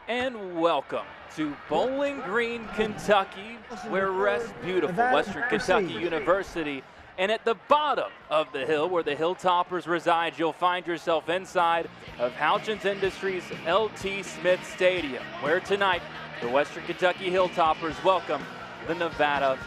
And welcome to Bowling Green, Kentucky, where rests beautiful Western Kentucky University. And at the bottom of the hill, where the Hilltoppers reside, you'll find yourself inside of Houchins Industries L.T. Smith Stadium, where tonight the Western Kentucky Hilltoppers welcome the Nevada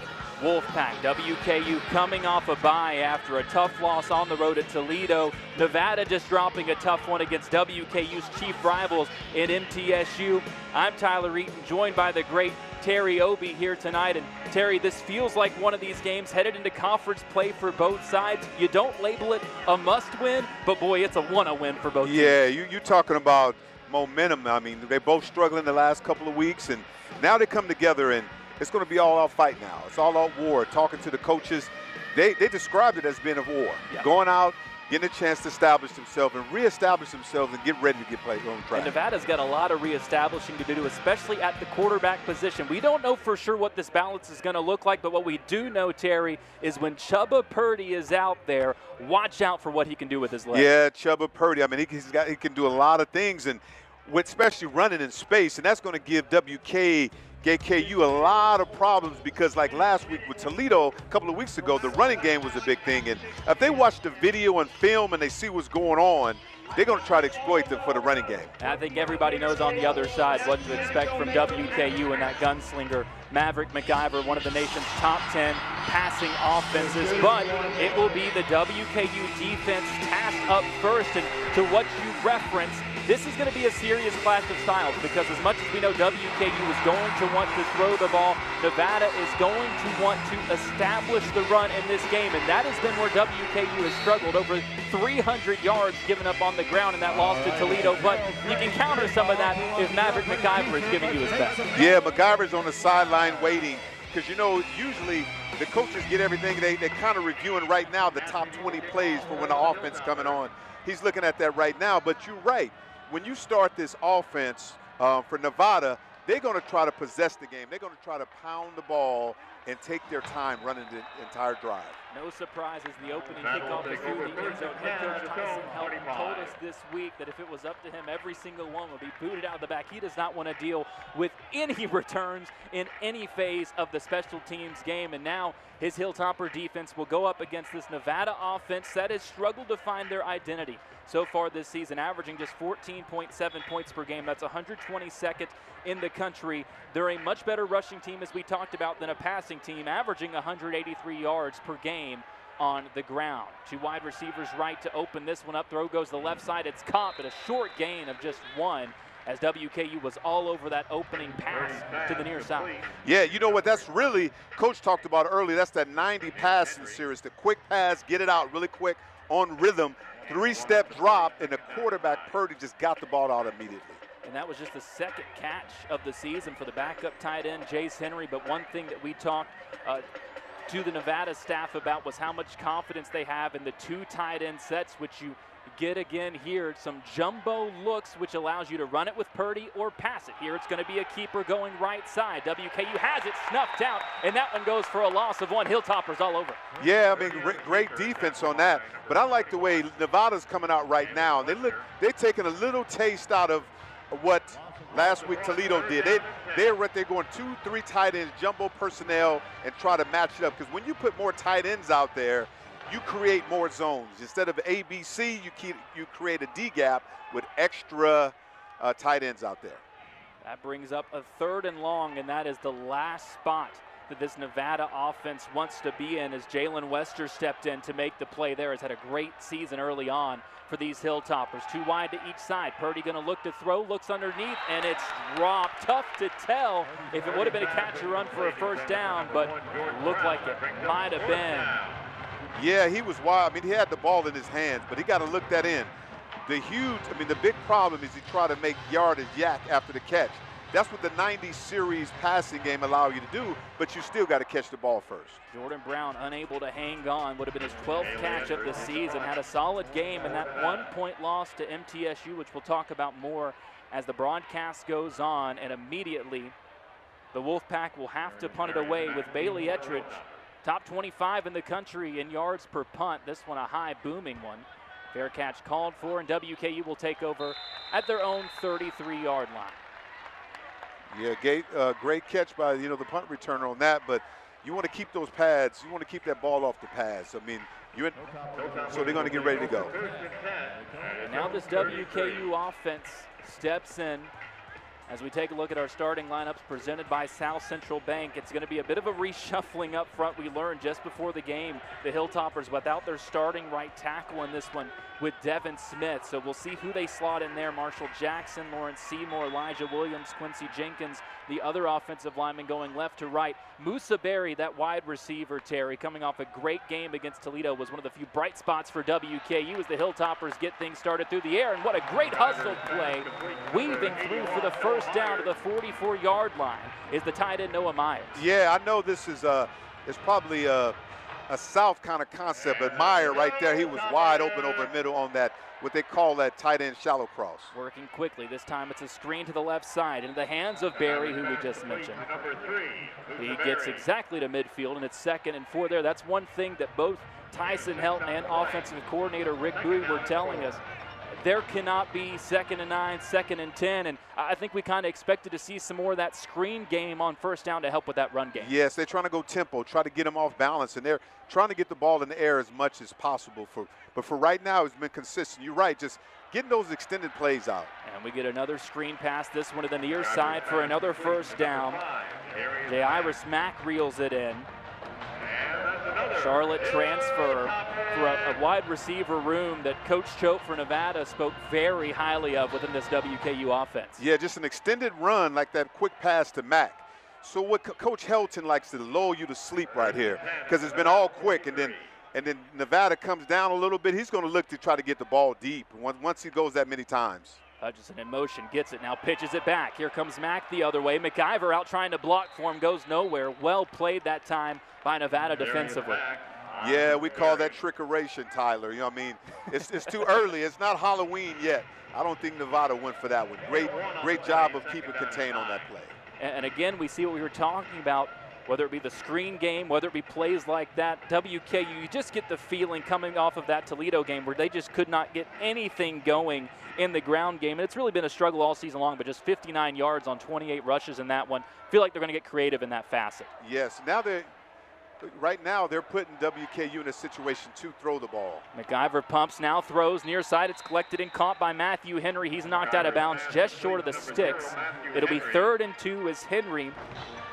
Wolfpack. WKU coming off a bye after a tough loss on the road at Toledo. Nevada just dropping a tough one against WKU's chief rivals in MTSU. I'm Tyler Eaton, joined by the great Terry Obie here tonight. And Terry, this feels like one of these games headed into conference play for both sides. You don't label it a must-win, but boy, it's a wanna-win for both teams. Yeah, you're talking about momentum. I mean, they both struggling the last couple of weeks, and now they come together, and it's going to be all-out fight now. It's all-out war. Talking to the coaches, they described it as being a war. Yeah. Going out, getting a chance to establish themselves and reestablish themselves and get ready to get played on track. And Nevada's got a lot of reestablishing to do, especially at the quarterback position. We don't know for sure what this balance is going to look like, but what we do know, Terry, is when Chubba Purdy is out there, watch out for what he can do with his legs. Yeah, Chubba Purdy. I mean, he can do a lot of things, and especially running in space, and that's going to give WKU a lot of problems, because like last week with Toledo, a couple of weeks ago, the running game was a big thing. And if they watch the video and film and they see what's going on, they're going to try to exploit them for the running game. I think everybody knows on the other side what to expect from WKU and that gunslinger, Maverick McIver, one of the nation's top 10 passing offenses. But it will be the WKU defense tasked up first. And to what you referenced, this is going to be a serious clash of styles, because as much as we know WKU is going to want to throw the ball, Nevada is going to want to establish the run in this game, and that has been where WKU has struggled. Over 300 yards given up on the ground in that loss to Toledo, but you can counter some of that if Maverick McIver is giving you his best. Yeah, McIver's on the sideline waiting, because, you know, usually the coaches get everything. They're kind of reviewing right now the top 20 plays for when the offense coming on. He's looking at that right now, but you're right. When you start this offense for Nevada, they're going to try to possess the game. They're going to try to pound the ball and take their time running the entire drive. No surprises, the opening kickoff is through the end zone. Head coach Tyson Helton told us this week that if it was up to him, every single one would be booted out of the back. He does not want to deal with any returns in any phase of the special teams game. And now his Hilltopper defense will go up against this Nevada offense that has struggled to find their identity so far this season, averaging just 14.7 points per game. That's 122nd in the country. They're a much better rushing team, as we talked about, than a passing team, averaging 183 yards per game on the ground. Two wide receivers right to open this one up. Throw goes to the left side. It's caught, but a short gain of just one, as WKU was all over that opening pass to the near side. Yeah, you know what, that's really, Coach talked about earlier, that's that 90 passing series, the quick pass, get it out really quick, on rhythm, three-step drop, and the quarterback, Purdy, just got the ball out immediately. And that was just the second catch of the season for the backup tight end, Jace Henry. But one thing that we talked to the Nevada staff about was how much confidence they have in the two tight end sets, which you get again here. Some jumbo looks, which allows you to run it with Purdy or pass it. Here it's going to be a keeper going right side. WKU has it snuffed out, and that one goes for a loss of one. Hilltoppers all over. Yeah, I mean, great defense on that. But I like the way Nevada's coming out right now. They're taking a little taste out of what last week Toledo did. They're going 2-3 tight ends, jumbo personnel, and try to match it up. Because when you put more tight ends out there, you create more zones. Instead of ABC, you create a D gap with extra tight ends out there. That brings up a 3rd and long, and that is the last spot that this Nevada offense wants to be in, as Jalen Wester stepped in to make the play there. Has had a great season early on for these Hilltoppers. Two wide to each side. Purdy going to look to throw, looks underneath, and it's dropped. Tough to tell if it would have been a catch or run for a first down, but looked like it might have been. Yeah, he was wild. I mean, he had the ball in his hands, but he got to look that in. The big problem is he tried to make yardage yak after the catch. That's what the 90 series passing game allow you to do, but you still got to catch the ball first. Jordan Brown unable to hang on. Would have been his 12th catch of the season. Had a solid game in that 1-point loss to MTSU, which we'll talk about more as the broadcast goes on. And immediately, the Wolfpack will have to punt it away with Bailey Ettridge, top 25 in the country in yards per punt. This one a high booming one. Fair catch called for, and WKU will take over at their own 33-yard line. Yeah, great catch by the punt returner on that, but you want to keep those pads. You want to keep that ball off the pads. I mean, so they're going to get ready to go. And now this WKU offense steps in. As we take a look at our starting lineups presented by South Central Bank, it's going to be a bit of a reshuffling up front. We learned just before the game the Hilltoppers without their starting right tackle in this one with Devin Smith. So we'll see who they slot in there. Marshall Jackson, Lawrence Seymour, Elijah Williams, Quincy Jenkins, the other offensive lineman going left to right. Musa Berry, that wide receiver, Terry, coming off a great game against Toledo, was one of the few bright spots for WKU as the Hilltoppers get things started through the air. And what a great hustle play, weaving through for the first down to the 44-yard line is the tight end Noah Myers. Yeah, I know this is it's probably a South kind of concept, but Meyer right there, he was wide open over middle on that, what they call that tight end shallow cross. Working quickly. This time it's a screen to the left side into the hands of Berry, who we just mentioned. He gets exactly to midfield, and it's 2nd and 4 there. That's one thing that both Tyson Helton and offensive coordinator Rick Bowie were telling us. There cannot be 2nd and 9, 2nd and 10, and I think we kind of expected to see some more of that screen game on first down to help with that run game. Yes, they're trying to go tempo, try to get them off balance, and they're trying to get the ball in the air as much as possible. But for right now, it's been consistent. You're right, just getting those extended plays out. And we get another screen pass, this one to the near side for another first down. Jairus Mack reels it in. Charlotte transfer for a wide receiver room that Coach Choate for Nevada spoke very highly of within this WKU offense. Yeah, just an extended run like that quick pass to Mack. So what Coach Helton likes to lull you to sleep right here, because it's been all quick, and then Nevada comes down a little bit. He's going to look to try to get the ball deep once he goes that many times. Hutchinson in motion, gets it now, pitches it back. Here comes Mack the other way. McIver out trying to block for him, goes nowhere. Well played that time by Nevada defensively. Yeah, we call that trickeration, Tyler. You know what I mean? It's too early. It's not Halloween yet. I don't think Nevada went for that one. Great job of keeping contained on that play. And again, we see what we were talking about, whether it be the screen game, whether it be plays like that. WKU, you just get the feeling coming off of that Toledo game where they just could not get anything going in the ground game. And it's really been a struggle all season long, but just 59 yards on 28 rushes in that one. Feel like they're going to get creative in that facet. Yes, right now they're putting WKU in a situation to throw the ball. McIver pumps, now throws near side. It's collected and caught by Matthew Henry. He's knocked out of bounds just short of the sticks. It'll be 3rd and 2 as Henry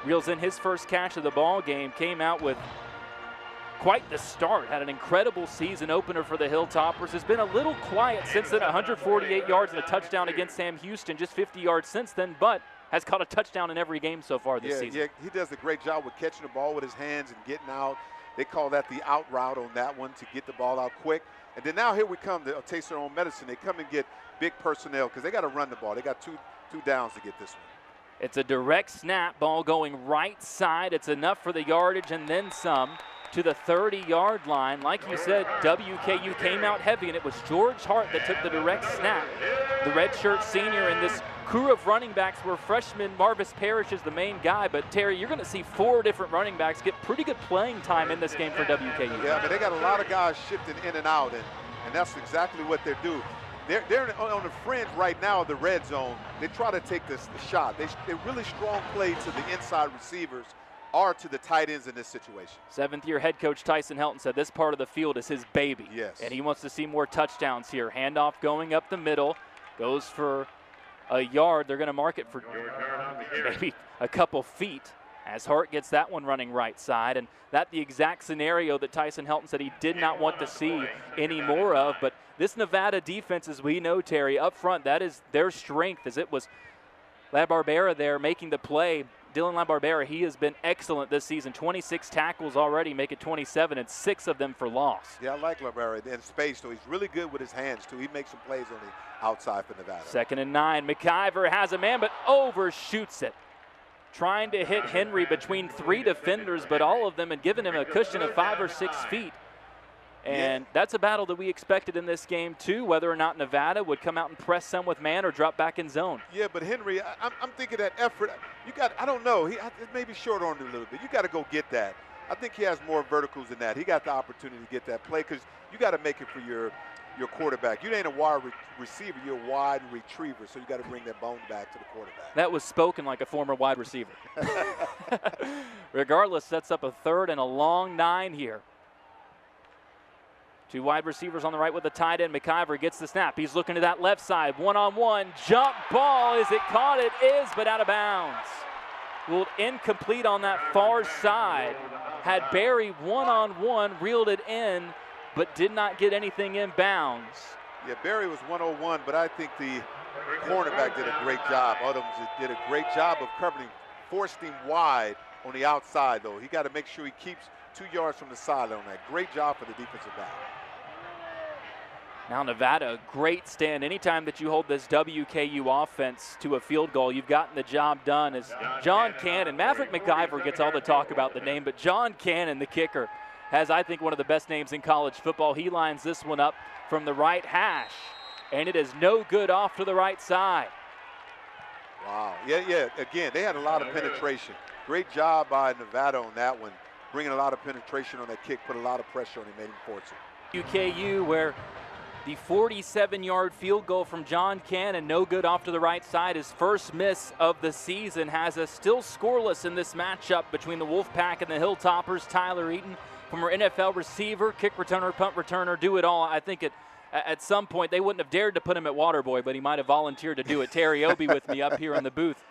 reels in his first catch of the ball game. Came out with quite the start. Had an incredible season opener for the Hilltoppers. Has been a little quiet since then. 148 yards and a touchdown against Sam Houston. Just 50 yards since then, but has caught a touchdown in every game so far this season. Yeah, he does a great job with catching the ball with his hands and getting out. They call that the out route on that one, to get the ball out quick. And then now here we come to taste their own medicine. They come and get big personnel because they got to run the ball. They got two downs to get this one. It's a direct snap, ball going right side. It's enough for the yardage and then some to the 30-yard line. Like you said, WKU came out heavy, and it was George Hart that took the direct snap. The redshirt senior in this crew of running backs where freshman Marvis Parrish is the main guy. But, Terry, you're going to see 4 different running backs get pretty good playing time in this game for WKU. Yeah, I mean, they got a lot of guys shifting in and out, and that's exactly what they're doing. They're on the fringe right now of the red zone. They try to take the shot. They're really strong play to the inside receivers or to the tight ends in this situation. 7th-year head coach Tyson Helton said this part of the field is his baby. Yes. And he wants to see more touchdowns here. Handoff going up the middle. Goes for a yard. They're going to mark it for maybe a couple feet as Hart gets that one running right side. And that the exact scenario that Tyson Helton said he did not want to see any more of. But this Nevada defense, as we know, Terry, up front, that is their strength, as it was LaBarbera there making the play. Dylan LaBarbera, he has been excellent this season. 26 tackles already, make it 27, and 6 of them for loss. Yeah, I like LaBarbera in space, though. He's really good with his hands, too. He makes some plays on the outside for Nevada. 2nd and 9. McIver has a man, but overshoots it. Trying to hit Henry between 3 defenders, but all of them had given him a cushion of 5 or 6 feet. And that's a battle that we expected in this game, too, whether or not Nevada would come out and press some with man or drop back in zone. Yeah, but Henry, I'm thinking that effort, I don't know, he maybe short-armed a little bit. You got to go get that. I think he has more verticals than that. He got the opportunity to get that play because you got to make it for your quarterback. You ain't a wide receiver, you're a wide retriever, so you got to bring that bone back to the quarterback. That was spoken like a former wide receiver. Regardless, sets up a 3rd and a long 9 here. 2 wide receivers on the right with the tight end. McIver gets the snap. He's looking to that left side. One-on-one. Jump ball. Is it caught? It is, but out of bounds. Ruled incomplete on that far side. Had Barry one-on-one, reeled it in, but did not get anything in bounds. Yeah, Barry was 101, but I think the cornerback did a great job. Adams did a great job of covering, forced him wide on the outside, though. He got to make sure he keeps 2 yards from the sideline on that. Great job for the defensive back. Now Nevada, great stand. Anytime that you hold this WKU offense to a field goal, you've gotten the job done. As John Cannon, Maverick McIver gets all the talk about the name, but John Cannon, the kicker, has, I think, one of the best names in college football. He lines this one up from the right hash, and it is no good off to the right side. Wow. Yeah. Again, they had a lot of penetration. Great job by Nevada on that one. Bringing a lot of penetration on that kick, put a lot of pressure on him, made him force it. UKU, where the 47-yard field goal from John Cannon, no good off to the right side. His first miss of the season has us still scoreless in this matchup between the Wolfpack and the Hilltoppers. Tyler Eaton, former NFL receiver, kick returner, punt returner, do it all. I think at some point they wouldn't have dared to put him at Waterboy, but he might have volunteered to do it. Terry Obie with me up here in the booth.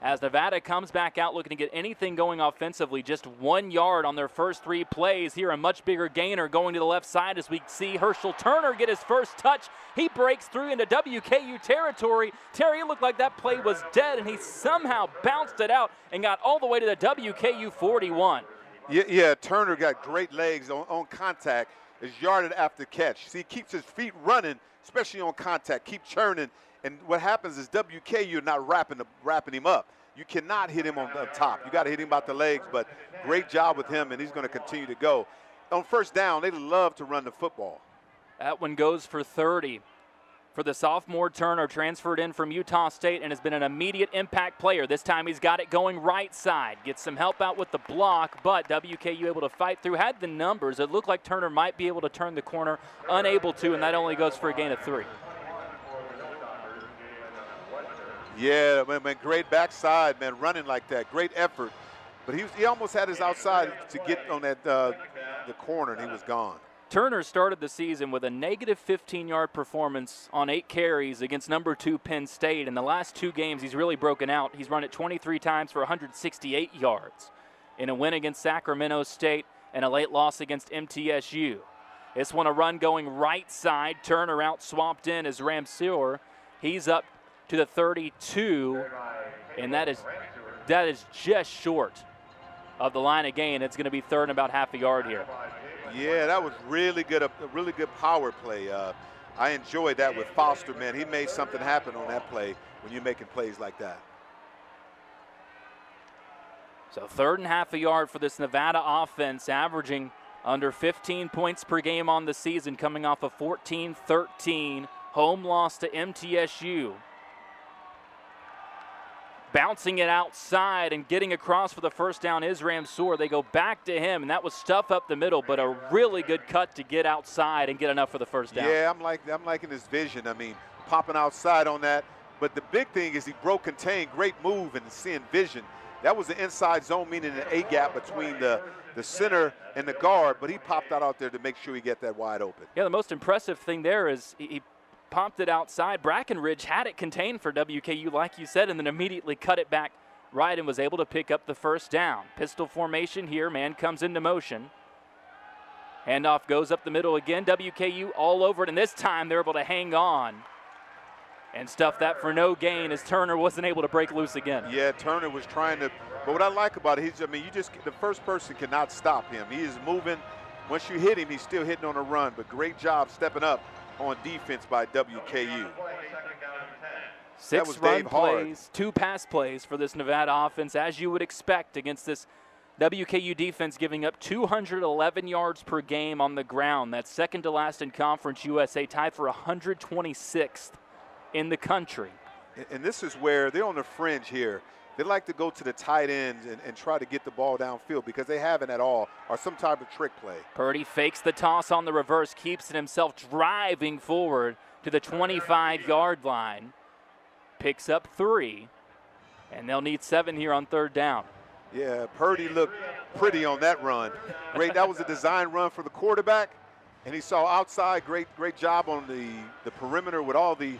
As Nevada comes back out looking to get anything going offensively, just 1 yard on their first 3 plays. Here a much bigger gainer going to the left side as we see Herschel Turner get his first touch. He breaks through into WKU territory. Terry, it looked like that play was dead, and he somehow bounced it out and got all the way to the WKU 41. Yeah, Turner got great legs on contact. Is yarded after catch. See, he keeps his feet running, especially on contact, keep churning. And what happens is WKU not wrapping him up. You cannot hit him on the top. You got to hit him about the legs, but great job with him, and he's going to continue to go. On first down, they love to run the football. That one goes for 30. For the sophomore Turner, transferred in from Utah State and has been an immediate impact player. This time he's got it going right side. Gets some help out with the block, but WKU able to fight through. Had the numbers. It looked like Turner might be able to turn the corner. Unable to, and that only goes for a gain of 3. Yeah, man, great backside, man, running like that. Great effort. But he almost had his outside to get on that the corner, and he was gone. Turner started the season with a negative 15-yard performance on 8 carries against number 2 Penn State. In the last 2 games, he's really broken out. He's run it 23 times for 168 yards in a win against Sacramento State and a late loss against MTSU. This one a run going right side. Turner out swamped in as Ramseur. He's up to the 32, and that is just short of the line of gain. It's going to be 3rd and about half a yard here. Yeah, that was really good, a really good power play. I enjoyed that with Foster, man. He made something happen on that play when you're making plays like that. So 3rd and half a yard for this Nevada offense, averaging under 15 points per game on the season, coming off a 14-13 home loss to MTSU. Bouncing it outside and getting across for the first down is Ramseur. They go back to him, and that was stuff up the middle, but a really good cut to get outside and get enough for the first down. Yeah, I'm liking his vision. I mean, popping outside on that. But the big thing is he broke contain, great move, and seeing vision. That was the inside zone, meaning an A-gap between the center and the guard, but he popped out there to make sure he get that wide open. Yeah, the most impressive thing there is he popped it outside. Brackenridge had it contained for WKU, like you said, and then immediately cut it back right and was able to pick up the first down. Pistol formation here. Man comes into motion. Handoff goes up the middle again. WKU all over it, and this time they're able to hang on and stuff that for no gain as Turner wasn't able to break loose again. Yeah, Turner was trying to, but what I like about it, the first person cannot stop him. He is moving. Once you hit him, he's still hitting on a run, but great job stepping up on defense by WKU. 6 run plays, 2 pass plays for this Nevada offense, as you would expect against this WKU defense, giving up 211 yards per game on the ground. That's second to last in Conference USA, tied for 126th in the country. And this is where they're on the fringe here. they like to go to the tight ends and try to get the ball downfield because they haven't at all, or some type of trick play. Purdy fakes the toss on the reverse, keeps it himself, driving forward to the 25-yard line. Picks up 3, and they'll need 7 here on 3rd down. Yeah, Purdy looked pretty on that run. Great, that was a design run for the quarterback, and he saw outside. Great job on the perimeter with all the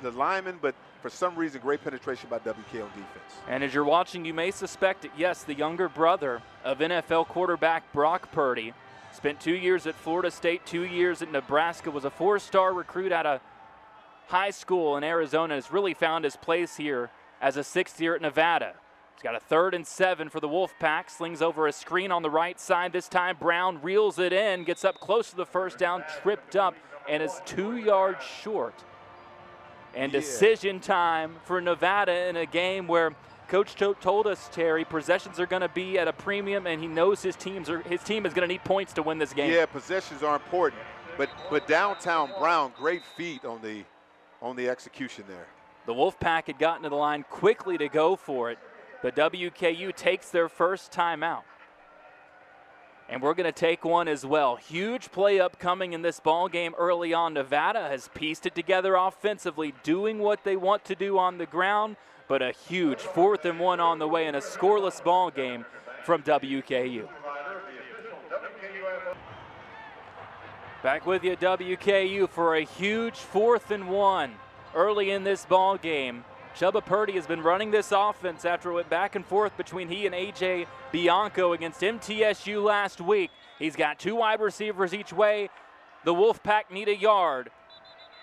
linemen, but for some reason, great penetration by WK on defense. And as you're watching, you may suspect it. Yes, the younger brother of NFL quarterback Brock Purdy spent 2 years at Florida State, 2 years at Nebraska, was a 4-star recruit out of high school in Arizona, has really found his place here as a 6th year at Nevada. He's got a 3rd and 7 for the Wolfpack, slings over a screen on the right side. This time Brown reels it in, gets up close to the 1st down, tripped up, and is 2 yards short. And decision time for Nevada in a game where Coach told us, Terry, possessions are going to be at a premium, and he knows his team is going to need points to win this game. Yeah, possessions are important, but downtown Brown, great feet on the execution there. The Wolfpack had gotten to the line quickly to go for it, but WKU takes their first timeout. And we're going to take one as well. Huge play upcoming in this ball game early on. Nevada has pieced it together offensively, doing what they want to do on the ground, but a huge 4th and 1 on the way in a scoreless ball game from WKU. Back with you, WKU, for a huge 4th and 1 early in this ball game. Chubba Purdy has been running this offense after it went back and forth between he and A.J. Bianco against MTSU last week. He's got 2 wide receivers each way. The Wolfpack need a yard.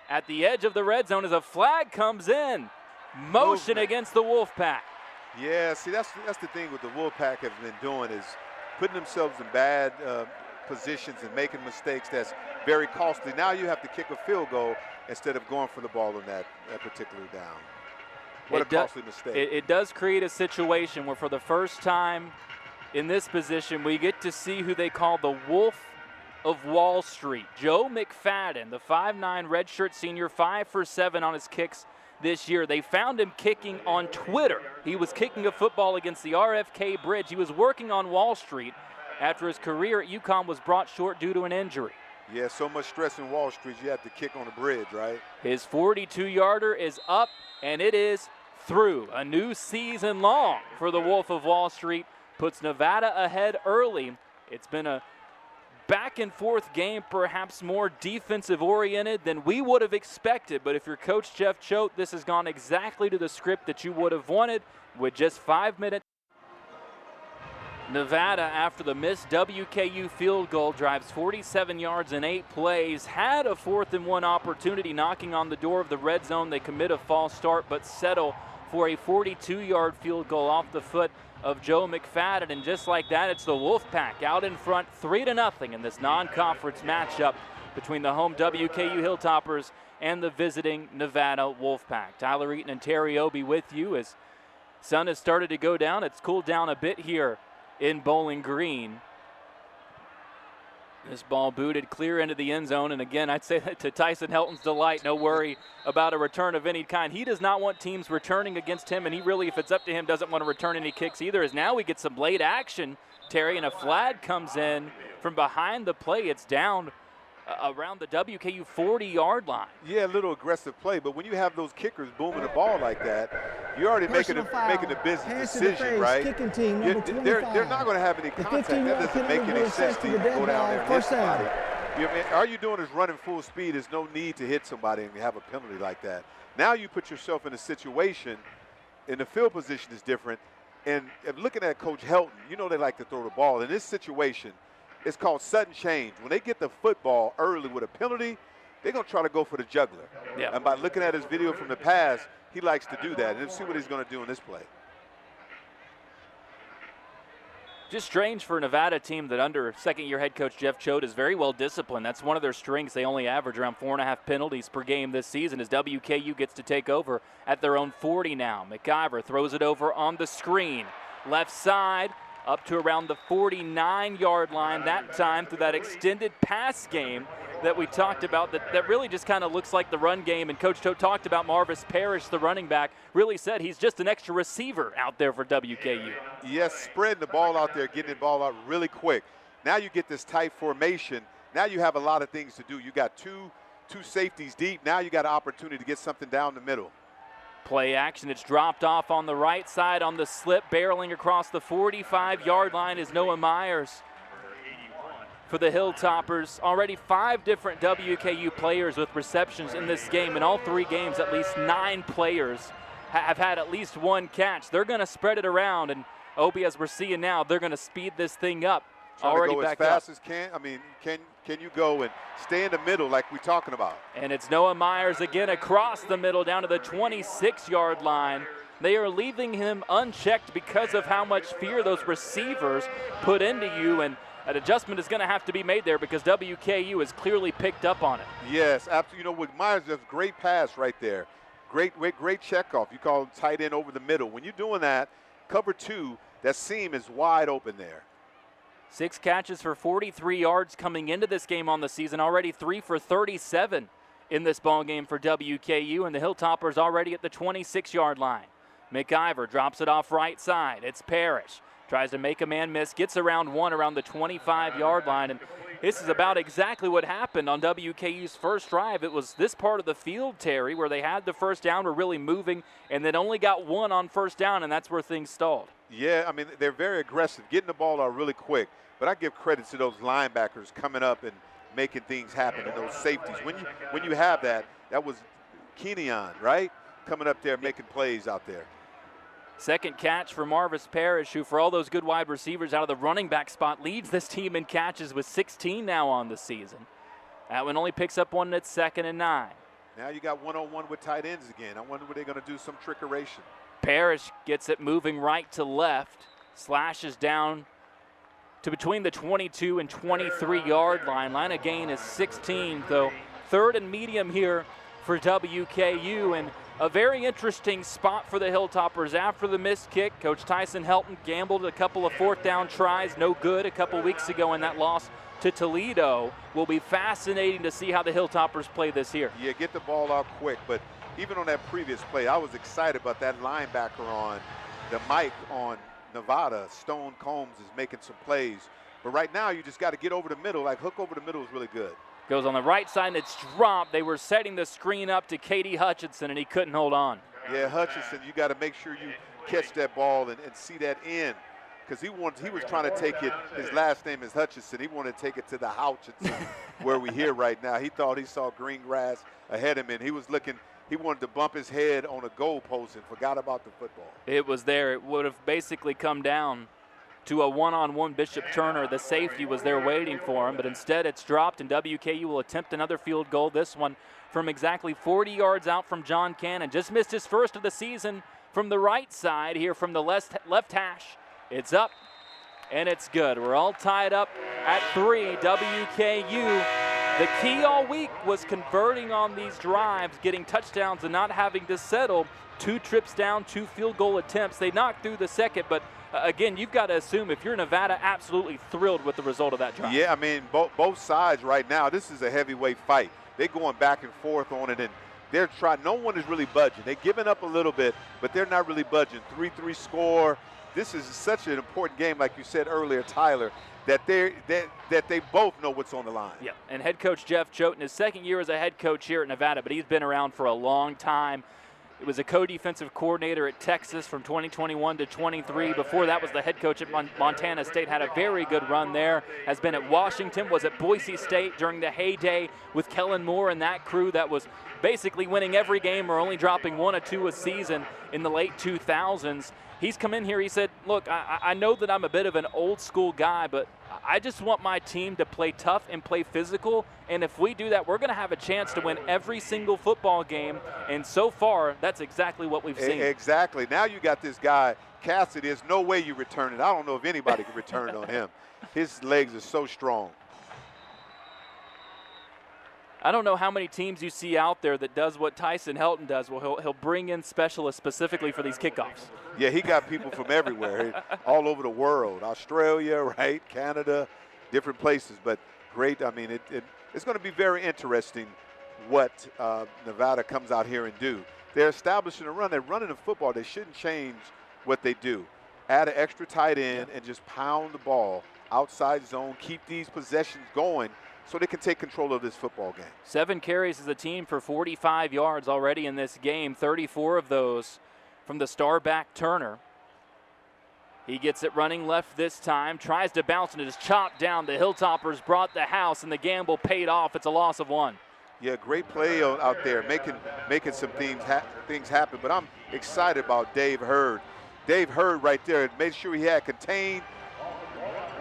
At the edge of the red zone as a flag comes in. Motion against the Wolfpack. Yeah, see, that's the thing with the Wolfpack have been doing is putting themselves in bad positions and making mistakes that's very costly. Now you have to kick a field goal instead of going for the ball on that particular down. What a costly mistake. It does create a situation where for the first time in this position, we get to see who they call the Wolf of Wall Street. Joe McFadden, the 5'9" redshirt senior, 5 for 7 on his kicks this year. They found him kicking on Twitter. He was kicking a football against the RFK Bridge. He was working on Wall Street after his career at UConn was brought short due to an injury. Yeah, so much stress in Wall Street, you have to kick on a bridge, right? His 42-yarder is up, and it is through. A new season long for the Wolf of Wall Street. Puts Nevada ahead early. It's been a back-and-forth game, perhaps more defensive-oriented than we would have expected. But if you're Coach Jeff Choate, this has gone exactly to the script that you would have wanted with just 5 minutes. Nevada, after the missed WKU field goal, drives 47 yards in 8 plays, had a 4th and 1 opportunity knocking on the door of the red zone. They commit a false start but settle for a 42-yard field goal off the foot of Joe McFadden. And just like that, it's the Wolfpack out in front 3-0 in this non-conference matchup between the home WKU Hilltoppers and the visiting Nevada Wolfpack. Tyler Eaton and Terry Obie with you as sun has started to go down. It's cooled down a bit here in Bowling Green. This ball booted clear into the end zone, and again, I'd say that to Tyson Helton's delight, no worry about a return of any kind. He does not want teams returning against him, and he really, if it's up to him, doesn't want to return any kicks either, as now we get some late action, Terry, and a flag comes in from behind the play. It's down around the WKU 40-yard line. Yeah, a little aggressive play, but when you have those kickers booming the ball like that, you're already making a business decision, right? They're not going to have any contact. That doesn't make any sense to go down there and hit somebody. All you're doing is running full speed. There's no need to hit somebody and have a penalty like that. Now you put yourself in a situation, and the field position is different. And looking at Coach Helton, you know they like to throw the ball. In this situation, it's called sudden change. When they get the football early with a penalty, they're going to try to go for the juggler. Yeah. And by looking at his video from the past, he likes to do that. And let's see what he's going to do in this play. Just strange for a Nevada team that under second-year head coach Jeff Choate is very well disciplined. That's one of their strengths. They only average around 4.5 penalties per game this season as WKU gets to take over at their own 40 now. McIver throws it over on the screen. Left side, up to around the 49-yard line that time through that extended pass game that we talked about that really just kind of looks like the run game. And Coach Tote talked about Marvis Parrish, the running back, really said he's just an extra receiver out there for WKU. Yes, spreading the ball out there, getting the ball out really quick. Now you get this tight formation. Now you have a lot of things to do. You got two safeties deep. Now you got an opportunity to get something down the middle. Play action. It's dropped off on the right side on the slip. Barreling across the 45-yard line is Noah Myers for the Hilltoppers. Already 5 different WKU players with receptions in this game. In all 3 games, at least 9 players have had at least 1 catch. They're going to spread it around, and Obi, as we're seeing now, they're going to speed this thing up. Already to go as fast as can. I mean, can you go and stay in the middle like we're talking about? And it's Noah Myers again across the middle down to the 26-yard line. They are leaving him unchecked because of how much fear those receivers put into you, and an adjustment is going to have to be made there because WKU has clearly picked up on it. Yes, absolutely. You know, with Myers, that's a great pass right there. Great checkoff. You call tight end over the middle. When you're doing that, cover 2, that seam is wide open there. 6 catches for 43 yards coming into this game on the season. Already 3 for 37 in this ball game for WKU, and the Hilltoppers already at the 26-yard line. McIver drops it off right side. It's Parrish. Tries to make a man miss, gets around 1 around the 25-yard line, and this is about exactly what happened on WKU's first drive. It was this part of the field, Terry, where they had the first down, were really moving, and then only got 1 on first down, and that's where things stalled. Yeah, I mean, they're very aggressive, getting the ball out really quick. But I give credit to those linebackers coming up and making things happen, and those safeties. When you have that was Kenyon, right? Coming up there making plays out there. Second catch for Marvis Parrish, who for all those good wide receivers out of the running back spot leads this team in catches with 16 now on the season. That one only picks up 1 at 2nd and 9. Now you got one-on-one with tight ends again. I wonder what they're going to do, some trickeration. Parrish gets it moving right to left, slashes down to between the 22 and 23-yard line. Line of gain is 16, though 3rd and medium here for WKU, and a very interesting spot for the Hilltoppers after the missed kick. Coach Tyson Helton gambled a couple of 4th down tries, no good a couple weeks ago in that loss to Toledo. Will be fascinating to see how the Hilltoppers play this here. Yeah, get the ball out quick, but even on that previous play, I was excited about that linebacker on the mic on Nevada. Stone Combs is making some plays. But right now, you just got to get over the middle. Like, hook over the middle is really good. Goes on the right side, and it's dropped. They were setting the screen up to Katie Hutchinson, and he couldn't hold on. Yeah, Hutchinson, you got to make sure you catch that ball and see that in. Because he was trying to take it. His last name is Hutchinson. He wanted to take it to the Hutchinson where we here right now. He thought he saw green grass ahead of him, and he was looking. He wanted to bump his head on a goalpost and forgot about the football. It was there. It would have basically come down to a one-on-one. Bishop Turner, the safety, was there waiting for him, but instead it's dropped, and WKU will attempt another field goal, this one from exactly 40 yards out from John Cannon. Just missed his first of the season from the right side here from the left hash. It's up, and it's good. We're all tied up at 3. WKU. The key all week was converting on these drives, getting touchdowns and not having to settle. 2 trips down, 2 field goal attempts. They knocked through the second, but again, you've got to assume if you're Nevada, absolutely thrilled with the result of that drive. Yeah, I mean, both sides right now, this is a heavyweight fight. They're going back and forth on it, and they're trying. No one is really budging. They're giving up a little bit, but they're not really budging. 3-3 score. This is such an important game, like you said earlier, Tyler, that they both know what's on the line. Yeah, and head coach Jeff Choate in his 2nd year as a head coach here at Nevada, but he's been around for a long time. It was a co-defensive coordinator at Texas from 2021 to 23. Before that was the head coach at Montana State, had a very good run there. Has been at Washington, was at Boise State during the heyday with Kellen Moore and that crew that was basically winning every game or only dropping 1 or 2 a season in the late 2000s. He's come in here, he said, look, I know that I'm a bit of an old school guy, but I just want my team to play tough and play physical, and if we do that, we're going to have a chance to win every single football game, and so far, that's exactly what we've seen. Exactly. Now you got this guy, Cassidy, there's no way you return it. I don't know if anybody can return it on him. His legs are so strong. I don't know how many teams you see out there that does what Tyson Helton does. Well, he'll bring in specialists specifically for these kickoffs. Yeah, he got people from everywhere, all over the world, Australia, right, Canada, different places. But great. I mean, it's going to be very interesting what Nevada comes out here and do. They're establishing a run. They're running the football. They shouldn't change what they do. Add an extra tight end and just pound the ball outside zone, keep these possessions going so they can take control of this football game. 7 carries as a team for 45 yards already in this game, 34 of those from the star back Turner. He gets it running left this time, tries to bounce, and it is chopped down. The Hilltoppers brought the house, and the gamble paid off. It's a loss of 1. Yeah, great play out there, making some things happen. But I'm excited about Dave Hurd. Dave Hurd right there made sure he had contained,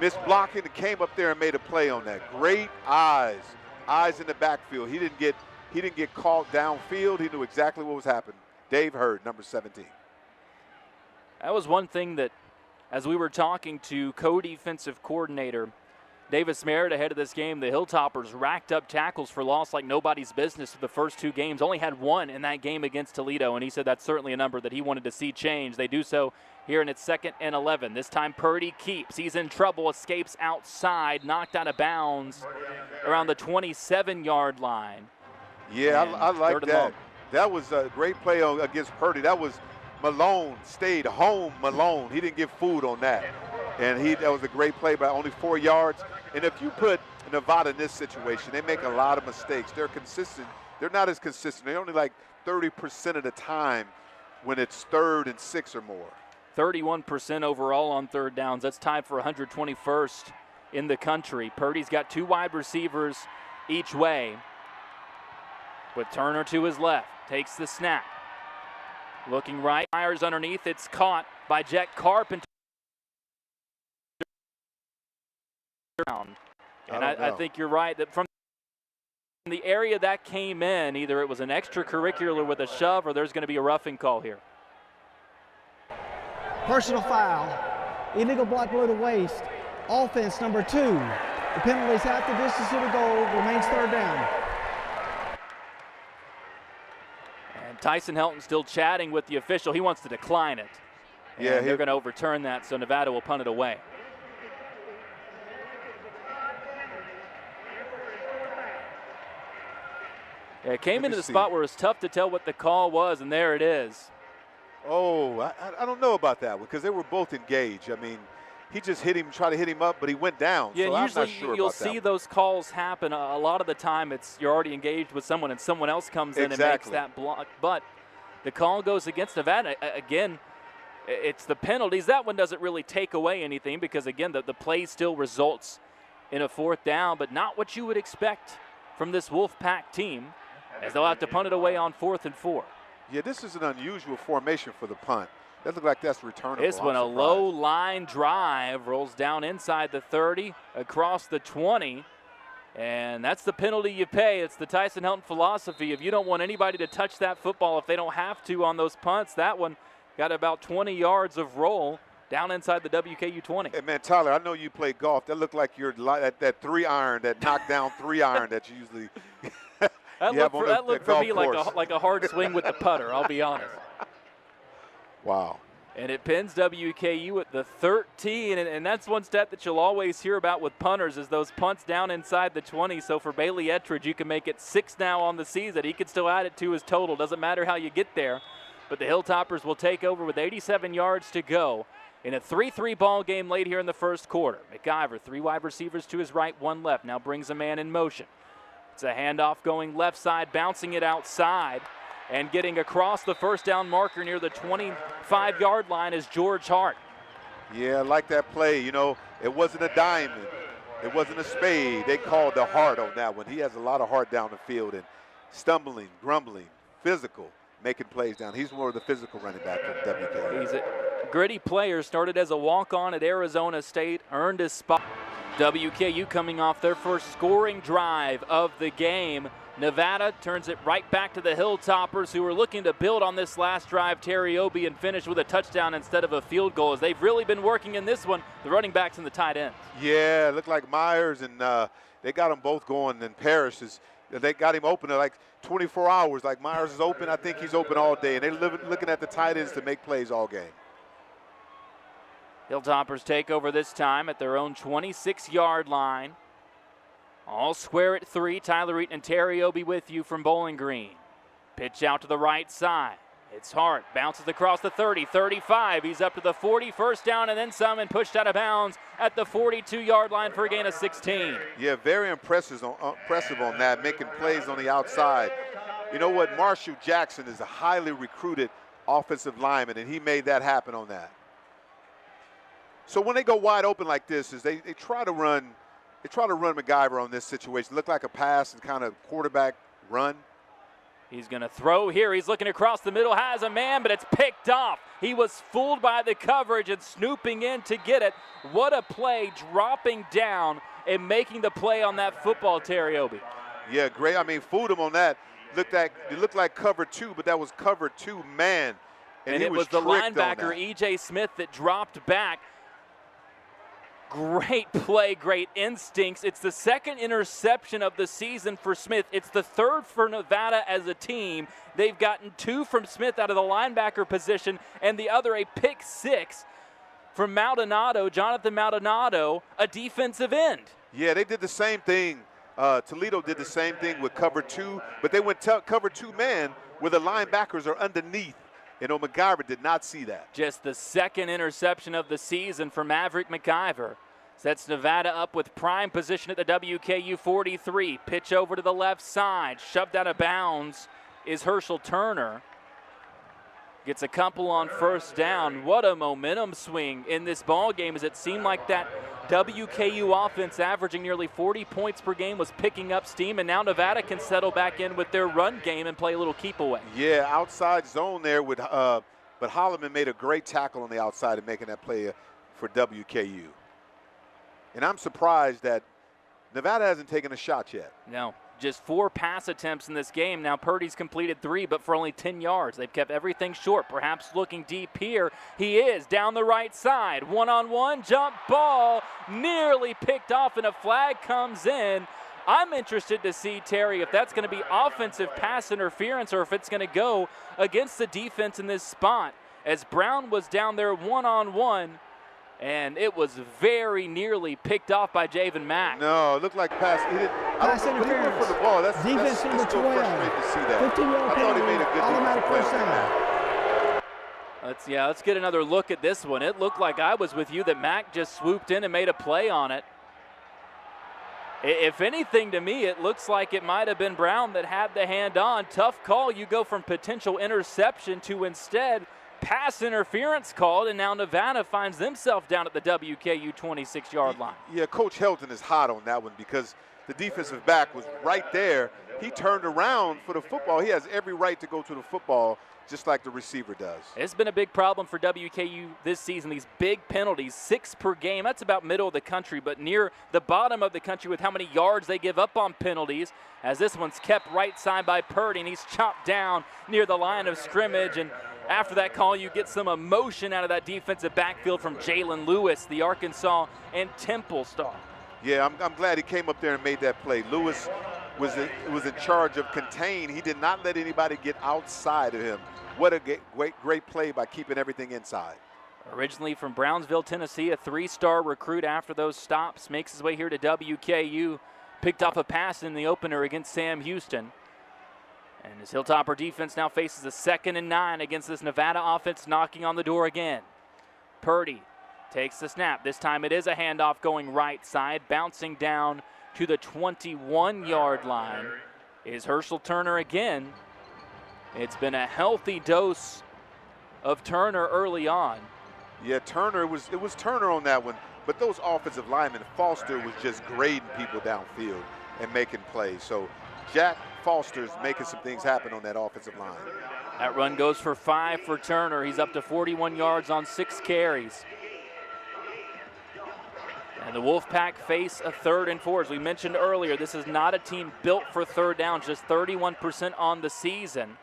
missed blocking, and came up there and made a play on that. Great eyes in the backfield. He didn't get caught downfield. He knew exactly what was happening. Dave Hurd, number 17. That was one thing that, as we were talking to co-defensive coordinator Davis Merritt ahead of this game, the Hilltoppers racked up tackles for loss like nobody's business for the first 2 games. Only had 1 in that game against Toledo, and he said that's certainly a number that he wanted to see change. They do so here in its 2nd and 11. This time Purdy keeps. He's in trouble, escapes outside, knocked out of bounds around the 27-yard line. Yeah, I like that. That was a great play against Purdy. That was Malone, stayed home Malone. He didn't get food on that. And that was a great play by only 4 yards. And if you put Nevada in this situation, they make a lot of mistakes. They're consistent. They're not as consistent. They're only like 30% of the time when it's 3rd and 6 or more. 31% overall on 3rd downs. That's tied for 121st in the country. Purdy's got 2 wide receivers each way, with Turner to his left. Takes the snap. Looking right. Myers underneath. It's caught by Jet Carpenter. And I think you're right that from the area that came in, either it was an extracurricular with a shove or there's going to be a roughing call here. Personal foul, illegal block below the waist, offense number 2. The penalty is half the distance to the goal, remains 3rd down. And Tyson Helton still chatting with the official. He wants to decline it. Yeah, they're going to overturn that, so Nevada will punt it away. Yeah, it came into the spot where it's tough to tell what the call was, and there it is. Oh, I don't know about that one because they were both engaged. I mean, he just hit him, tried to hit him up, but he went down. Yeah, so usually I'm not sure you'll about see that those calls happen. A lot of the time you're already engaged with someone and someone else comes in and makes that block. But the call goes against Nevada. Again, it's the penalties. That one doesn't really take away anything because, again, the play still results in a 4th down, but not what you would expect from this Wolfpack team, as they'll have to punt it away on 4th and 4. Yeah, this is an unusual formation for the punt. That looks like that's returnable. This one, a low line drive, rolls down inside the 30, across the 20, and that's the penalty you pay. It's the Tyson Helton philosophy. If you don't want anybody to touch that football, if they don't have to on those punts, that one got about 20 yards of roll down inside the WKU 20. Hey, man, Tyler, I know you play golf. That looked like that 3-iron, that knockdown 3-iron that you usually That looked for me like a hard swing with the putter, I'll be honest. Wow. And it pins WKU at the 13, and that's one stat that you'll always hear about with punters is those punts down inside the 20. So for Bailey Ettridge, you can make it 6 now on the season. He can still add it to his total. Doesn't matter how you get there. But the Hilltoppers will take over with 87 yards to go in a 3-3 ball game late here in the 1st quarter. McIver, 3 wide receivers to his right, 1 left. Now brings a man in motion. It's a handoff going left side, bouncing it outside, and getting across the 1st down marker near the 25-yard line is George Hart. Yeah, I like that play. You know, it wasn't a diamond. It wasn't a spade. They called the heart on that one. He has a lot of heart down the field and stumbling, grumbling, physical, making plays down. He's more of the physical running back for WKU. He's a gritty player, started as a walk-on at Arizona State, earned his spot. WKU coming off their first scoring drive of the game. Nevada turns it right back to the Hilltoppers, who are looking to build on this last drive, Terry Obi, and finish with a touchdown instead of a field goal, as they've really been working in this one, the running backs and the tight ends. Yeah, it looked like Myers and they got them both going, and Parrish is They got him open in like 24 hours. Like Myers is open. I think he's open all day. And they're looking at the tight ends to make plays all game. Hilltoppers take over this time at their own 26-yard line. All square at 3. Tyler Eaton and Terry Obi with you from Bowling Green. Pitch out to the right side. It's Hart, bounces across the 30, 35. He's up to the 40, first down and then some, and pushed out of bounds at the 42-yard line for a gain of 16. Yeah, very impressive on that, making plays on the outside. You know what? Marshall Jackson is a highly recruited offensive lineman, and he made that happen on that. So when they go wide open like this, is they try to run MacGyver on this situation. Look like a pass and kind of quarterback run. He's going to throw here. He's looking across the middle, has a man, but it's picked off. He was fooled by the coverage and snooping in to get it. What a play, dropping down and making the play on that football, Terry Obi. Yeah, great. I mean, fooled him on that. It looked like cover 2, but that was cover 2 man. And it was the linebacker, E.J. Smith, that dropped back. Great play, great instincts. It's the second interception of the season for Smith. It's the third for Nevada as a team. They've gotten 2 from Smith out of the linebacker position, and the other a pick 6 from Maldonado, Jonathan Maldonado, a defensive end. Yeah, they did the same thing. Toledo did the same thing with cover 2, but they went cover 2 man where the linebackers are underneath. And MacGyver did not see that. Just the second interception of the season for Maverick MacGyver. Sets Nevada up with prime position at the WKU 43. Pitch over to the left side. Shoved out of bounds is Herschel Turner. Gets a couple on first down. What a momentum swing in this ball game, as it seemed like that WKU offense averaging nearly 40 points per game was picking up steam, and now Nevada can settle back in with their run game and play a little keep away. Yeah, outside zone there with, but Holloman made a great tackle on the outside and making that play for WKU. And I'm surprised that Nevada hasn't taken a shot yet. No, just 4 pass attempts in this game. Now Purdy's completed 3, but for only 10 yards. They've kept everything short, perhaps looking deep here. He is down the right side. One-on-one, jump ball, nearly picked off, and a flag comes in. I'm interested to see, Terry, if that's going to be offensive pass interference or if it's going to go against the defense in this spot, as Brown was down there one-on-one. And it was very nearly picked off by Javen Mack. No, it looked like pass. He didn't. Pass interference. For the ball. Defense number 12. Frustrating to see that. 15-yard penalty. He made a good Automatic first down. Let's get another look at this one. It looked like I was with you that Mack just swooped in and made a play on it. If anything, to me, it looks like it might have been Brown that had the hand on. Tough call. You go from potential interception to instead pass interference called, and now Nevada finds themselves down at the WKU 26-yard line. Yeah, Coach Helton is hot on that one because the defensive back was right there. He turned around for the football. He has every right to go to the football just like the receiver does. It's been a big problem for WKU this season, these big penalties, 6 per game. That's about middle of the country, but near the bottom of the country with how many yards they give up on penalties, as this one's kept right side by Purdy, and he's chopped down near the line of scrimmage. And after that call, you get some emotion out of that defensive backfield from Jalen Lewis, the Arkansas and Temple star. Yeah, I'm glad he came up there and made that play. Lewis was in charge of contain. He did not let anybody get outside of him. What a great play by keeping everything inside. Originally from Brownsville, Tennessee, a 3-star recruit after those stops, makes his way here to WKU, picked off a pass in the opener against Sam Houston. And his Hilltopper defense now faces a 2nd and 9 against this Nevada offense knocking on the door again. Purdy takes the snap. This time it is a handoff going right side, bouncing down to the 21-yard line is Herschel Turner again. It's been a healthy dose of Turner early on. Yeah, Turner, it was Turner on that one, but those offensive linemen, Foster was just grading people downfield and making plays. So Jack Foster's making some things happen on that offensive line. That run goes for 5 for Turner. He's up to 41 yards on 6 carries. And the Wolfpack face a 3rd and 4. As we mentioned earlier, this is not a team built for 3rd downs, just 31% on the season.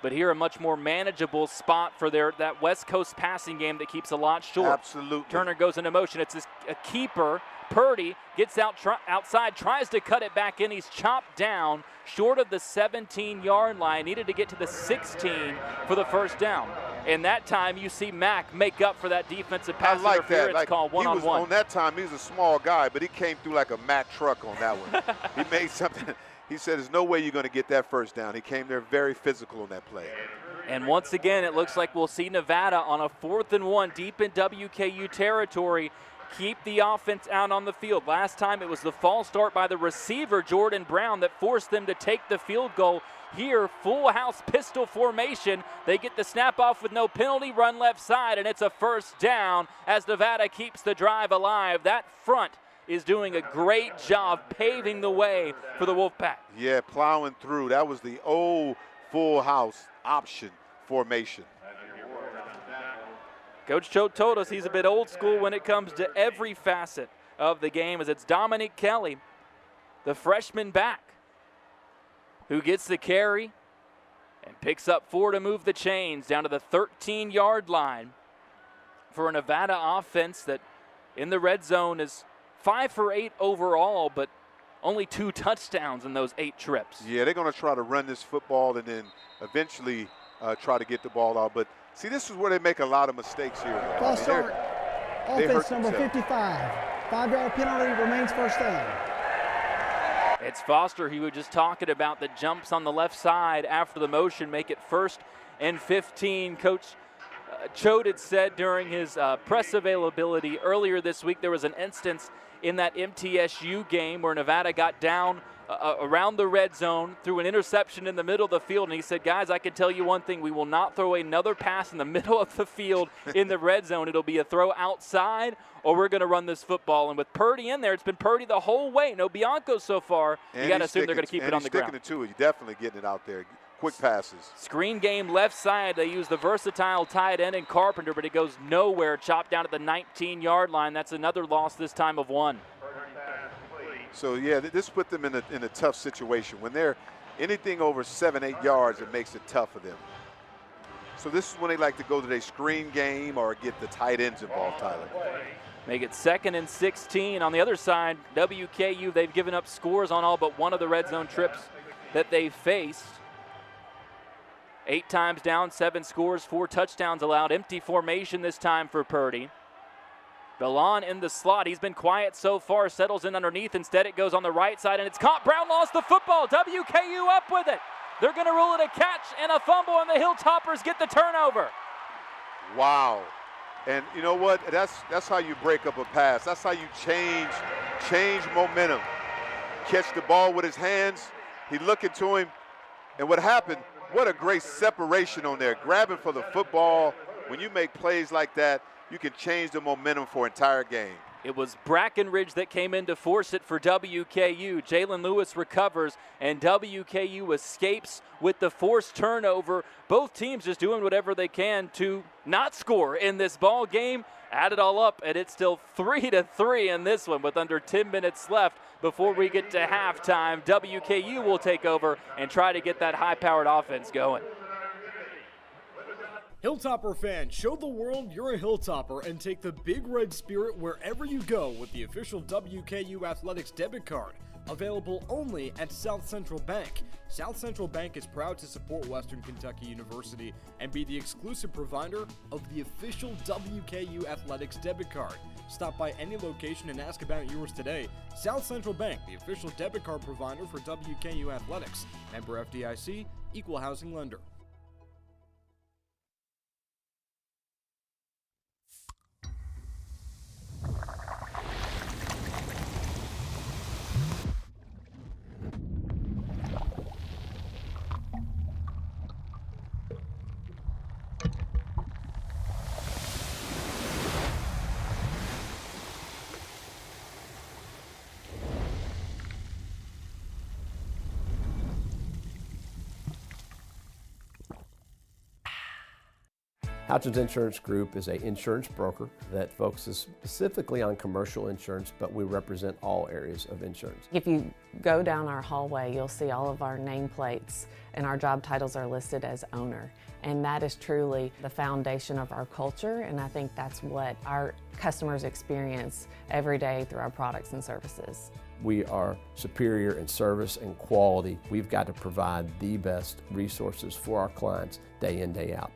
but here a much more manageable spot for that West Coast passing game that keeps a lot short. Absolutely. Turner goes into motion. It's a keeper. Purdy gets outside, tries to cut it back in. He's chopped down short of the 17-yard line. Needed to get to the 16 for the first down. And that time you see Mack make up for that defensive pass interference call one-on-one. On that time, he was a small guy, but he came through like a Mack truck on that one. He made something. He said, there's no way you're going to get that first down. He came there very physical on that play. And once again, it looks like we'll see Nevada on a 4th and 1 deep in WKU territory keep the offense out on the field. Last time it was the false start by the receiver, Jordan Brown, that forced them to take the field goal. Here, full house pistol formation. They get the snap off with no penalty, run left side, and it's a first down as Nevada keeps the drive alive. That front is doing a great job paving the way for the Wolfpack. Yeah, plowing through. That was the old full house option formation. Coach Choate told us he's a bit old school when it comes to every facet of the game, as it's Dominic Kelly, the freshman back, who gets the carry and picks up 4 to move the chains down to the 13-yard line for a Nevada offense that in the red zone is 5 for 8 overall, but only 2 touchdowns in those 8 trips. Yeah, they're going to try to run this football and then eventually try to get the ball out. But see, this is where they make a lot of mistakes here. False start. Offense number 55. 5-yard penalty, remains first down. It's Foster, he was just talking about, that jumps on the left side after the motion, make it 1st and 15. Coach Choate had said during his press availability earlier this week there was an instance in that MTSU game where Nevada got down around the red zone, threw an interception in the middle of the field, and he said, guys, I can tell you one thing, we will not throw another pass in the middle of the field in the red zone. It'll be a throw outside, or we're going to run this football. And with Purdy in there, it's been Purdy the whole way. No Bianco so far. And you got to assume they're going to keep it on the ground. And he's sticking it to it. You're definitely getting it out there. Quick passes. Screen game left side. They use the versatile tight end in Carpenter, but it goes nowhere. Chopped down at the 19-yard line. That's another loss, this time of 1. So, yeah, this put them in a tough situation. When they're anything over 7, 8 yards, it makes it tough for them. So this is when they like to go to their screen game or get the tight ends involved, Tyler. Make it 2nd and 16. On the other side, WKU, they've given up scores on all but one of the red zone trips that they faced. 8 times down, 7 scores, 4 touchdowns allowed. Empty formation this time for Purdy. Bellon in the slot. He's been quiet so far, settles in underneath. Instead, it goes on the right side, and it's caught. Brown lost the football. WKU up with it. They're going to rule it a catch and a fumble, and the Hilltoppers get the turnover. Wow. And you know what? That's how you break up a pass. That's how you change momentum. Catch the ball with his hands. He looking to him. And what happened, what a great separation on there. Grabbing for the football. When you make plays like that, you can change the momentum for an entire game. It was Brackenridge that came in to force it for WKU. Jalen Lewis recovers, and WKU escapes with the forced turnover. Both teams just doing whatever they can to not score in this ball game. Add it all up, and it's still 3-3 in this one with under 10 minutes left before we get to halftime. WKU will take over and try to get that high-powered offense going. Hilltopper fans, show the world you're a Hilltopper and take the Big Red Spirit wherever you go with the official WKU Athletics debit card. Available only at South Central Bank. South Central Bank is proud to support Western Kentucky University and be the exclusive provider of the official WKU Athletics debit card. Stop by any location and ask about yours today. South Central Bank, the official debit card provider for WKU Athletics. Member FDIC, equal housing lender. Houchins Insurance Group is an insurance broker that focuses specifically on commercial insurance, but we represent all areas of insurance. If you go down our hallway, you'll see all of our nameplates, and our job titles are listed as owner. And that is truly the foundation of our culture, and I think that's what our customers experience every day through our products and services. We are superior in service and quality. We've got to provide the best resources for our clients day in, day out.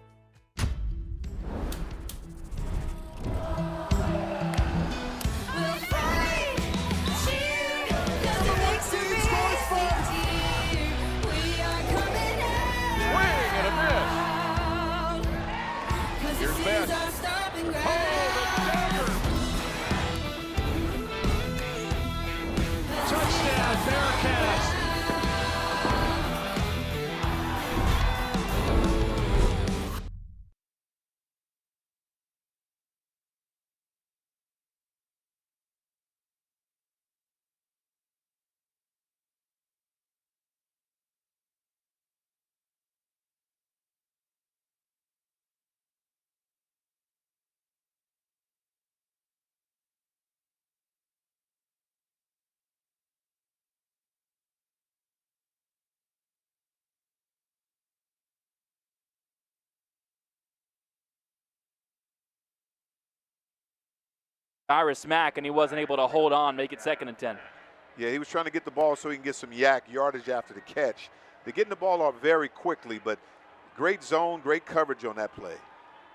Cyrus Mack, and he wasn't able to hold on, make it 2nd and 10. Yeah, he was trying to get the ball so he can get some yardage after the catch. They're getting the ball off very quickly, but great zone, great coverage on that play.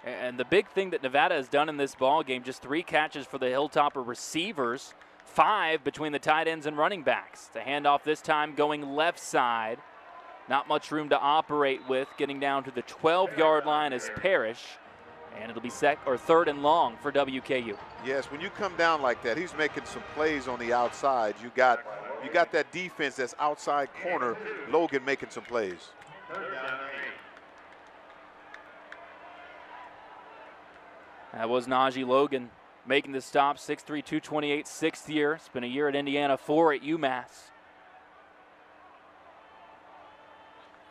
And the big thing that Nevada has done in this ball game, just 3 catches for the Hilltopper receivers, 5 between the tight ends and running backs. The handoff this time going left side. Not much room to operate with, getting down to the 12-yard line is Parrish. And it'll be 3rd and long for WKU. Yes, when you come down like that, he's making some plays on the outside. You got that defense that's outside corner, Logan making some plays. That was Najee Logan making the stop, 6'3", 228, 6th year. Spent a year at Indiana, 4 at UMass.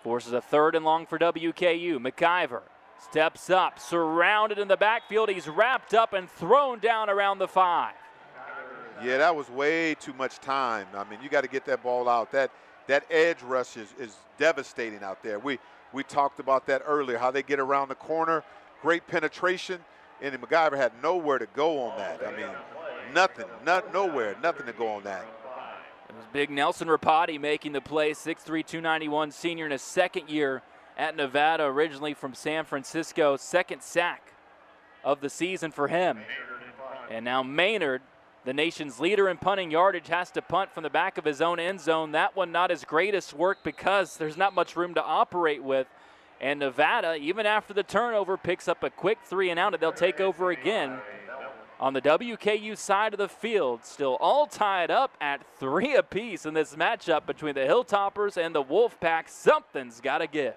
Forces a 3rd and long for WKU. McIver steps up, surrounded in the backfield. He's wrapped up and thrown down around the 5. Yeah, that was way too much time. I mean, you got to get that ball out. That edge rush is devastating out there. We talked about that earlier, how they get around the corner, great penetration, and McIver had nowhere to go on that. I mean, nowhere to go on that. It was big Nelson Rapati making the play, 6'3", 291 senior in his 2nd year at Nevada, originally from San Francisco. 2nd sack of the season for him. And now Maynard, the nation's leader in punting yardage, has to punt from the back of his own end zone. That one not his greatest work because there's not much room to operate with. And Nevada, even after the turnover, picks up a quick 3 and out, and they'll take over again on the WKU side of the field. Still all tied up at 3 apiece in this matchup between the Hilltoppers and the Wolfpack. Something's got to give.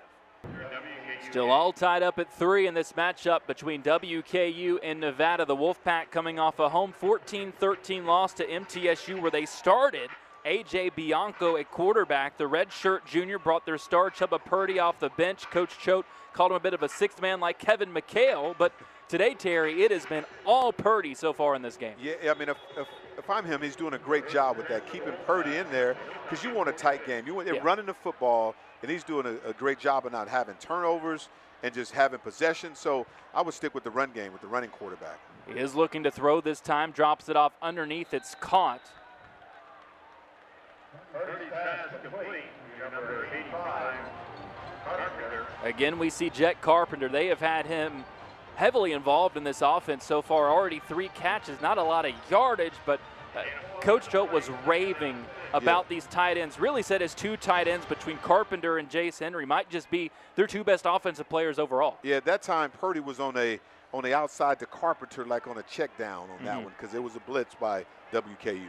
Still all tied up at 3 in this matchup between WKU and Nevada. The Wolfpack coming off a home 14-13 loss to MTSU, where they started A.J. Bianco at quarterback. The redshirt junior brought their star Chubba Purdy off the bench. Coach Choate called him a bit of a 6th man like Kevin McHale, but today, Terry, it has been all Purdy so far in this game. Yeah, I mean, if I'm him, he's doing a great job with that, keeping Purdy in there, because you want a tight game. They're running the football, and he's doing a great job of not having turnovers and just having possession. So I would stick with the run game, with the running quarterback. He is looking to throw this time, drops it off underneath. It's caught. Again, we see Jet Carpenter. They have had him heavily involved in this offense so far. Already 3 catches, not a lot of yardage, but Coach Choate was raving about these tight ends. Really said his 2 tight ends between Carpenter and Jace Henry might just be their 2 best offensive players overall. Yeah, at that time Purdy was on the outside to Carpenter, like on a check down on that one, because it was a blitz by WKU.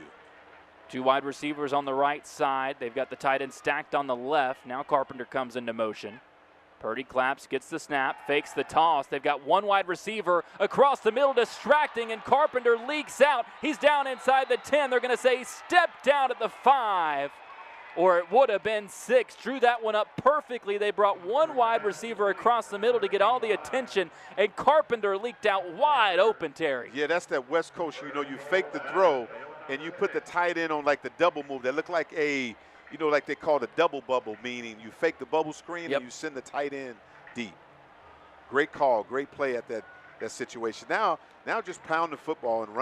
2 wide receivers on the right side. They've got the tight end stacked on the left. Now Carpenter comes into motion. Purdy claps, gets the snap, fakes the toss. They've got 1 wide receiver across the middle distracting, and Carpenter leaks out. He's down inside the 10. They're going to say step down at the 5. or it would have been 6. Drew that one up perfectly. They brought one wide receiver across the middle to get all the attention, and Carpenter leaked out wide open, Terry. Yeah, that's that West Coast, you know, you fake the throw and you put the tight end on like the double move. That looked like a, you know, like they call it a double bubble, meaning you fake the bubble screen and you send the tight end deep. Great call, great play at that situation. Now just pound the football and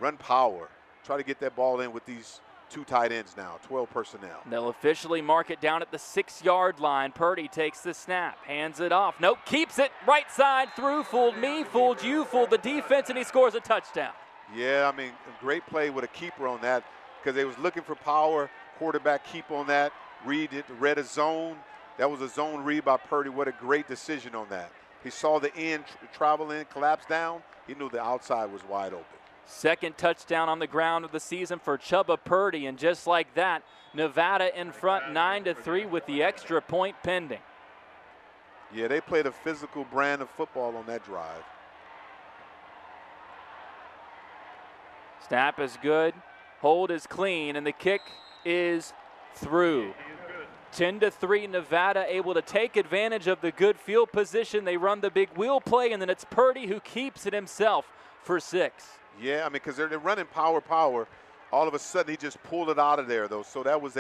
run power. Try to get that ball in with these 2 tight ends now, 12 personnel. They'll officially mark it down at the 6-yard line. Purdy takes the snap, hands it off. Nope, keeps it right side through. Fooled me, fooled you, fooled the defense, and he scores a touchdown. Yeah, I mean, a great play with a keeper on that because they was looking for power. Quarterback keep on that. Read a zone. That was a zone read by Purdy. What a great decision on that. He saw the end travel in, collapse down. He knew the outside was wide open. Second touchdown on the ground of the season for Chubba Purdy, and just like that, Nevada in front 9-3 with the extra point pending. Yeah, they played a physical brand of football on that drive. Snap is good, hold is clean, and the kick is through. 10-3, Nevada able to take advantage of the good field position. They run the big wheel play, and then it's Purdy who keeps it himself for 6. Yeah, I mean, because they're running power. All of a sudden, he just pulled it out of there, though. So that was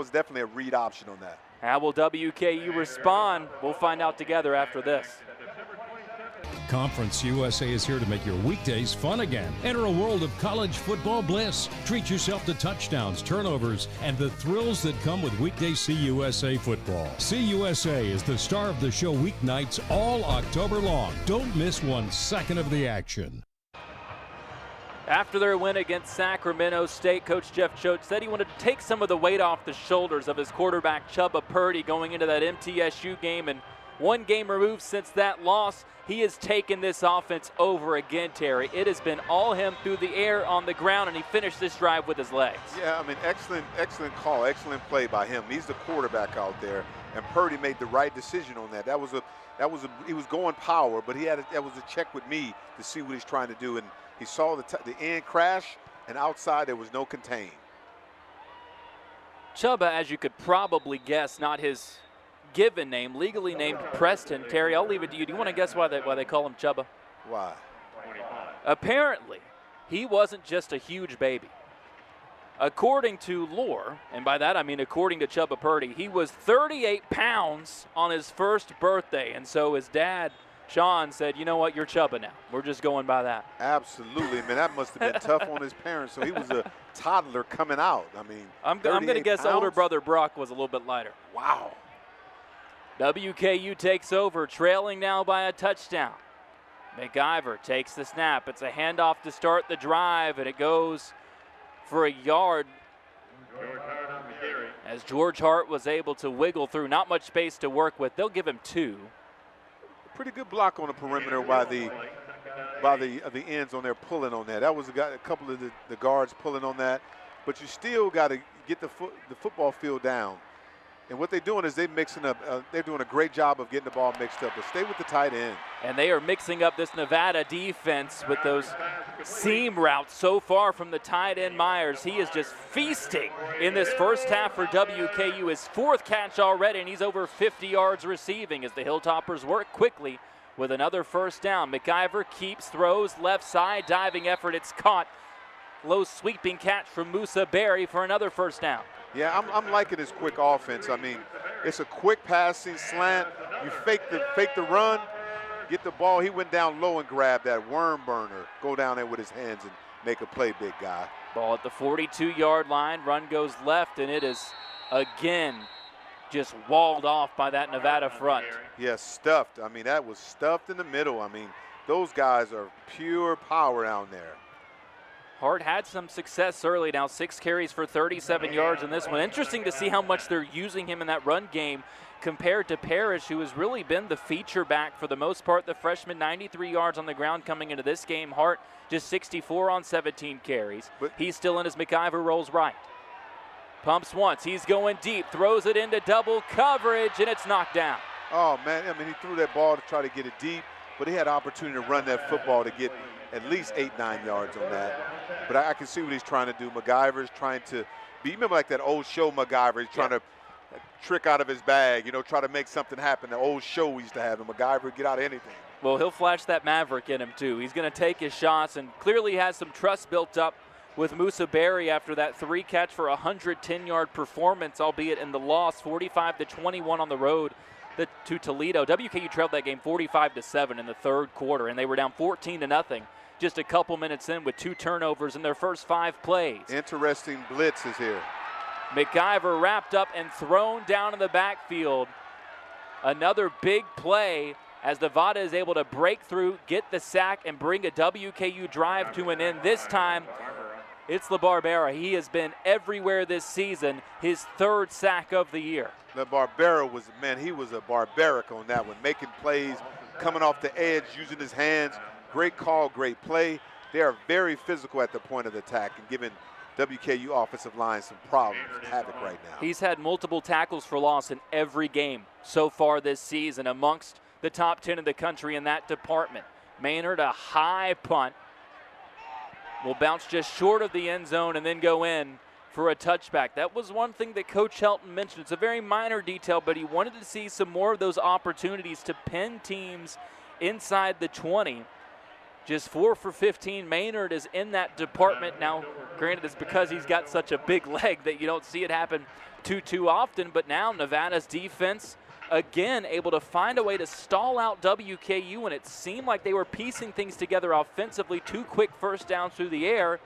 definitely a read option on that. How will WKU respond? We'll find out together after this. Conference USA is here to make your weekdays fun again. Enter a world of college football bliss. Treat yourself to touchdowns, turnovers, and the thrills that come with weekday CUSA football. CUSA is the star of the show weeknights all October long. Don't miss 1 second of the action. After their win against Sacramento State, Coach Jeff Choate said he wanted to take some of the weight off the shoulders of his quarterback, Chubba Purdy, going into that MTSU game. And 1 game removed since that loss, he has taken this offense over again, Terry. It has been all him through the air, on the ground, and he finished this drive with his legs. Yeah, I mean, excellent call, excellent play by him. He's the quarterback out there, and Purdy made the right decision on that. He was going power, but that was a check with me to see what he's trying to do, and he saw the end crash, and outside there was no contain. Chubba, as you could probably guess, not his given name, legally named Preston. Terry, I'll leave it to you. Do you want to guess why they call him Chubba? Why? Apparently, he wasn't just a huge baby. According to lore, and by that I mean according to Chubba Purdy, he was 38 pounds on his first birthday, and so his dad, Sean, said, you know what, you're Chubba now. We're just going by that. Absolutely, man. That must have been tough on his parents. So he was a toddler coming out. I mean, I'm going to guess pounds? older brother Brock was a little bit lighter. Wow. WKU takes over, trailing now by a touchdown. McIver takes the snap. It's a handoff to start the drive, and it goes for a yard as George Hart was able to wiggle through. Not much space to work with. They'll give him 2. Pretty good block on the perimeter by the ends on there pulling on that. That was a couple of the guards pulling on that, but you still got to get the football field down. And what they're doing is they're mixing up. They're doing a great job of getting the ball mixed up. But stay with the tight end. And they are mixing up this Nevada defense with those seam routes so far from the tight end Myers. He is just feasting in this first half for WKU. His 4th catch already, and he's over 50 yards receiving as the Hilltoppers work quickly with another first down. McIver keeps, throws, left side, diving effort. It's caught. Low sweeping catch from Musa Berry for another first down. Yeah, I'm liking his quick offense. I mean, it's a quick passing slant. You fake the run, get the ball. He went down low and grabbed that worm burner. Go down there with his hands and make a play, big guy. Ball at the 42-yard line. Run goes left, and it is again just walled off by that Nevada front. Yeah, stuffed. I mean, that was stuffed in the middle. I mean, those guys are pure power down there. Hart had some success early. Now 6 carries for 37 yards in this one. Interesting to see how much they're using him in that run game compared to Parrish, who has really been the feature back for the most part. The freshman, 93 yards on the ground coming into this game. Hart just 64 on 17 carries. But he's still in his McIver rolls right. Pumps once. He's going deep. Throws it into double coverage, and it's knocked down. Oh, man. I mean, he threw that ball to try to get it deep, but he had an opportunity to run that football to get at least 8-9 yards on that. But I can see what he's trying to do. McIver's trying to You remember like that old show MacGyver, he's trying to trick out of his bag, you know, try to make something happen. The old show we used to have, and MacGyver would get out of anything. Well, he'll flash that Maverick in him, too. He's going to take his shots and clearly has some trust built up with Musa Berry after that 3-catch for 110-yard performance, albeit in the loss, 45-21 on the road to Toledo. WKU trailed that game 45-7 in the third quarter, and they were down 14-0 just a couple minutes in with 2 turnovers in their first 5 plays. Interesting blitz is here. MacGyver wrapped up and thrown down in the backfield. Another big play as Nevada is able to break through, get the sack, and bring a WKU drive to an end. This time, it's LaBarbera. He has been everywhere this season, his 3rd sack of the year. LaBarbera was, man, he was a barbaric on that one, making plays, coming off the edge, using his hands. Great call, great play. They are very physical at the point of the attack and giving WKU offensive line some problems, havoc right now. He's had multiple tackles for loss in every game so far this season, amongst the top 10 in the country in that department. Maynard, a high punt, will bounce just short of the end zone and then go in for a touchback. That was one thing that Coach Helton mentioned. It's a very minor detail, but he wanted to see some more of those opportunities to pin teams inside the 20. Just 4 for 15. Maynard is in that department now. Granted, it's because he's got such a big leg that you don't see it happen too often, but now Nevada's defense again able to find a way to stall out WKU, and it seemed like they were piecing things together offensively. 2 quick first downs through the air,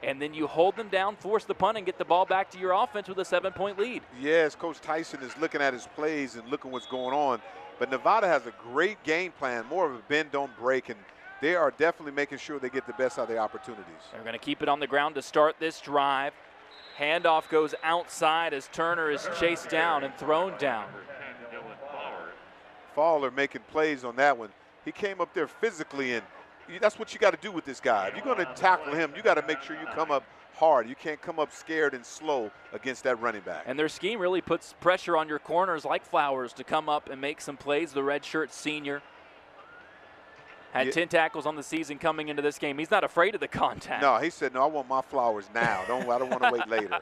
and then you hold them down, force the punt, and get the ball back to your offense with a 7-point lead. Yes, Coach Tyson is looking at his plays and looking what's going on, but Nevada has a great game plan, more of a bend, don't break, and they are definitely making sure they get the best out of their opportunities. They're going to keep it on the ground to start this drive. Handoff goes outside as Turner is chased down and thrown down. Fowler making plays on that one. He came up there physically, and that's what you got to do with this guy. If you're going to tackle him, you got to make sure you come up hard. You can't come up scared and slow against that running back. And their scheme really puts pressure on your corners like Flowers to come up and make some plays. The redshirt senior had 10 tackles on the season coming into this game. He's not afraid of the contact. No, he said, no, I want my Flowers now. I don't want to wait later.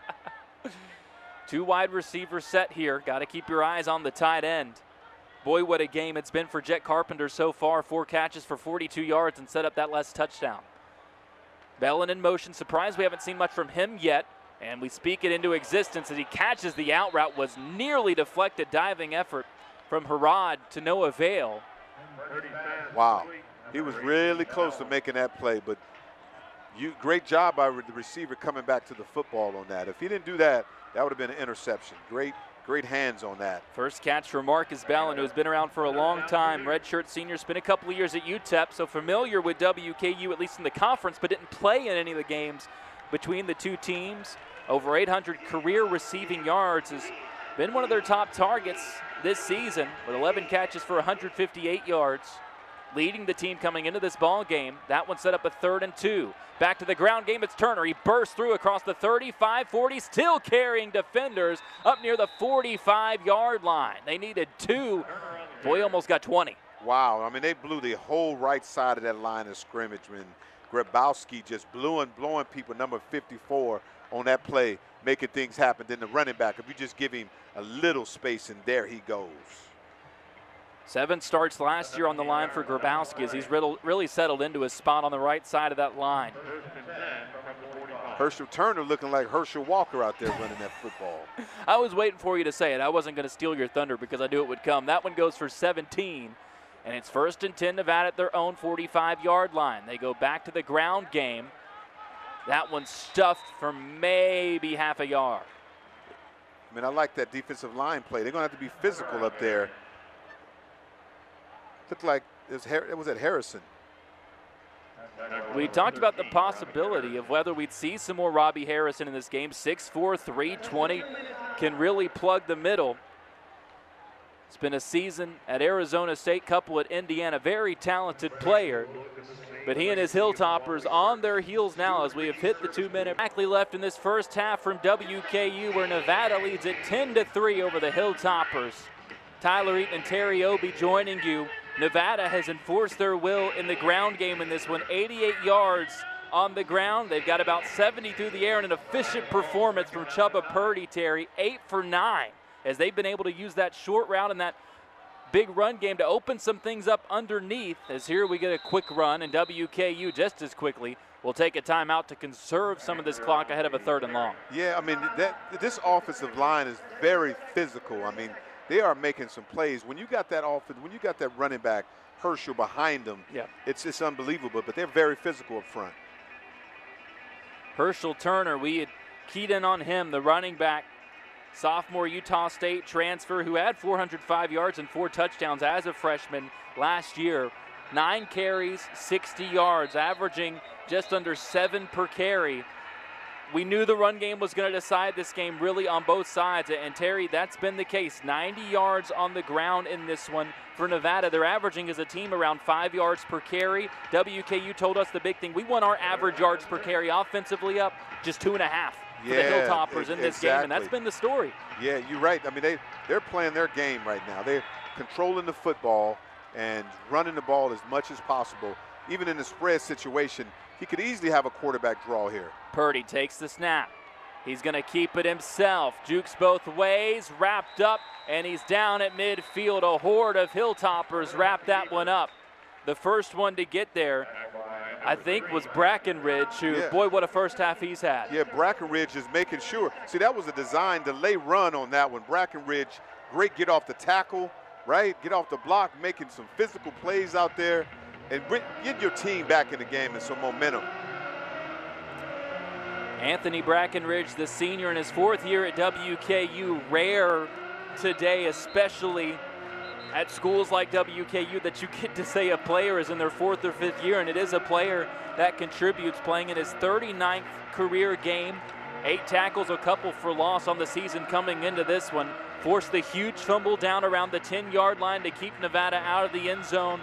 2 wide receivers set here. Got to keep your eyes on the tight end. Boy, what a game it's been for Jet Carpenter so far. 4 catches for 42 yards and set up that last touchdown. Bellin in motion. Surprised we haven't seen much from him yet. And we speak it into existence as he catches the out route. Was nearly deflected diving effort from Harrod to no avail. Wow. He was really close to making that play, but great job by the receiver coming back to the football on that. If he didn't do that, that would have been an interception. Great hands on that. First catch for Marcus Bellin, who's been around for a long time. Redshirt senior, spent a couple of years at UTEP, so familiar with WKU, at least in the conference, but didn't play in any of the games between the 2 teams. Over 800 career receiving yards, has been one of their top targets this season with 11 catches for 158 yards. Leading the team coming into this ball game. That one set up a 3rd and 2. Back to the ground game, it's Turner. He bursts through across the 35, 40, still carrying defenders up near the 45-yard line. They needed 2. Boy, almost got 20. Wow, I mean, they blew the whole right side of that line of scrimmage. When Grabowski just blowing people, number 54, on that play, making things happen. Then the running back, if you just give him a little space, and there he goes. 7 starts last year on the line for Grabowski as he's really settled into his spot on the right side of that line. Herschel Turner looking like Herschel Walker out there running that football. I was waiting for you to say it. I wasn't going to steal your thunder because I knew it would come. That one goes for 17, and it's 1st and 10 Nevada at their own 45-yard line. They go back to the ground game. That one's stuffed for maybe half a yard. I mean, I like that defensive line play. They're going to have to be physical up there. Looked like it was at Harrison. We talked about the possibility of whether we'd see some more Robbie Harrison in this game. 6'4", 320, can really plug the middle. It's been a season at Arizona State, couple at Indiana. Very talented player. But he and his Hilltoppers on their heels now as we have hit the 2-minute. Exactly left in this first half from WKU, where Nevada leads at 10-3 over the Hilltoppers. Tyler Eaton and Terry Obie joining you. Nevada has enforced their will in the ground game in this one. 88 yards on the ground. They've got about 70 through the air, and an efficient performance from Chubba Purdy, Terry. 8 for 9, as they've been able to use that short route and that big run game to open some things up underneath. As here we get a quick run, and WKU just as quickly will take a timeout to conserve some of this clock ahead of a 3rd and long. Yeah, I mean, this offensive line is very physical. I mean, they are making some plays. When you got that running back, Herschel, behind them, yeah, it's unbelievable, but they're very physical up front. Herschel Turner, we had keyed in on him, the running back, sophomore Utah State transfer who had 405 yards and 4 touchdowns as a freshman last year. 9 carries, 60 yards, averaging just under 7 per carry. We knew the run game was going to decide this game really on both sides, and Terry, that's been the case. 90 yards on the ground in this one for Nevada. They're averaging as a team around 5 yards per carry. WKU told us the big thing. We want our average yards per carry offensively up just 2.5 for the Hilltoppers in this game, and that's been the story. Yeah, you're right. I mean, they're playing their game right now. They're controlling the football and running the ball as much as possible. Even in the spread situation, he could easily have a quarterback draw here. Purdy takes the snap. He's going to keep it himself. Jukes both ways, wrapped up, and he's down at midfield. A horde of Hilltoppers wrap that one up. The first one to get there, I think, was Brackenridge, who, boy, what a first half he's had. Yeah, Brackenridge is making sure. See, that was a design delay run on that one. Brackenridge, great get off the tackle, right? Get off the block, making some physical plays out there, and get your team back in the game and some momentum. Anthony Brackenridge, the senior in his 4th year at WKU, rare today, especially at schools like WKU, that you get to say a player is in their 4th or 5th year, and it is a player that contributes, playing in his 39th career game. 8 tackles, a couple for loss on the season coming into this one. Forced the huge fumble down around the 10-yard line to keep Nevada out of the end zone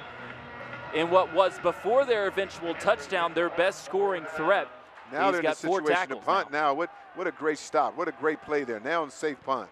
in what was, before their eventual touchdown, their best scoring threat. Now He's they're got in 4 the situation tackles to punt now. What a great stop. What a great play there. Now on safe punt.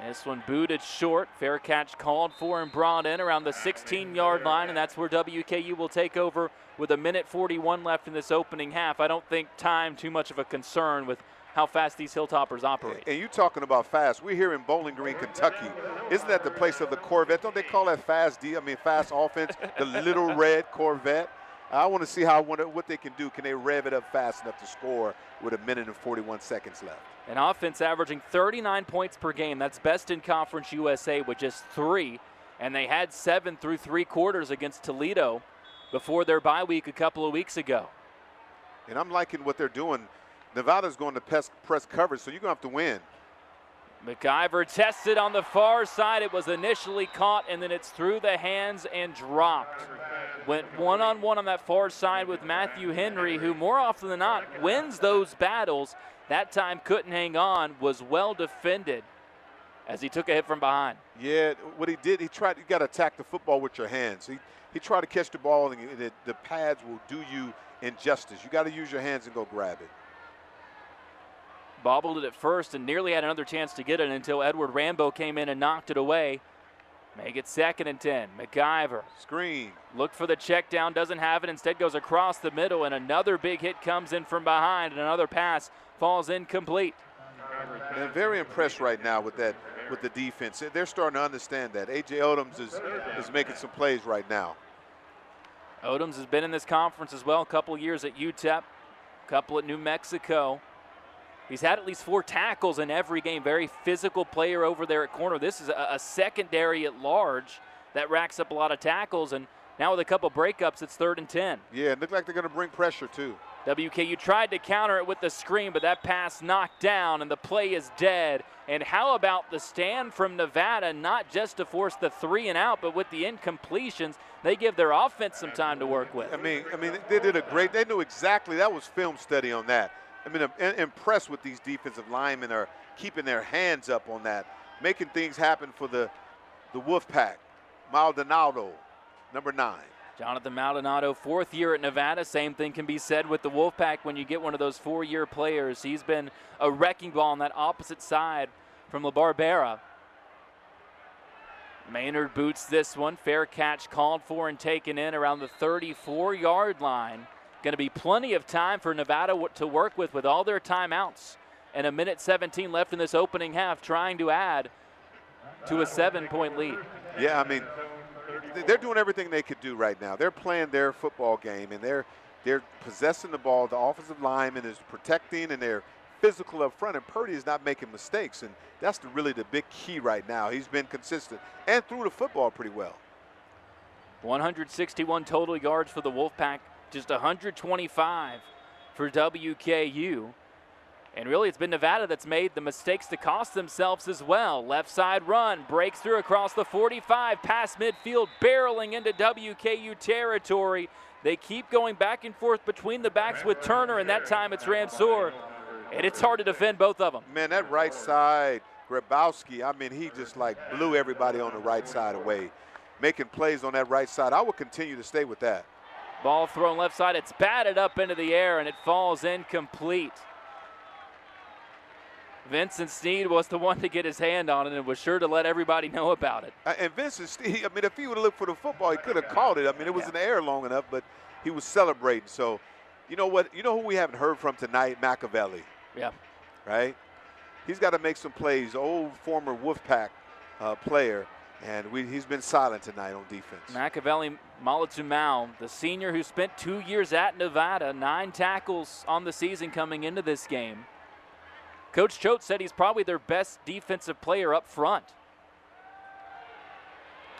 This one booted short. Fair catch called for and brought in around the 16-yard line, and that's where WKU will take over with 1:41 left in this opening half. I don't think time too much of a concern with how fast these Hilltoppers operate. And you talking about fast. We're here in Bowling Green, Kentucky. Isn't that the place of the Corvette? Don't they call that fast offense, the little red Corvette? I want to see what they can do. Can they rev it up fast enough to score with 1:41 left? An offense averaging 39 points per game. That's best in Conference USA with just 3. And they had 7 through 3 quarters against Toledo before their bye week a couple of weeks ago. And I'm liking what they're doing. Nevada's going to press coverage, so you're going to have to win. McIver tested on the far side. It was initially caught, and then it's through the hands and dropped. Went one-on-one on that far side with Matthew Henry, who more often than not wins those battles. That time couldn't hang on, was well defended as he took a hit from behind. Yeah, what he did, you got to attack the football with your hands. He tried to catch the ball, and the pads will do you injustice. You got to use your hands and go grab it. Bobbled it at first and nearly had another chance to get it until Edward Rambo came in and knocked it away. Make it 2nd and 10. McIver. Screen. Look for the check down, doesn't have it, instead goes across the middle, and another big hit comes in from behind, and another pass falls incomplete. And I'm very impressed right now with the defense. They're starting to understand that. A.J. Odoms is making some plays right now. Odoms has been in this conference as well, a couple years at UTEP, a couple at New Mexico. He's had at least 4 tackles in every game. Very physical player over there at corner. This is a secondary at large that racks up a lot of tackles, and now with a couple breakups, it's 3rd and 10. Yeah, it looked like they're going to bring pressure too. WKU tried to counter it with the screen, but that pass knocked down, and the play is dead. And how about the stand from Nevada, not just to force the 3 and out, but with the incompletions, they give their offense some time to work with. I mean, they did they knew exactly, that was film study on that. I mean, I'm impressed with these defensive linemen are keeping their hands up on that, making things happen for the Wolfpack. Maldonado, number 9. Jonathan Maldonado, 4th year at Nevada. Same thing can be said with the Wolfpack when you get one of those 4-year players. He's been a wrecking ball on that opposite side from La Barbera. Maynard boots this one. Fair catch called for and taken in around the 34-yard line. Going to be plenty of time for Nevada to work with all their timeouts. And 1:17 left in this opening half, trying to add to a 7-point lead. Yeah, I mean, they're doing everything they could do right now. They're playing their football game, and they're possessing the ball. The offensive lineman is protecting, and they're physical up front, and Purdy is not making mistakes, and that's really the big key right now. He's been consistent and threw the football pretty well. 161 total yards for the Wolfpack, just 125 for WKU. And really, it's been Nevada that's made the mistakes to cost themselves as well. Left side run, breaks through across the 45, past midfield, barreling into WKU territory. They keep going back and forth between the backs with Turner, and that time it's Ransour. And it's hard to defend both of them. Man, that right side, Grabowski, I mean, he just like blew everybody on the right side away. Making plays on that right side. I would continue to stay with that. Ball thrown left side, it's batted up into the air, and it falls incomplete. Vincent Sneed was the one to get his hand on it and was sure to let everybody know about it. And Vincent Sneed, I mean, if he would have looked for the football, he could have caught it. I mean, it was in the air long enough, but he was celebrating. So, you know what? You know who we haven't heard from tonight? Machiavelli. Yeah. Right? He's got to make some plays. Old former Wolfpack player, and he's been silent tonight on defense. Machiavelli Malatumau, the senior who spent 2 years at Nevada, 9 tackles on the season coming into this game. Coach Choate said he's probably their best defensive player up front.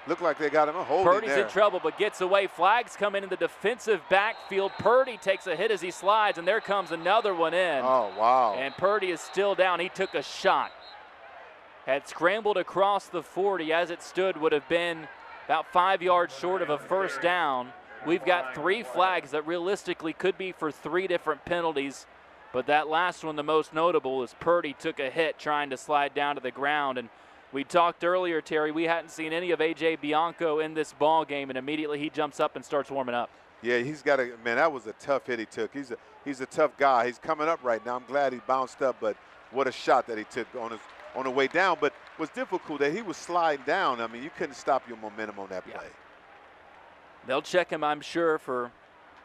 Looked like they got him a hold Purdy's in there. in trouble, but gets away. Flags come in the defensive backfield. Purdy takes a hit as he slides, and there comes another one in. Oh, wow. And Purdy is still down. He took a shot. Had scrambled across the 40 as it stood, would have been about 5 yards short of a first down. We've got 3 flags that realistically could be for 3 different penalties. But that last one, the most notable, is Purdy took a hit trying to slide down to the ground. And we talked earlier, Terry, we hadn't seen any of A.J. Bianco in this ball game, and immediately he jumps up and starts warming up. Yeah, he's got a man. That was a tough hit he took. He's a tough guy. He's coming up right now. I'm glad he bounced up, but what a shot that he took on the way down. But what's difficult that he was sliding down. I mean, you couldn't stop your momentum on that play. They'll check him, I'm sure, for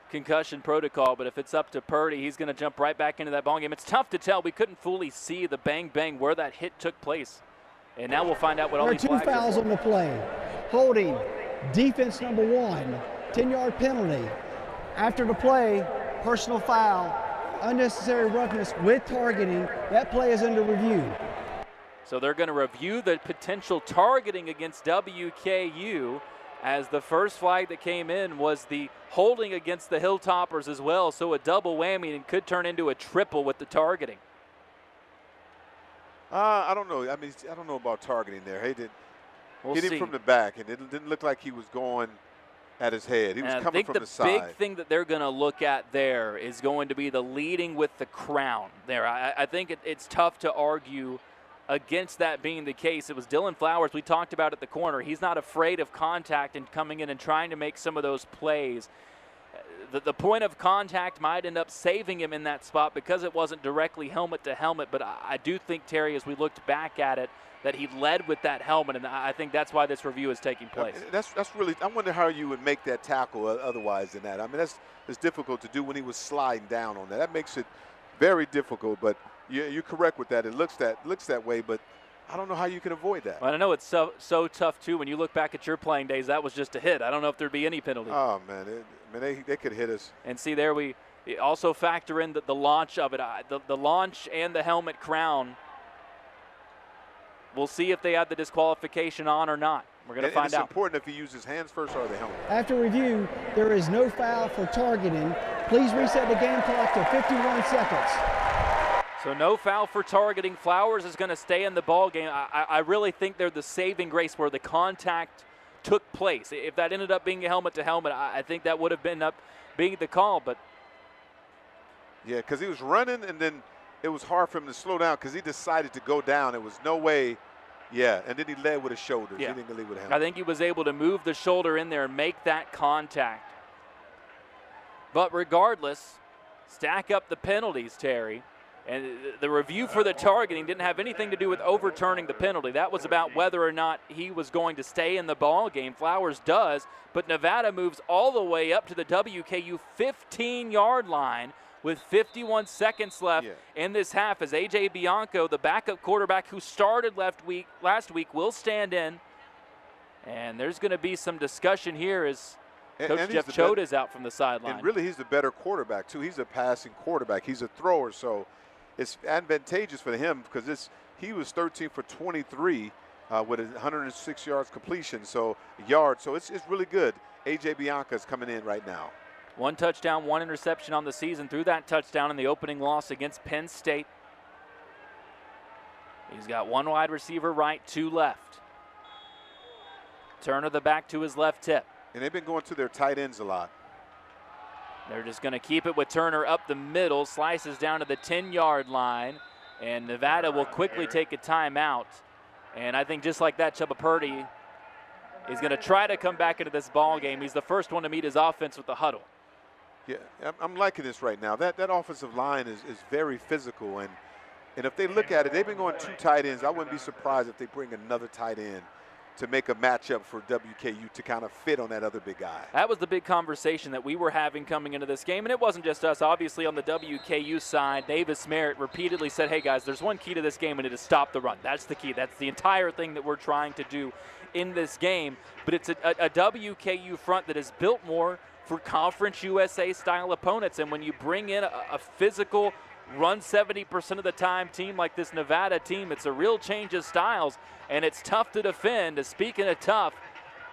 concussion protocol, but if it's up to Purdy, he's going to jump right back into that ball game. It's tough to tell. We couldn't fully see the bang where that hit took place. And now we'll find out what all these flags are. There are 2 fouls on the play. Holding, defense number 1, 10-yard penalty. After the play, personal foul, unnecessary roughness with targeting. That play is under review. So they're going to review the potential targeting against WKU, as the first flag that came in was the holding against the Hilltoppers as well. So a double whammy and could turn into a triple with the targeting. I don't know. I mean, I don't know about targeting there. He did hit him from the back, and it didn't look like he was going at his head. He was coming from the side. I think the big thing that they're going to look at there is going to be the leading with the crown there. I think it's tough to argue against that being the case. It was Dylan Flowers we talked about at the corner. He's not afraid of contact and coming in and trying to make some of those plays. The point of contact might end up saving him in that spot because it wasn't directly helmet to helmet, but I do think, Terry, as we looked back at it, that he led with that helmet, and I think that's why this review is taking place. That's really, I wonder how you would make that tackle otherwise than that. I mean, it's difficult to do when he was sliding down on that. That makes it very difficult, but you're correct with that. It looks that way, but I don't know how you can avoid that. Well, I know it's so tough, too. When you look back at your playing days, that was just a hit. I don't know if there'd be any penalty. Oh, man, they could hit us. And see, there we also factor in the launch of it. The launch and the helmet crown. We'll see if they had the disqualification on or not. We're going to find out. It's important if he uses hands first or the helmet. After review, there is no foul for targeting. Please reset the game clock to 51 seconds. So no foul for targeting. Flowers is going to stay in the ball game. I really think they're the saving grace where the contact took place. If that ended up being a helmet to helmet, I think that would have been up being the call. But yeah, because he was running and then it was hard for him to slow down because he decided to go down. It was no way. Yeah, and then he led with his shoulders. Yeah. He didn't lead with a helmet. I think he was able to move the shoulder in there and make that contact. But regardless, stack up the penalties, Terry. And the review for the targeting didn't have anything to do with overturning the penalty. That was about whether or not he was going to stay in the ball game. Flowers does, but Nevada moves all the way up to the WKU 15-yard line with 51 seconds left in this half as A.J. Bianco, the backup quarterback who started last week, will stand in. And there's going to be some discussion here as Coach Jeff Choate is out from the sideline. And really, he's the better quarterback, too. He's a passing quarterback. He's a thrower, so it's advantageous for him because he was 13 for 23 with 106 yards completion, so it's really good. A.J. Bianca is coming in right now. 1 touchdown, 1 interception on the season, threw that touchdown in the opening loss against Penn State. He's got 1 wide receiver right, 2 left. Turner the back to his left hip. And they've been going to their tight ends a lot. They're just going to keep it with Turner up the middle, slices down to the 10-yard line, and Nevada will quickly take a timeout. And I think just like that, Chubba Purdy is going to try to come back into this ball game. He's the first one to meet his offense with the huddle. Yeah, I'm liking this right now. That offensive line is very physical, and if they look at it, they've been going 2 tight ends. I wouldn't be surprised if they bring another tight end to make a matchup for WKU to kind of fit on that other big guy. That was the big conversation that we were having coming into this game, and it wasn't just us. Obviously, on the WKU side, Davis Merritt repeatedly said, hey, guys, there's one key to this game, and it is stop the run. That's the key. That's the entire thing that we're trying to do in this game. But it's a WKU front that is built more for Conference USA-style opponents, and when you bring in a physical, run 70% of the time team like this Nevada team, it's a real change of styles, and it's tough to defend. Speaking of tough,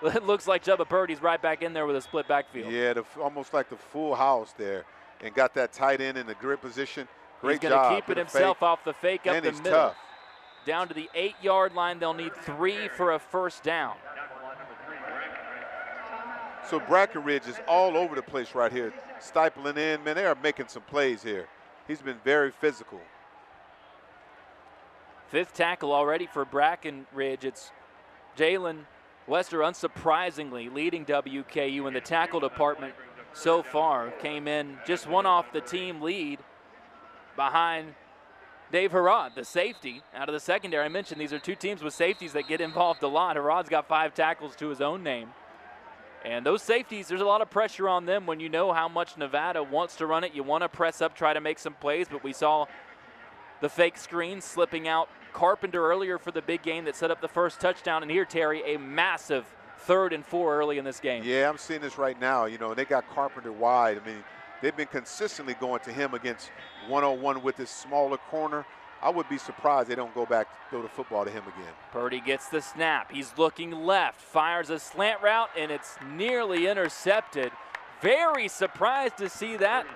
it looks like Chubba Purdy's right back in there with a split backfield. Yeah, almost like the full house there, and got that tight end in the grip position. Great job. He's going to keep it himself off the fake up the middle. Tough. Down to the 8-yard line. They'll need 3 for a first down. So Brackenridge is all over the place right here, stifling in. Man, they are making some plays here. He's been very physical. 5th tackle already for Brackenridge. It's Jalen Wester, unsurprisingly, leading WKU in the tackle department so far. Came in just 1 off the team lead behind Dave Harrod, the safety out of the secondary. I mentioned these are 2 teams with safeties that get involved a lot. Harrod's got 5 tackles to his own name. And those safeties, there's a lot of pressure on them when you know how much Nevada wants to run it. You want to press up, try to make some plays, but we saw the fake screen slipping out Carpenter earlier for the big game that set up the first touchdown. And here, Terry, a massive 3rd and 4 early in this game. Yeah, I'm seeing this right now. You know, they got Carpenter wide. I mean, they've been consistently going to him against one-on-one with this smaller corner. I would be surprised they don't go back to throw the football to him again. Purdy gets the snap. He's looking left, fires a slant route, and it's nearly intercepted. Very surprised to see that,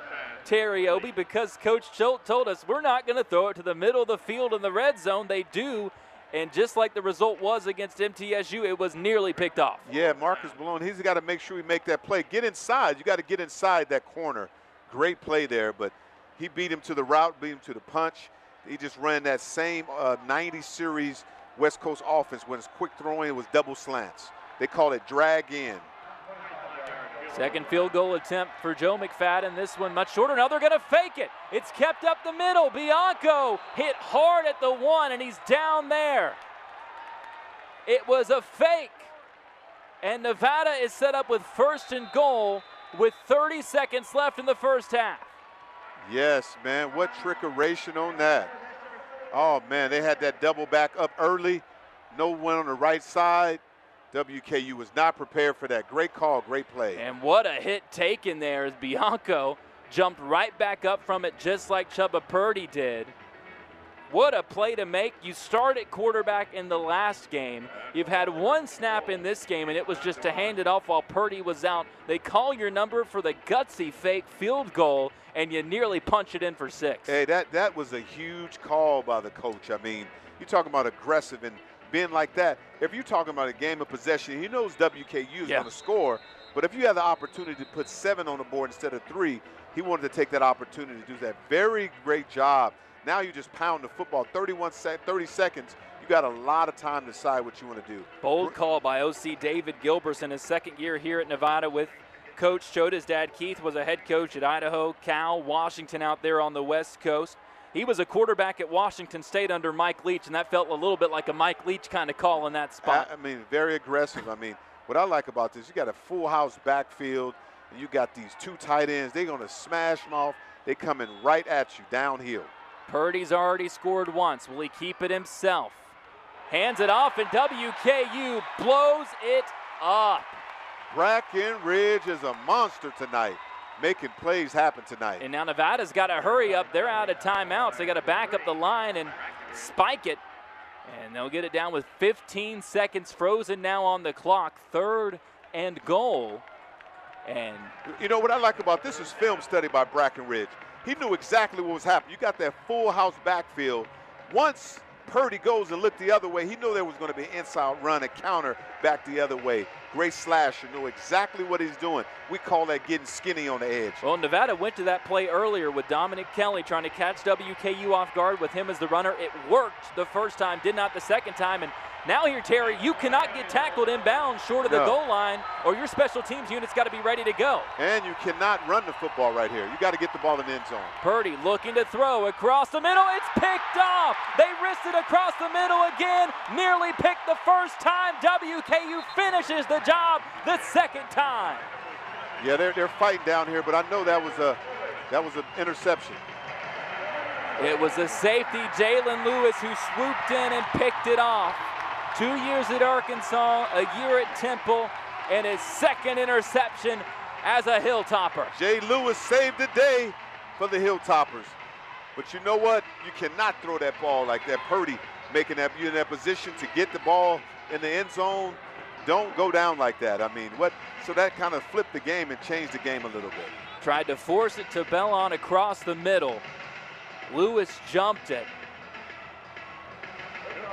Terry Obi, because Coach Choate told us we're not going to throw it to the middle of the field in the red zone. They do, and just like the result was against MTSU, it was nearly picked off. Yeah, Marcus Malone, he's got to make sure he make that play. Get inside. You got to get inside that corner. Great play there, but he beat him to the route, beat him to the punch. He just ran that same 90 series West Coast offense when it's quick throwing, it was double slants. They call it drag in. Second field goal attempt for Joe McFadden. This one much shorter. Now they're going to fake it. It's kept up the middle. Bianco hit hard at the 1, and he's down there. It was a fake. And Nevada is set up with 1st and goal with 30 seconds left in the first half. Yes, man, what trickeration on that. Oh, man, they had that double back up early. No one on the right side. WKU was not prepared for that. Great call, great play. And what a hit taken there as Bianco jumped right back up from it just like Chubba Purdy did. What a play to make. You start at quarterback in the last game. You've had 1 snap in this game, and it was just to hand it off while Purdy was out. They call your number for the gutsy fake field goal, and you nearly punch it in for 6. Hey, that was a huge call by the coach. I mean, you're talking about aggressive and being like that. If you're talking about a game of possession, he knows WKU is going to score. But if you have the opportunity to put 7 on the board instead of 3, he wanted to take that opportunity to do that. Very great job. Now you just pound the football. 30 seconds. You got a lot of time to decide what you want to do. Bold call by OC David Gilbert in his 2nd year here at Nevada with Coach Choate. His dad Keith was a head coach at Idaho, Cal, Washington out there on the West Coast. He was a quarterback at Washington State under Mike Leach, and that felt a little bit like a Mike Leach kind of call in that spot. I mean, very aggressive. I mean, what I like about this, you got a full house backfield, and you got these two tight ends. They're going to smash them off. They coming right at you downhill. Purdy's already scored once. Will he keep it himself? Hands it off, and WKU blows it up. Breckenridge is a monster tonight, making plays happen tonight. And now Nevada's got to hurry up. They're out of timeouts. They got to back up the line and spike it. And they'll get it down with 15 seconds frozen now on the clock. 3rd and goal. And you know what I like about this is film study by Breckenridge. He knew exactly what was happening. You got that full house backfield. Once Purdy goes and look the other way, he knew there was going to be an inside run, a counter back the other way. Great slasher, knew exactly what he's doing. We call that getting skinny on the edge. Well, Nevada went to that play earlier with Dominic Kelly trying to catch WKU off guard with him as the runner. It worked the first time, did not the second time. And now here, Terry, you cannot get tackled inbounds short of the goal line, or your special teams unit's got to be ready to go. And you cannot run the football right here. You got to get the ball in the end zone. Purdy looking to throw across the middle. It's picked off. They risked it across the middle again. Nearly picked the first time. WKU finishes the job the second time. Yeah, they're fighting down here, but I know that was an interception. It was a safety, Jalen Lewis, who swooped in and picked it off. 2 years at Arkansas, a year at Temple, and his second interception as a Hilltopper. Jay Lewis saved the day for the Hilltoppers. But you know what? You cannot throw that ball like that. Purdy making that, you in that position to get the ball in the end zone. Don't go down like that. I mean, so that kind of flipped the game and changed the game a little bit. Tried to force it to Bellon across the middle. Lewis jumped it.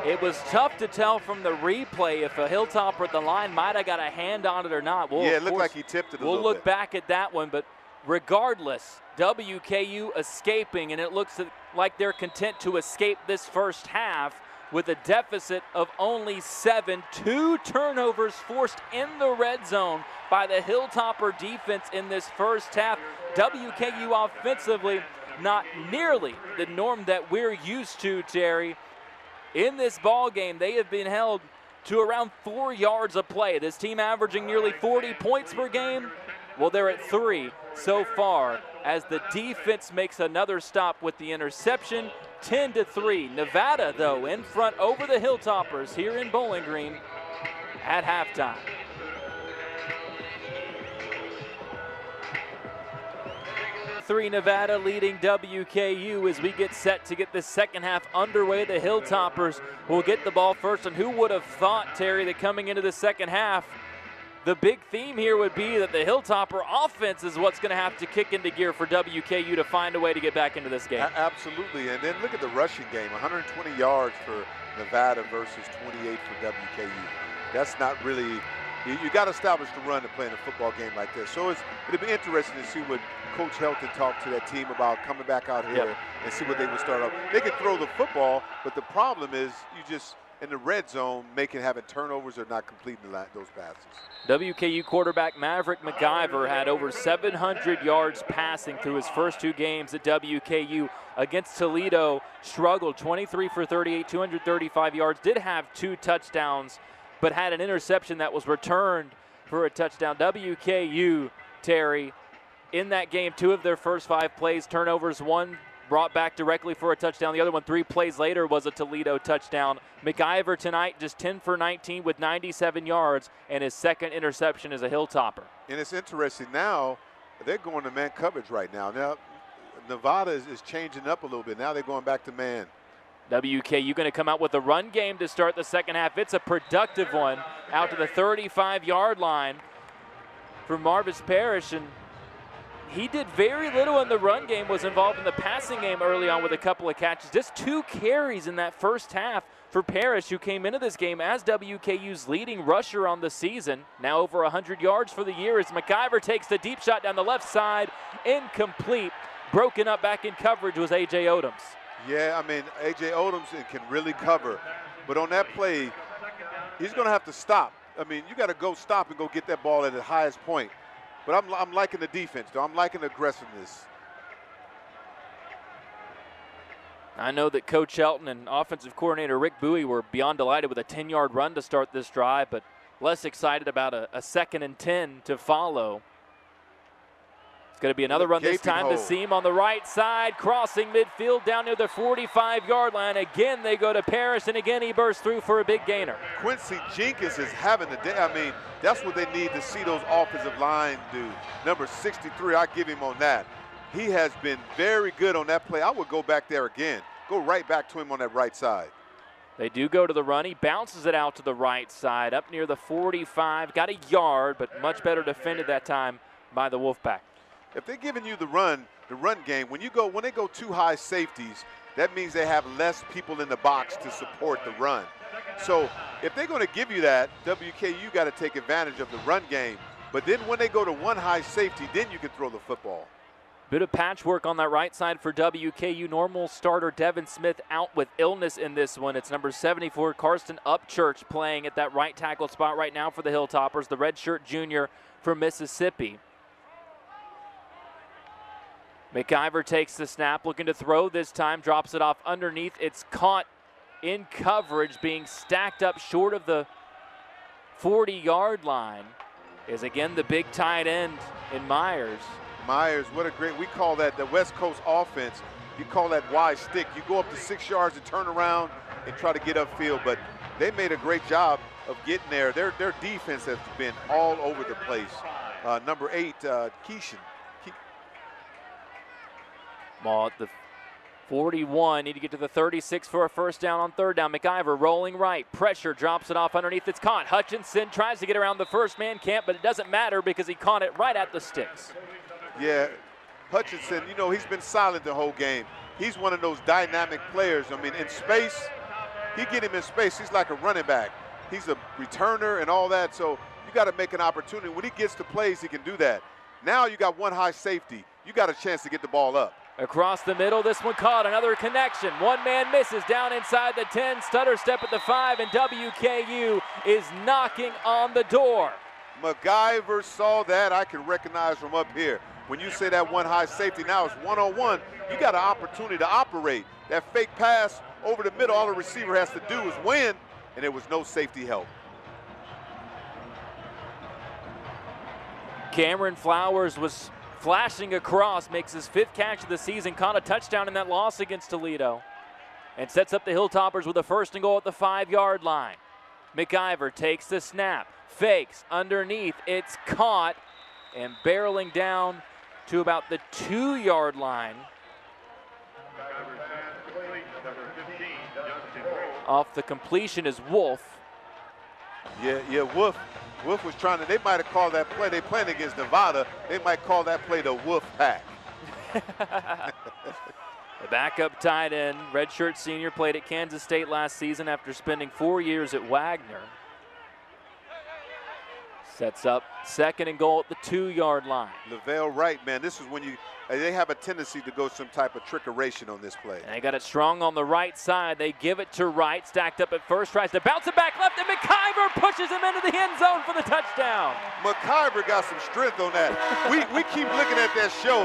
It was tough to tell from the replay if a Hilltopper at the line might have got a hand on it or not. Yeah, it looked like he tipped it a little bit. We'll look back at that one, but regardless, WKU escaping, and it looks like they're content to escape this first half with a deficit of only 7. 2 turnovers forced in the red zone by the Hilltopper defense in this first half. WKU offensively, not nearly the norm that we're used to, Terry. In this ball game, they have been held to around 4 yards a play. This team averaging nearly 40 points per game. Well, they're at 3 so far as the defense makes another stop with the interception. 10-3. Nevada, though, in front over the Hilltoppers here in Bowling Green at halftime. Nevada leading WKU as we get set to get the second half underway. The Hilltoppers will get the ball first, and who would have thought, Terry, that coming into the second half, the big theme here would be that the Hilltopper offense is what's going to have to kick into gear for WKU to find a way to get back into this game. Absolutely, and then look at the rushing game, 120 yards for Nevada versus 28 for WKU. That's not really, you got to establish the run to play in a football game like this. So it'll be interesting to see what Coach Helton talked to that team about coming back out here and see what they would start up. They can throw the football, but the problem is you just, in the red zone, having turnovers or not completing those passes. WKU quarterback Maverick McIver had over 700 yards passing through his first 2 games at WKU. Against Toledo, struggled 23 for 38, 235 yards, did have 2 touchdowns, but had an interception that was returned for a touchdown. WKU, Terry, in that game, 2 of their first 5 plays, turnovers, 1 brought back directly for a touchdown. The other one 3 plays later was a Toledo touchdown. McIver tonight just 10 for 19 with 97 yards, and his second interception is a Hilltopper. And it's interesting now, they're going to man coverage right now. Now, Nevada is changing up a little bit. Now they're going back to man. WKU going to come out with a run game to start the second half. It's a productive one out to the 35-yard line for Marvis Parrish, and he did very little in the run game, was involved in the passing game early on with a couple of catches. Just 2 carries in that first half for Parrish, who came into this game as WKU's leading rusher on the season. Now over 100 yards for the year as McIver takes the deep shot down the left side. Incomplete. Broken up back in coverage was A.J. Odoms. Yeah, I mean, A.J. Odoms can really cover. But on that play, he's going to have to stop. I mean, you got to go stop and go get that ball at the highest point. But I'm liking the defense, though. I'm liking the aggressiveness. I know that Coach Shelton and offensive coordinator Rick Bowie were beyond delighted with a 10-yard run to start this drive, but less excited about a 2nd and 10 to follow. It's going to be another run this time. The seam on the right side, crossing midfield down near the 45-yard line. Again, they go to Parrish, and again he bursts through for a big gainer. Quincy Jenkins is having a day. I mean, that's what they need to see those offensive line do. Number 63, I give him on that. He has been very good on that play. I would go back there again. Go right back to him on that right side. They do go to the run. He bounces it out to the right side, up near the 45. Got a yard, but much better defended that time by the Wolfpack. If they're giving you the run game, when they go too high safeties, that means they have less people in the box to support the run. So if they're going to give you that, WKU got to take advantage of the run game. But then when they go to one high safety, then you can throw the football. Bit of patchwork on that right side for WKU. Normal starter Devin Smith out with illness in this one. It's number 74, Karsten Upchurch, playing at that right tackle spot right now for the Hilltoppers, the redshirt junior from Mississippi. McIver takes the snap, looking to throw this time, drops it off underneath. It's caught in coverage, being stacked up short of the 40-yard line. Is again the big tight end in Myers. Myers, what a great, we call that the West Coast offense. You call that wide stick. You go up to 6 yards and turn around and try to get upfield, but they made a great job of getting there. Their defense has been all over the place. Number 8, Keishan. Ball at the 41, need to get to the 36 for a first down on 3rd down. McIver rolling right, pressure, drops it off underneath, it's caught. Hutchinson tries to get around the first man, can't, but it doesn't matter because he caught it right at the sticks. Yeah, Hutchinson, you know, he's been silent the whole game. He's one of those dynamic players. I mean, in space, he get him in space, he's like a running back. He's a returner and all that, so you got to make an opportunity. When he gets to plays, he can do that. Now you got one high safety. You got a chance to get the ball up. Across the middle, this one caught, another connection. One man misses down inside the 10, stutter step at the 5, and WKU is knocking on the door. McIver saw that. I can recognize from up here. When you say that one high safety, now it's one-on-one, you got an opportunity to operate. That fake pass over the middle, all the receiver has to do is win, and there was no safety help. Cameron Flowers was flashing across, makes his 5th catch of the season, caught a touchdown in that loss against Toledo, and sets up the Hilltoppers with a 1st and goal at the 5-yard line. McIver takes the snap, fakes underneath, it's caught, and barreling down to about the 2-yard line. Off the completion is Wolf. Yeah, Wolf was trying to, they might have called that play, they playing against Nevada, they might call that play the Wolf Pack. The backup tight end, redshirt senior, played at Kansas State last season after spending 4 years at Wagner. Sets up 2nd and goal at the 2-yard line. LaVale Wright, man, this is when they have a tendency to go some type of trickeration on this play. And they got it strong on the right side. They give it to Wright, stacked up at first, tries to bounce it back left, and McIver pushes him into the end zone for the touchdown. McIver got some strength on that. we keep looking at that show.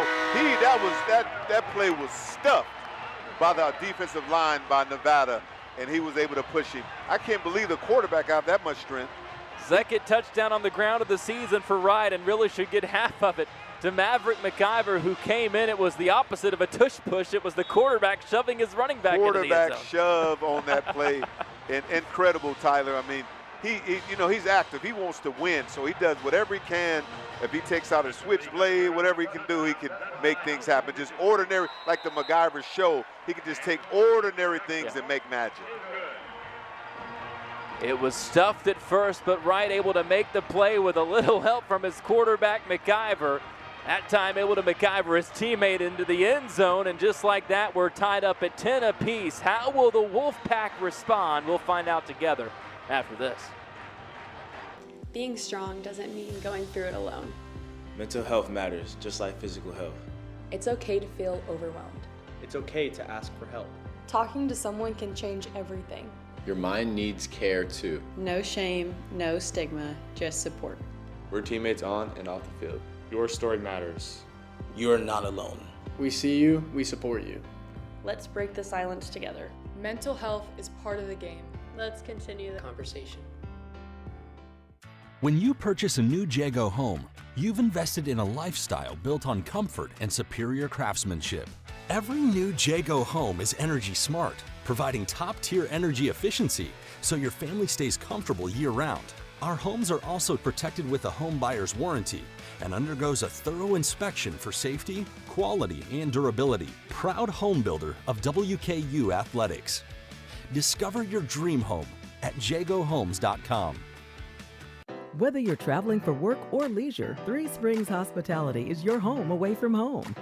That play was stuffed by the defensive line by Nevada, and he was able to push him. I can't believe the quarterback got that much strength. 2nd touchdown on the ground of the season for Wright, and really should get half of it to Maverick McIver, who came in. It was the opposite of a tush push. It was the quarterback shoving his running back into the end zone. Quarterback shove on that play. And incredible, Tyler. I mean, he's active. He wants to win, so he does whatever he can. If he takes out a switchblade, whatever he can do, he can make things happen. Just ordinary, like the McIver show, he can just take ordinary things and make magic. It was stuffed at first, but Wright able to make the play with a little help from his quarterback, McIver. That time able to McIver his teammate into the end zone, and just like that, we're tied up at 10 apiece. How will the Wolfpack respond? We'll find out together after this. Being strong doesn't mean going through it alone. Mental health matters, just like physical health. It's okay to feel overwhelmed. It's okay to ask for help. Talking to someone can change everything. Your mind needs care too. No shame, no stigma, just support. We're teammates on and off the field. Your story matters. You are not alone. We see you, we support you. Let's break the silence together. Mental health is part of the game. Let's continue the conversation. When you purchase a new Jago home, you've invested in a lifestyle built on comfort and superior craftsmanship. Every new Jago home is energy smart, providing top-tier energy efficiency so your family stays comfortable year-round. Our homes are also protected with a home buyer's warranty and undergoes a thorough inspection for safety, quality, and durability. Proud home builder of WKU Athletics. Discover your dream home at jagohomes.com. Whether you're traveling for work or leisure, Three Springs Hospitality is your home away from home.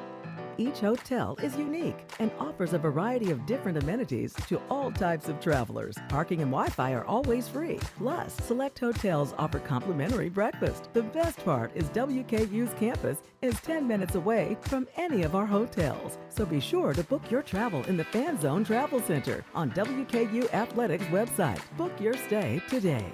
Each hotel is unique and offers a variety of different amenities to all types of travelers. Parking and Wi-Fi are always free. Plus, select hotels offer complimentary breakfast. The best part is WKU's campus is 10 minutes away from any of our hotels. So be sure to book your travel in the Fan Zone Travel Center on WKU Athletics website. Book your stay today.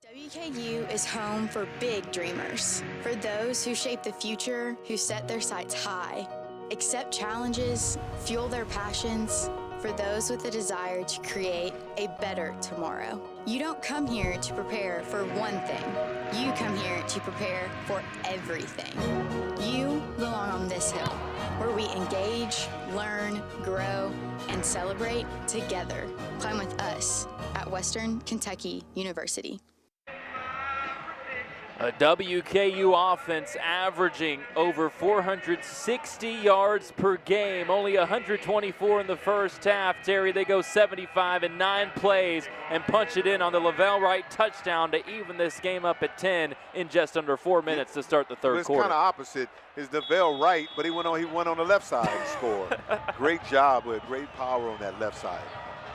WKU is home for big dreamers, for those who shape the future, who set their sights high, accept challenges, fuel their passions, for those with a desire to create a better tomorrow. You don't come here to prepare for one thing. You come here to prepare for everything. You belong on this hill, where we engage, learn, grow, and celebrate together. Climb with us at Western Kentucky University. A WKU offense averaging over 460 yards per game, only 124 in the first half. Terry, they go 75 in 9 plays and punch it in on the Lavelle Wright touchdown to even this game up at 10 in just under 4 minutes to start the third quarter. It's kind of opposite. Is Lavelle Wright, but he went on the left side and scored. Great job with great power on that left side.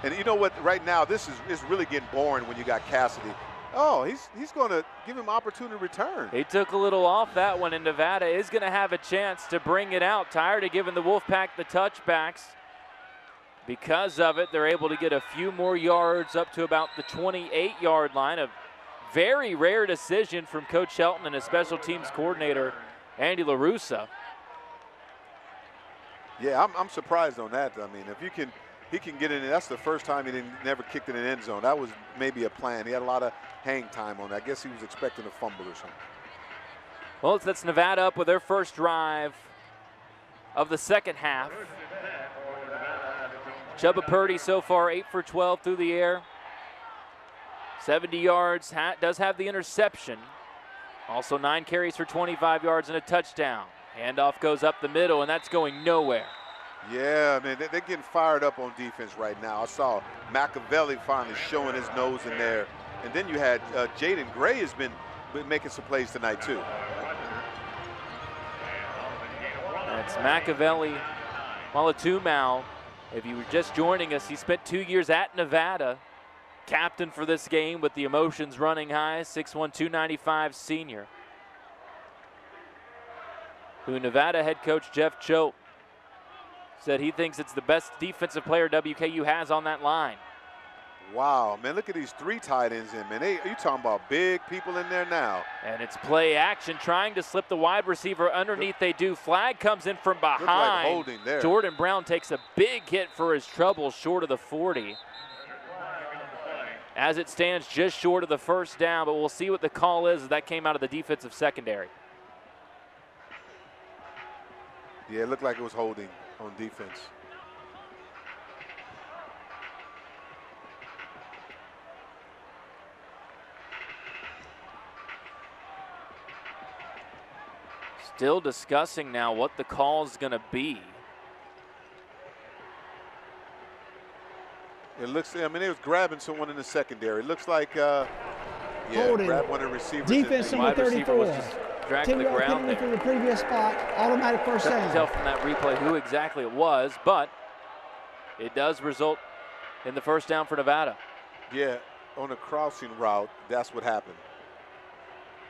And you know what? Right now, this is really getting boring when you got Cassidy. Oh, he's going to give him opportunity to return. He took a little off that one, and Nevada is going to have a chance to bring it out. Tired of giving the Wolfpack the touchbacks. Because of it, they're able to get a few more yards up to about the 28-yard line. A very rare decision from Coach Shelton and his special teams coordinator, Andy LaRussa. Yeah, I'm surprised on that. I mean, if he can get in, that's the first time he never kicked in an end zone. That was maybe a plan. He had a lot of hang time on that. I guess he was expecting a fumble or something. Well, that's Nevada up with their first drive of the second half. Chubba Purdy so far 8 for 12 through the air. 70 yards, does have the interception. Also 9 carries for 25 yards and a touchdown. Handoff goes up the middle, and that's going nowhere. Yeah, man, they're getting fired up on defense right now. I saw Machiavelli finally showing his nose in there. And then you had Jaden Gray has been making some plays tonight, too. That's Machiavelli Malatumau. If you were just joining us, he spent 2 years at Nevada. Captain for this game with the emotions running high, 6'1", 295 senior. Who Nevada head coach Jeff Choate said he thinks it's the best defensive player WKU has on that line. Wow, man, look at these 3 tight ends in, man. You talking about big people in there now. And it's play action, trying to slip the wide receiver underneath. They do. Flag comes in from behind. Like holding there. Jordan Brown takes a big hit for his trouble, short of the 40. As it stands, just short of the first down, but we'll see what the call is as that came out of the defensive secondary. Yeah, it looked like it was holding on defense. Still discussing now what the call is going to be. It looks, I mean, it was grabbing someone in the secondary. It looks like, holding. Grab one of the receivers. Defense number 34. Dragging the ground there. From the previous spot, automatic first down. Couldn't tell from that replay who exactly it was, but it does result in the first down for Nevada. Yeah, on a crossing route, that's what happened.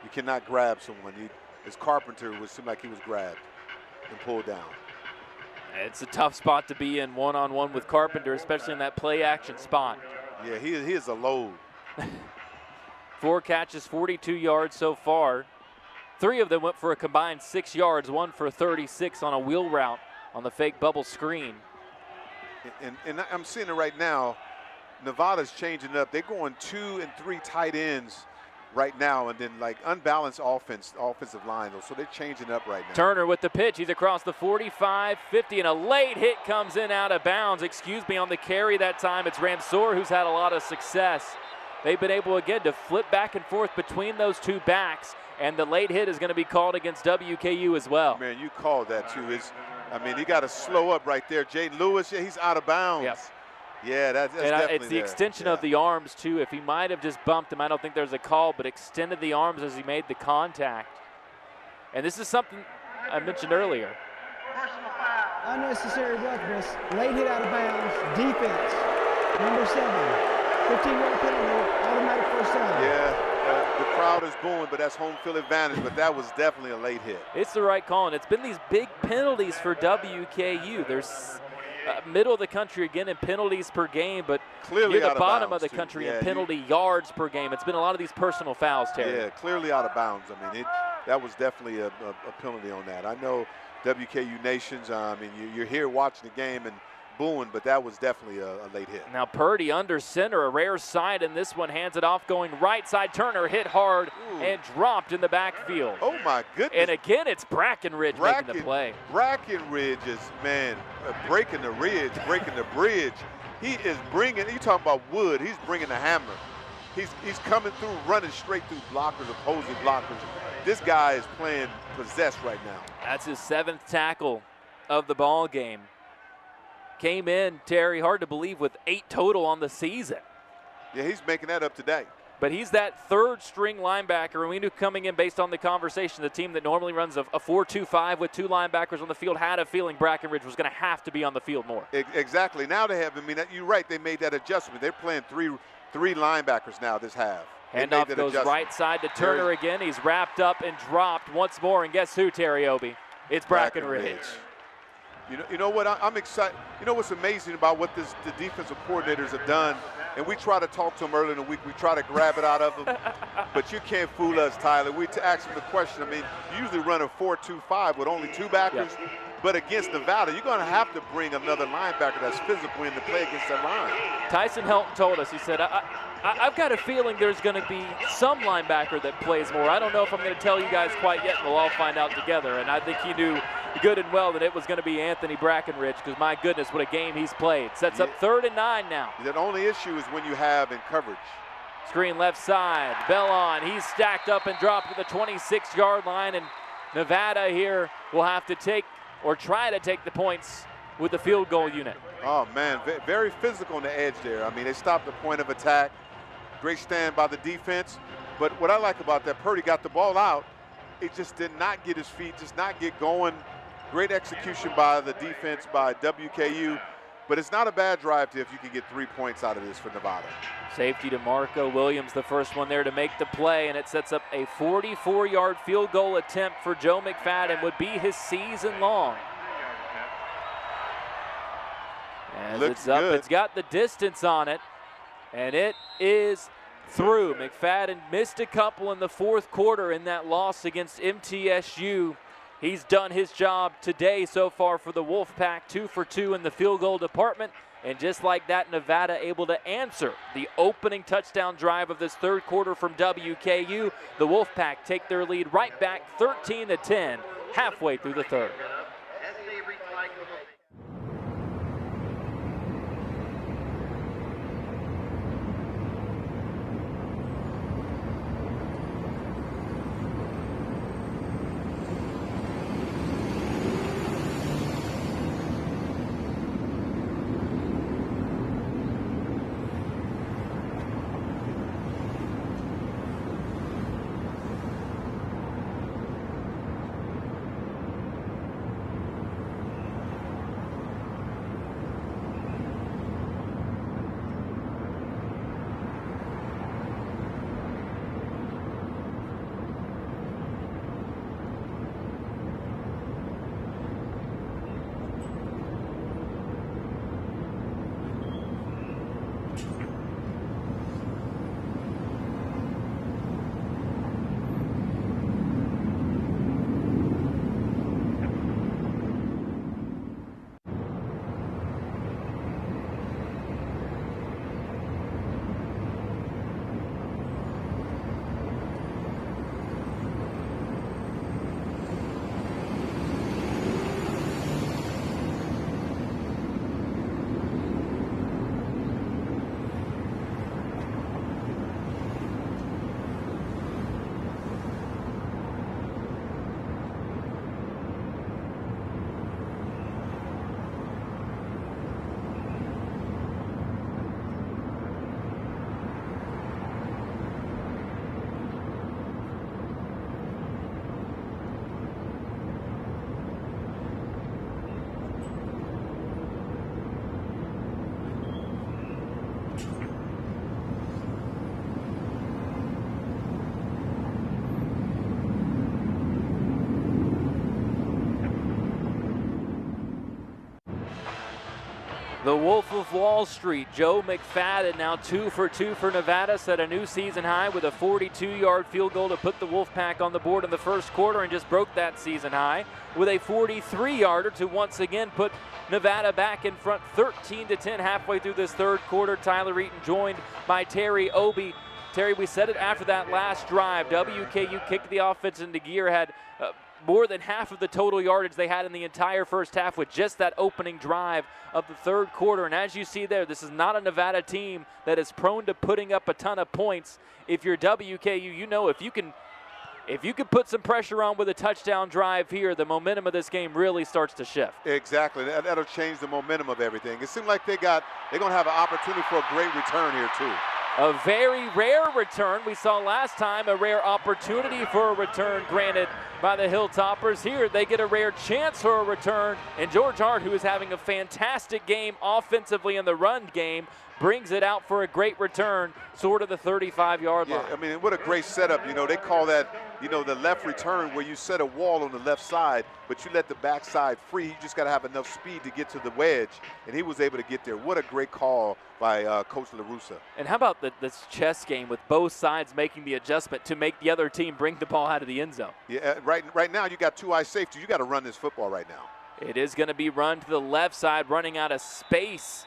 You cannot grab someone. His Carpenter would seem like he was grabbed and pulled down. It's a tough spot to be in one-on-one with Carpenter, especially in that play-action spot. Yeah, he is a load. 4 catches, 42 yards so far. 3 of them went for a combined 6 yards, 1 for 36 on a wheel route on the fake bubble screen. And I'm seeing it right now. Nevada's changing up. They're going 2 and 3 tight ends right now, and then like unbalanced offensive line. So they're changing up right now. Turner with the pitch. He's across the 45, 50, and a late hit comes in out of bounds. Excuse me, on the carry that time. It's Ramsour who's had a lot of success. They've been able again to flip back and forth between those two backs, and the late hit is going to be called against WKU as well. Man, you called that too. I mean, he got to slow up right there. Jaden Lewis, yeah, he's out of bounds. Yep. Yeah, that's definitely it's the extension of the arms, too. If he might have just bumped him, I don't think there's a call, but extended the arms as he made the contact. And this is something I mentioned earlier. Unnecessary roughness, late hit out of bounds, defense, number 7, 15-yard penalty, automatic first down. Yeah, the crowd is booing, but that's home field advantage, but that was definitely a late hit. It's the right call, and it's been these big penalties for WKU. There's middle of the country again in penalties per game, but clearly near the bottom bounds, of the country in yeah, penalty yards per game. It's been a lot of these personal fouls, Terry. Yeah, clearly out of bounds. I mean, that was definitely a penalty on that. I know WKU Nations, I mean, you're here watching the game and booing, but that was definitely a late hit. Now Purdy under center, a rare sight in this one, hands it off going right side. Turner hit hard and dropped in the backfield. Oh my goodness. And again, it's Brackenridge making the play. Brackenridge is, man, breaking the ridge, breaking the bridge. He is bringing, you talking about wood, he's bringing the hammer. He's coming through, running straight through blockers, opposing blockers. This guy is playing possessed right now. That's his 7th tackle of the ball game. Came in, Terry, hard to believe, with 8 total on the season. Yeah, he's making that up today. But he's that 3rd string linebacker, and we knew coming in based on the conversation, the team that normally runs a 4-2-5 with 2 linebackers on the field had a feeling Brackenridge was going to have to be on the field more. Exactly. Now they have, I mean, you're right, they made that adjustment. They're playing three linebackers now this half. Handoff goes right side to Turner again. He's wrapped up and dropped once more, and guess who, Terry Obie? It's Brackenridge. You know what? I'm excited. You know what's amazing about what the defensive coordinators have done, and we try to talk to them early in the week. We try to grab it out of them, but you can't fool us, Tyler. We ask them the question. I mean, you usually run a 4-2-5 with only 2 backers, but against Nevada, you're going to have to bring another linebacker that's physical in to play against that line. Tyson Helton told us, he said, I've got a feeling there's going to be some linebacker that plays more. I don't know if I'm going to tell you guys quite yet. We'll all find out together. And I think he knew good and well that it was going to be Anthony Brackenridge, because my goodness, what a game he's played. Sets up 3rd and 9 now. The only issue is when you have in coverage. Screen left side, Bell on. He's stacked up and dropped to the 26-yard line, and Nevada here will have to take or try to take the points with the field goal unit. Oh, man, very physical on the edge there. I mean, they stopped the point of attack. Great stand by the defense. But what I like about that, Purdy got the ball out. It just did not get his feet, just not get going. Great execution by the defense by WKU. But it's not a bad drive if you can get 3 points out of this for Nevada. Safety to Marco Williams, the first one there to make the play, and it sets up a 44-yard field goal attempt for Joe McFadden, would be his season long. As it's up, it's got the distance on it, and it is through. McFadden missed a couple in the 4th quarter in that loss against MTSU. He's done his job today so far for the Wolfpack, 2 for 2 in the field goal department. And just like that, Nevada able to answer the opening touchdown drive of this 3rd quarter from WKU. The Wolfpack take their lead right back 13-10, halfway through the 3rd. The Wolf of Wall Street, Joe McFadden, now 2 for 2 for Nevada, set a new season high with a 42-yard field goal to put the Wolfpack on the board in the first quarter, and just broke that season high with a 43-yarder to once again put Nevada back in front 13-10 halfway through this third quarter. Tyler Eaton joined by Terry Obi. Terry, we said it after that last drive. WKU kicked the offense into gear, had more than half of the total yardage they had in the entire first half with just that opening drive of the third quarter. And as you see there, this is not a Nevada team that is prone to putting up a ton of points. If you're WKU, you know if you can put some pressure on with a touchdown drive here, the momentum of this game really starts to shift. Exactly. That'll change the momentum of everything. It seems like they're going to have an opportunity for a great return here too. A very rare return. We saw last time a rare opportunity for a return granted by the Hilltoppers. Here they get a rare chance for a return, and George Hart, who is having a fantastic game offensively in the run game, brings it out for a great return, sort of the 35-yard line. Yeah, I mean, what a great setup. You know, they call that, you know, the left return, where you set a wall on the left side, but you let the backside free. You just got to have enough speed to get to the wedge, and he was able to get there. What a great call by Coach LaRussa. And how about this chess game with both sides making the adjustment to make the other team bring the ball out of the end zone? Yeah, right now you got two high safeties. You got to run this football right now. It is going to be run to the left side, running out of space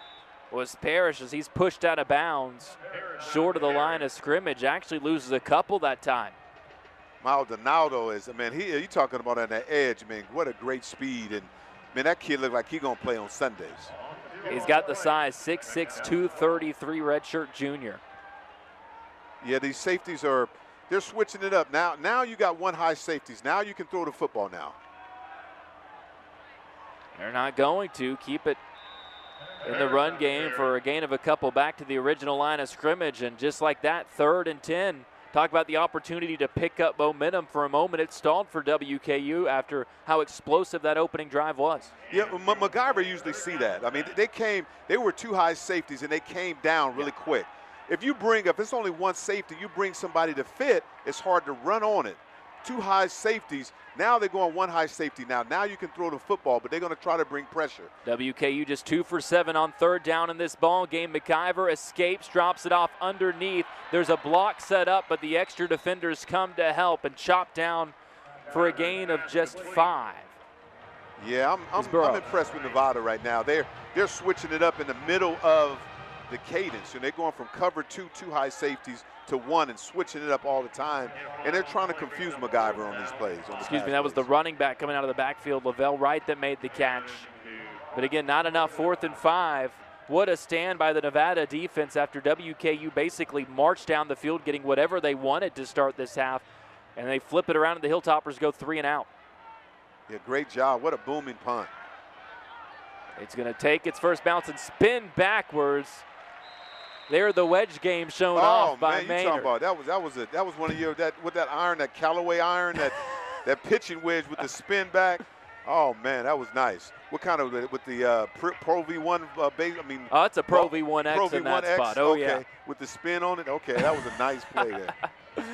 was Parrish as he's pushed out of bounds short of the line of scrimmage. Actually loses a couple that time. Maldonado is, man, you talking about on that edge, man, what a great speed. And, man, that kid looked like he's going to play on Sundays. He's got the size, 6'6", 233, redshirt junior. Yeah, these safeties they're switching it up. Now you got one high safeties. Now you can throw the football now. They're not going to keep it in the run game for a gain of a couple back to the original line of scrimmage. And just like that, 3rd and 10. Talk about the opportunity to pick up momentum. For a moment, it stalled for WKU after how explosive that opening drive was. Yeah, MacGyver usually see that. I mean, they were two high safeties, and they came down really quick. If it's only one safety, you bring somebody to fit, it's hard to run on it. Two high safeties, now they're going one high safety now. Now you can throw the football, but they're going to try to bring pressure. WKU just 2 for 7 on 3rd down in this ball game. McIver escapes, drops it off underneath. There's a block set up, but the extra defenders come to help and chop down for a gain of just 5. Yeah, I'm impressed with Nevada right now. They're switching it up in the middle of the cadence, and they're going from cover two high safeties to one and switching it up all the time, and they're trying to confuse MacGyver on these plays. Excuse me, that was the running back coming out of the backfield, Lavelle Wright, that made the catch. But again, not enough. 4th and 5. What a stand by the Nevada defense after WKU basically marched down the field getting whatever they wanted to start this half, and they flip it around and the Hilltoppers go 3 and out. Yeah, great job. What a booming punt. It's going to take its first bounce and spin backwards. There, the wedge game shown off by Maynard. You talking about that was one of your with that iron, that Callaway iron, that pitching wedge with the spin back. Oh man, that was nice. What kind of with the Pro V1 base? I mean, it's a Pro V1X in that spot. Oh okay. Yeah, with the spin on it. Okay, that was a nice play there.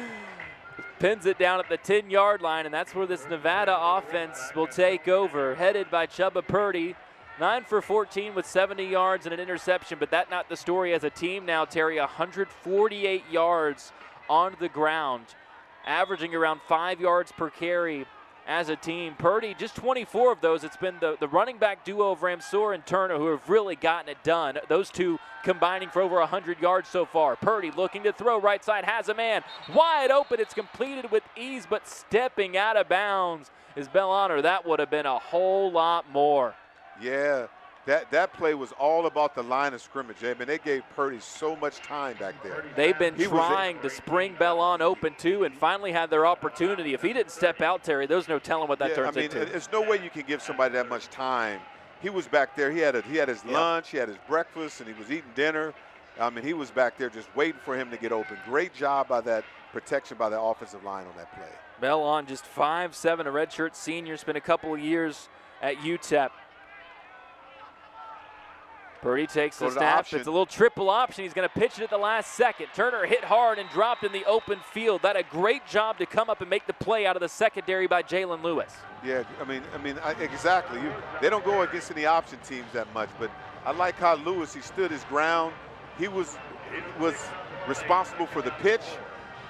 Pins it down at the 10-yard line, and that's where this Nevada offense will take over, headed by Chubba Purdy. 9 for 14 with 70 yards and an interception, but that's not the story as a team now, Terry. 148 yards on the ground, averaging around 5 yards per carry as a team. Purdy, just 24 of those. It's been the running back duo of Ramsour and Turner who have really gotten it done. Those two combining for over 100 yards so far. Purdy looking to throw right side, has a man wide open. It's completed with ease, but stepping out of bounds is Bellhonor. That would have been a whole lot more. Yeah, that play was all about the line of scrimmage. I mean, they gave Purdy so much time back there. They've been trying to spring Bellon open too, and finally had their opportunity. If he didn't step out, Terry, there's no telling what that turns into. There's no way you can give somebody that much time. He was back there. He had his lunch, he had his breakfast, and he was eating dinner. I mean, he was back there just waiting for him to get open. Great job by that protection by the offensive line on that play. Bellon, just 5'7", a redshirt senior, spent a couple of years at UTEP. Purdy takes the snap. It's a little triple option. He's going to pitch it at the last second. Turner hit hard and dropped in the open field. That a great job to come up and make the play out of the secondary by Jalen Lewis. Yeah, I mean, exactly. They don't go against any option teams that much, but I like how Lewis, he stood his ground. He was responsible for the pitch,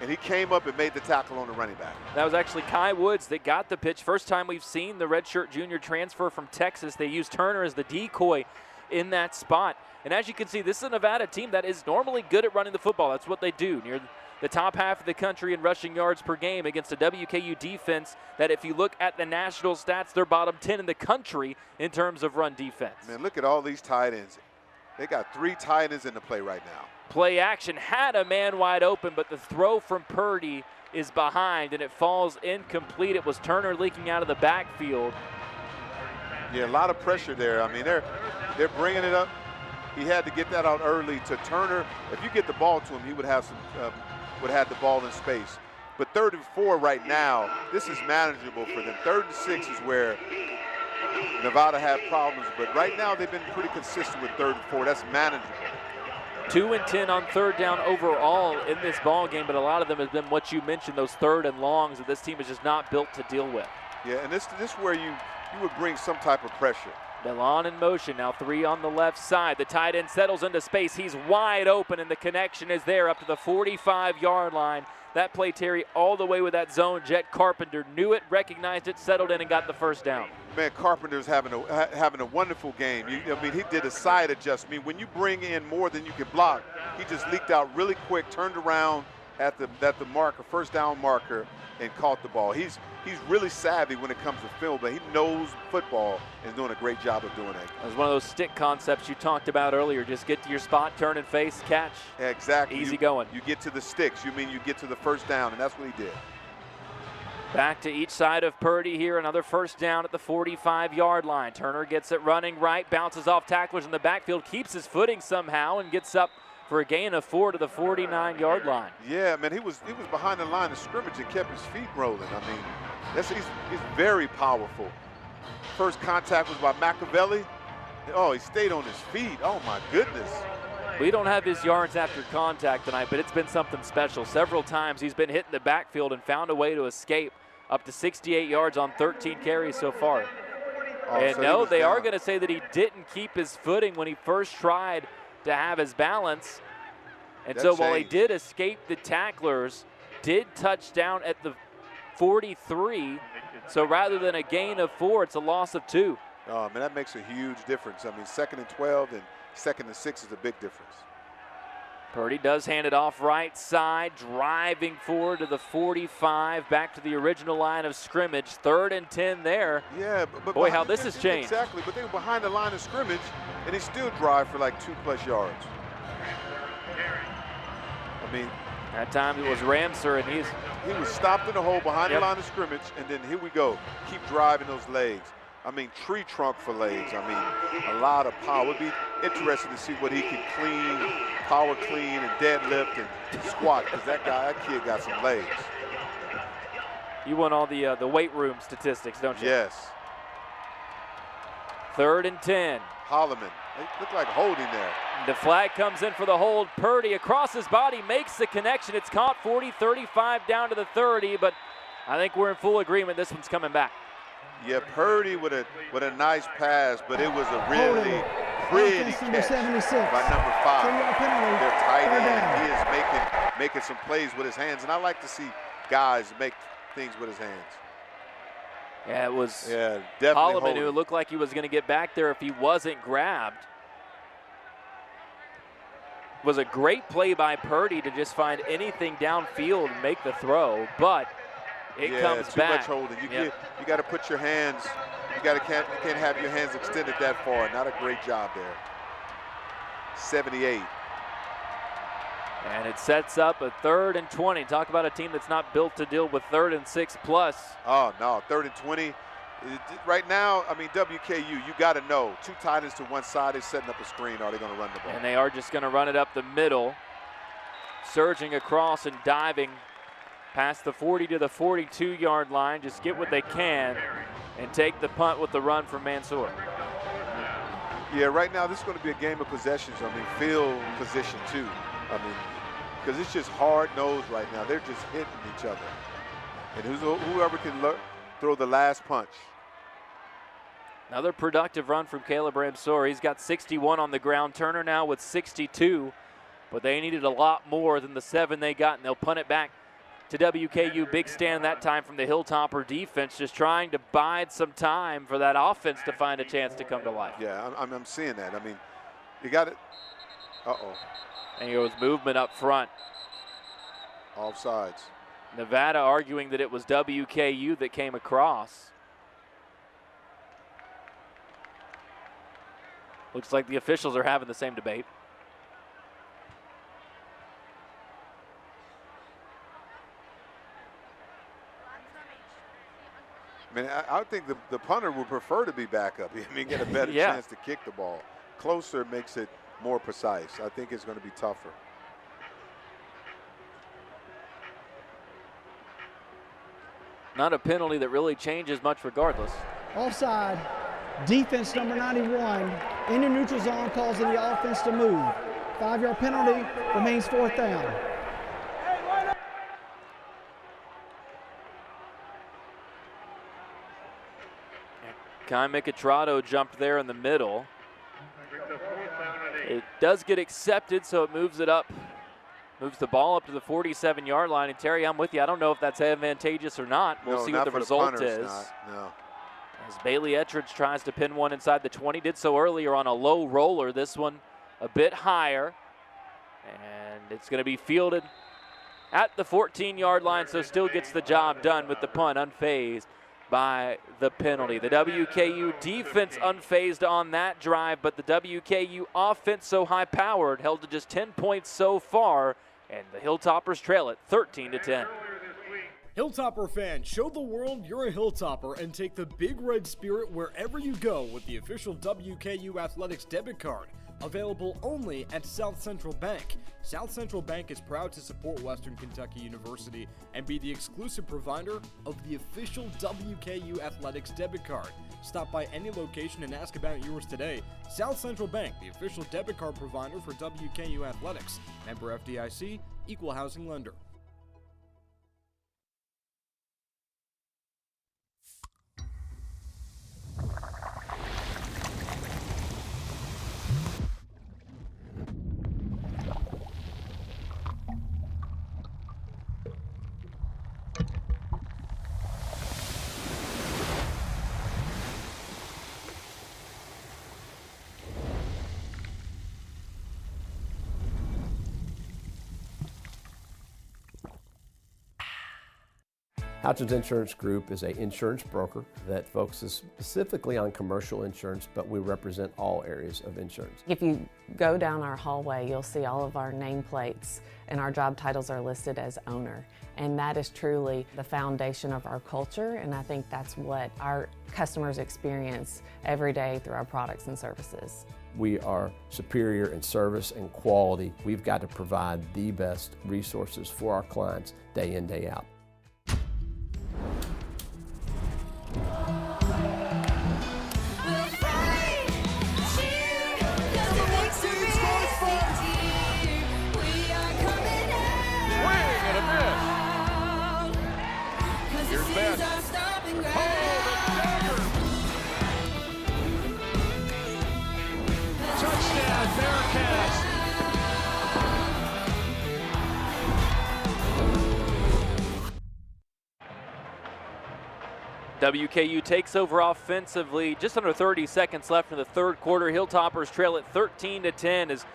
and he came up and made the tackle on the running back. That was actually Kai Woods that got the pitch. First time we've seen the redshirt junior transfer from Texas. They used Turner as the decoy in that spot. And as you can see, this is a Nevada team that is normally good at running the football. That's what they do. Near the top half of the country in rushing yards per game against a WKU defense that, if you look at the national stats, they're bottom 10 in the country in terms of run defense. Man, look at all these tight ends. They got 3 tight ends in the play right now. Play action had a man wide open, but the throw from Purdy is behind, and it falls incomplete. It was Turner leaking out of the backfield. Yeah, a lot of pressure there. I mean, they're bringing it up. He had to get that out early to Turner. If you get the ball to him, he would have the ball in space. But 3rd and 4 right now, this is manageable for them. 3rd and 6 is where Nevada had problems, but right now they've been pretty consistent with 3rd and 4. That's manageable. 2 and 10 on 3rd down overall in this ball game, but a lot of them have been what you mentioned, those 3rd and longs that this team is just not built to deal with. Yeah, and this is where you would bring some type of pressure. Milan in motion, now 3 on the left side. The tight end settles into space. He's wide open, and the connection is there up to the 45-yard line. That play, Terry, all the way with that zone jet. Carpenter knew it, recognized it, settled in, and got the first down. Man, Carpenter's having a wonderful game. I mean, he did a side adjustment. When you bring in more than you can block, he just leaked out really quick, turned around at the marker, first down marker, and caught the ball. He's really savvy when it comes to film, but he knows football and is doing a great job of doing it. It was one of those stick concepts you talked about earlier. Just get to your spot, turn and face, catch. Exactly. Easy going. You get to the sticks. You mean you get to the first down, and that's what he did. Back to each side of Purdy here. Another first down at the 45-yard line. Turner gets it running right, bounces off tacklers in the backfield, keeps his footing somehow, and gets up for a gain of 4 to the 49-yard line. Yeah, man, he was behind the line of scrimmage and kept his feet rolling. I mean, he's very powerful. First contact was by Machiavelli. Oh, he stayed on his feet. Oh, my goodness. We don't have his yards after contact tonight, but it's been something special. Several times he's been hit in the backfield and found a way to escape, up to 68 yards on 13 carries so far. Oh, and so no, they are down. going to say that he didn't keep his footing when he first tried to have his balance. And so while he did escape the tacklers, did touch down at the 43. So rather than a gain of 4, it's a loss of 2. Oh, man, that makes a huge difference. I mean, 2nd and 12 and 2nd and 6 is a big difference. Purdy does hand it off right side, driving forward to the 45, back to the original line of scrimmage. 3rd and 10 there. Yeah, but boy, how this has changed. Exactly, but they were behind the line of scrimmage, and he still drive for like 2+ yards. I mean, that time it was Ramser, and he was stopped in the hole behind the line of scrimmage, and then here we go, keep driving those legs. I mean, tree trunk for legs. I mean, a lot of power. It'd be interesting to see what he can clean, power clean, and deadlift and squat, because that kid got some legs. You want all the weight room statistics, don't you? Yes. 3rd and 10. Holloman. It looked like holding there. The flag comes in for the hold. Purdy across his body makes the connection. It's caught 40-35 down to the 30, but I think we're in full agreement this one's coming back. Yeah, Purdy with a nice pass, but it was a really pretty catch by number 5. Their tight end. He is making some plays with his hands, and I like to see guys make things with his hands. Yeah, it was definitely Holloman who looked like he was going to get back there if he wasn't grabbed. It was a great play by Purdy to just find anything downfield and make the throw, but it comes back. Too much holding. You got to put your hands. You can't have your hands extended that far. Not a great job there. 78. And it sets up a 3rd and 20. Talk about a team that's not built to deal with 3rd and 6+. Oh, no, 3rd and 20. Right now, I mean, WKU, you got to know. 2 tight ends to one side, they're setting up a screen. Are they going to run the ball? And they are just going to run it up the middle. Surging across and diving past the 40 to the 42-yard line. Just get what they can and take the punt with the run from Mansour. Yeah, right now this is going to be a game of possessions. I mean, field position too. I mean, because it's just hard-nosed right now. They're just hitting each other. And whoever can throw the last punch. Another productive run from Caleb Ramsor. He's got 61 on the ground. Turner now with 62, but they needed a lot more than the 7 they got, and they'll punt it back to WKU. Big stand that time from the Hilltopper defense, just trying to bide some time for that offense to find a chance to come to life. Yeah, I'm seeing that. I mean, you got it. Uh-oh. And here was movement up front. Offsides. Nevada arguing that it was WKU that came across. Looks like the officials are having the same debate. I mean, I think the punter would prefer to be back up. I mean, get a better chance to kick the ball. Closer makes it more precise. I think it's going to be tougher. Not a penalty that really changes much regardless. Offside, defense number 91 in the neutral zone, causing the offense to move. 5-yard penalty, remains 4th down. Kai Micatrato jumped there in the middle. It does get accepted, so it moves it up. Moves the ball up to the 47-yard line. And Terry, I'm with you. I don't know if that's advantageous or not. We'll see what the result is. No. As Bailey Ettridge tries to pin one inside the 20. Did so earlier on a low roller. This one a bit higher. And it's going to be fielded at the 14-yard line, so still gets the job done with the punt, unfazed by the penalty. The WKU defense unfazed on that drive, but the WKU offense so high-powered, held to just 10 points so far, and the Hilltoppers trail it 13-10. Hilltopper fans, show the world you're a Hilltopper and take the Big Red Spirit wherever you go with the official WKU Athletics debit card. Available only at South Central Bank. South Central Bank is proud to support Western Kentucky University and be the exclusive provider of the official WKU Athletics debit card. Stop by any location and ask about yours today. South Central Bank, the official debit card provider for WKU Athletics. Member FDIC, equal housing lender. Houchins Insurance Group is an insurance broker that focuses specifically on commercial insurance, but we represent all areas of insurance. If you go down our hallway, you'll see all of our nameplates, and our job titles are listed as owner. And that is truly the foundation of our culture, and I think that's what our customers experience every day through our products and services. We are superior in service and quality. We've got to provide the best resources for our clients day in, day out. WKU takes over offensively. Just under 30 seconds left in the third quarter. Hilltoppers trail at 13-10 as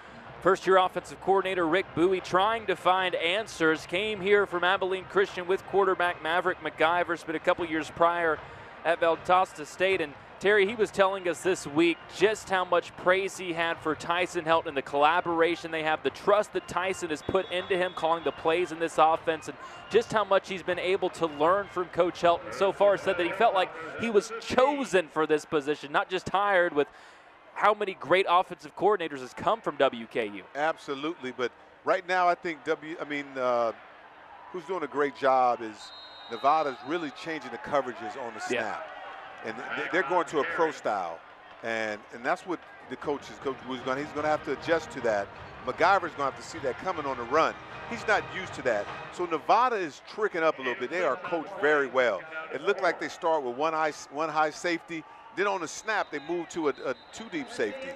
first-year offensive coordinator Rick Bowie trying to find answers. Came here from Abilene Christian with quarterback Maverick McIver. Spent a couple years prior at Valdosta State. And Terry, he was telling us this week just how much praise he had for Tyson Helton and the collaboration they have, the trust that Tyson has put into him calling the plays in this offense, and just how much he's been able to learn from Coach Helton. So far said that he felt like he was chosen for this position, not just hired, with how many great offensive coordinators has come from WKU. Absolutely, but right now I think who's doing a great job is Nevada's really changing the coverages on the snap. And they're going to a pro style, and that's what the coach is going to. He's going to have to adjust to that. McIver's going to have to see that coming on the run. He's not used to that. So Nevada is tricking up a little bit. They are coached very well. It looked like they start with one high safety, Then on the snap, they moved to a two-deep safety.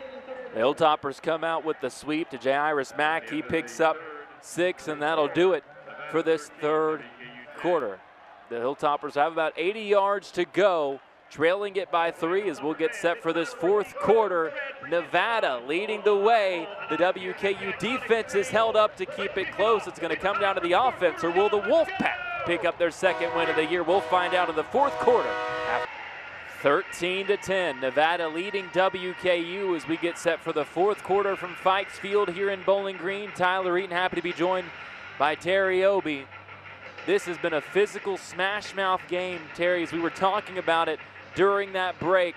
The Hilltoppers come out with the sweep to Jairus Mack. He picks up 6, and that'll do it for this third quarter. The Hilltoppers have about 80 yards to go, trailing it by 3 as we'll get set for this fourth quarter. Nevada leading the way. The WKU defense is held up to keep it close. It's going to come down to the offense, or will the Wolfpack pick up their second win of the year? We'll find out in the fourth quarter. 13-10, Nevada leading WKU as we get set for the fourth quarter from Fikes Field here in Bowling Green. Tyler Eaton happy to be joined by Terry Obie. This has been a physical smash mouth game, Terry, as we were talking about it during that break.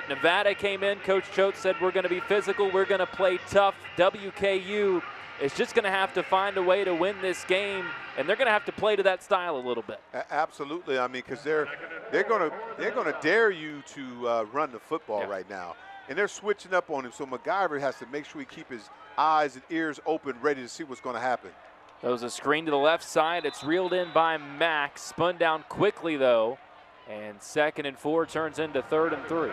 Nevada came in, Coach Choate said we're going to be physical, we're going to play tough. WKU is just going to have to find a way to win this game, and they're going to have to play to that style a little bit. Absolutely. I mean, because they're going to dare you to run the football right now, and they're switching up on him. So MacGyver has to make sure he keep his eyes and ears open, ready to see what's going to happen. That was a screen to the left side. It's reeled in by Mack. Spun down quickly, though. And 2nd and 4 turns into 3rd and 3.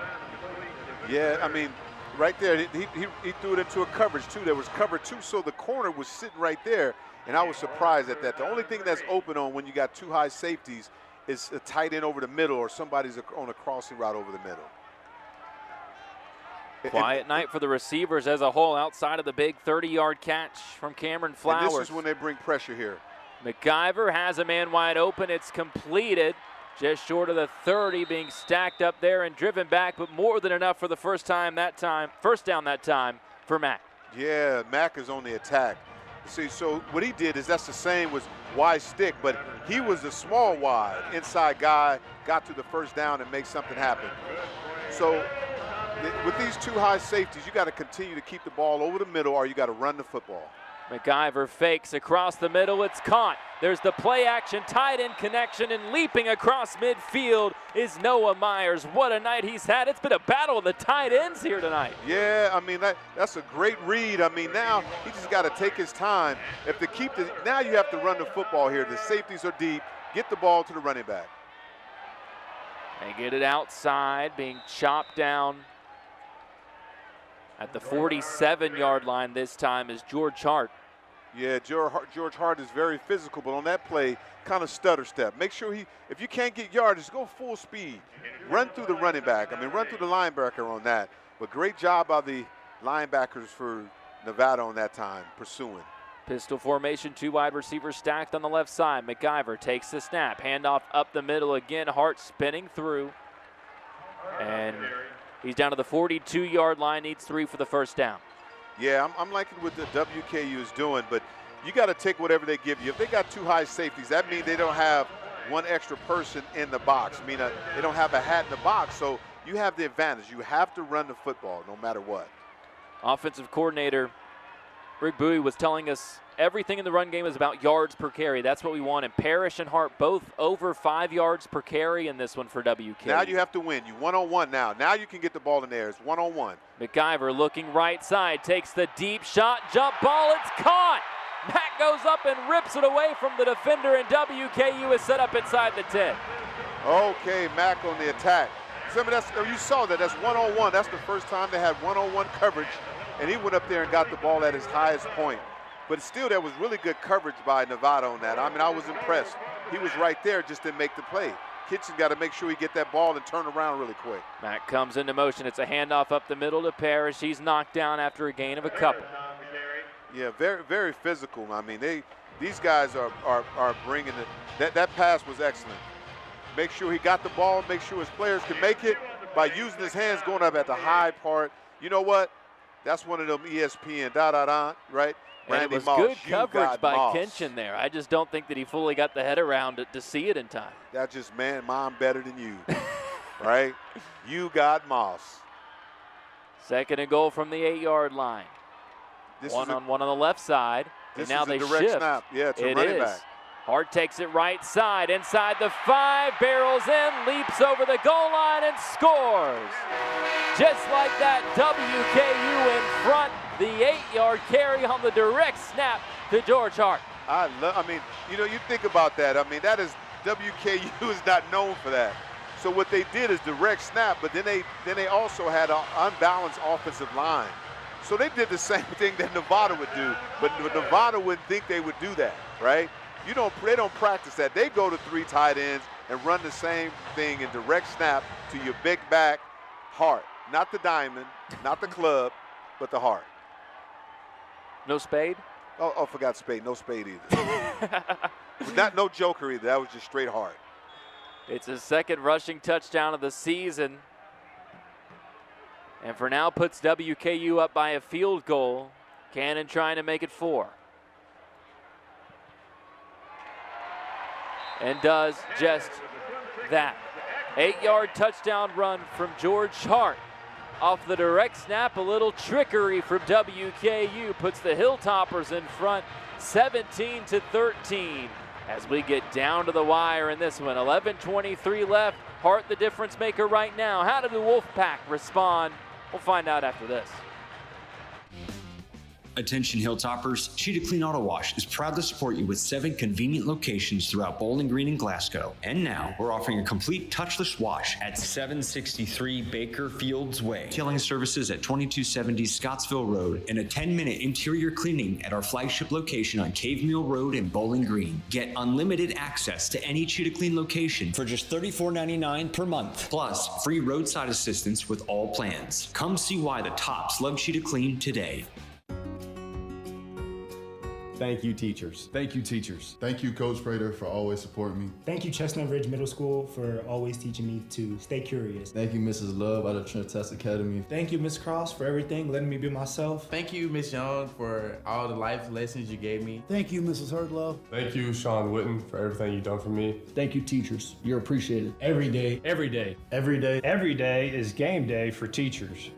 Yeah, I mean, right there, he threw it into a coverage, too. There was cover 2, so the corner was sitting right there. And I was surprised at that. The only thing that's open on when you got 2 high safeties is a tight end over the middle, or somebody's on a crossing route over the middle. Quiet night for the receivers as a whole outside of the big 30-yard catch from Cameron Flowers. And this is when they bring pressure here. MacGyver has a man wide open. It's completed just short of the 30, being stacked up there and driven back, but more than enough for the first down that time for Mack. Yeah, Mack is on the attack. See, so what he did is that's the same was wide stick, but he was a small wide inside guy, got to the first down and make something happen. So with these 2 high safeties, you got to continue to keep the ball over the middle, or you got to run the football. MacGyver fakes across the middle. It's caught. There's the play action tight end connection, and leaping across midfield is Noah Myers. What a night he's had. It's been a battle of the tight ends here tonight. Yeah, I mean, that's a great read. I mean, now he just got to take his time. Now you have to run the football here. The safeties are deep. Get the ball to the running back. They get it outside, being chopped down at the 47-yard line this time is George Hart. Yeah, George Hart is very physical, but on that play, kind of stutter step. Make sure if you can't get yardage, go full speed. Run through the running back. I mean, run through the linebacker on that. But great job by the linebackers for Nevada on that time, pursuing. Pistol formation, 2 wide receivers stacked on the left side. MacGyver takes the snap, handoff up the middle again. Hart spinning through, and he's down to the 42-yard line, needs 3 for the first down. Yeah, I'm liking what the WKU is doing, but you got to take whatever they give you. If they got 2 high safeties, that means they don't have 1 extra person in the box. I mean, they don't have a hat in the box, so you have the advantage. You have to run the football no matter what. Offensive coordinator Rick Bowie was telling us everything in the run game is about yards per carry. That's what we want. And Parrish and Hart both over 5 yards per carry in this one for WK. Now you have to win. You one-on-one now. Now you can get the ball in there. It's one-on-one. MacGyver looking right side, takes the deep shot, jump ball, it's caught. Mack goes up and rips it away from the defender, and WKU is set up inside the 10. Okay, Mack on the attack. You saw that. That's one-on-one. That's the first time they had one-on-one coverage, and he went up there and got the ball at his highest point. But still, there was really good coverage by Nevada on that. I mean, I was impressed. He was right there, just didn't make the play. Kitchen got to make sure he get that ball and turn around really quick. Mack comes into motion. It's a handoff up the middle to Parrish. He's knocked down after a gain of a couple. Yeah, very, very physical. I mean, these guys are bringing it. That pass was excellent. Make sure he got the ball, make sure his players can make it by using his hands, going up at the high part. You know what? That's one of them ESPN, right? And it was Moss, good coverage by Moss. Kenshin there. I just don't think that he fully got the head around it to see it in time. That's just, man, mom better than you, right? You got Moss. 2nd and goal from the 8-yard line. One on the left side. This and now is they a direct shift. snap. Yeah, to running back. Hart takes it right side, inside the 5, barrels in, leaps over the goal line and scores. Just like that, WKU in front, the 8-yard carry on the direct snap to George Hart. I mean, you know, you think about that. I mean, that is, WKU is not known for that. So what they did is direct snap, but then they also had an unbalanced offensive line. So they did the same thing that Nevada would do, but Nevada wouldn't think they would do that, right? They don't practice that. They go to 3 tight ends and run the same thing in direct snap to your big back heart. Not the diamond, not the club, but the heart. No spade? Oh, forgot spade. No spade either. No joker either. That was just straight heart. It's his second rushing touchdown of the season. And for now puts WKU up by a field goal. Cannon trying to make it 4. And does just that. 8-yard touchdown run from George Hart. Off the direct snap, a little trickery from WKU puts the Hilltoppers in front 17-13 as we get down to the wire in this one. 11:23 left. Hart the difference maker right now. How did the Wolfpack respond? We'll find out after this. Attention Hilltoppers, Cheetah Clean Auto Wash is proud to support you with 7 convenient locations throughout Bowling Green and Glasgow. And now, we're offering a complete touchless wash at 763 Baker Fields Way. Detailing services at 2270 Scottsville Road and a 10-minute interior cleaning at our flagship location on Cave Mill Road in Bowling Green. Get unlimited access to any Cheetah Clean location for just $34.99 per month, plus free roadside assistance with all plans. Come see why the tops love Cheetah Clean today. Thank you, teachers. Thank you, teachers. Thank you, Coach Prater, for always supporting me. Thank you, Chestnut Ridge Middle School, for always teaching me to stay curious. Thank you, Mrs. Love out of Trent Test Academy. Thank you, Miss Cross, for everything, letting me be myself. Thank you, Miss Young, for all the life lessons you gave me. Thank you, Mrs. Hurdlove. Thank you, Sean Witten, for everything you've done for me. Thank you, teachers. You're appreciated. Every day. Every day. Every day. Every day is game day for teachers.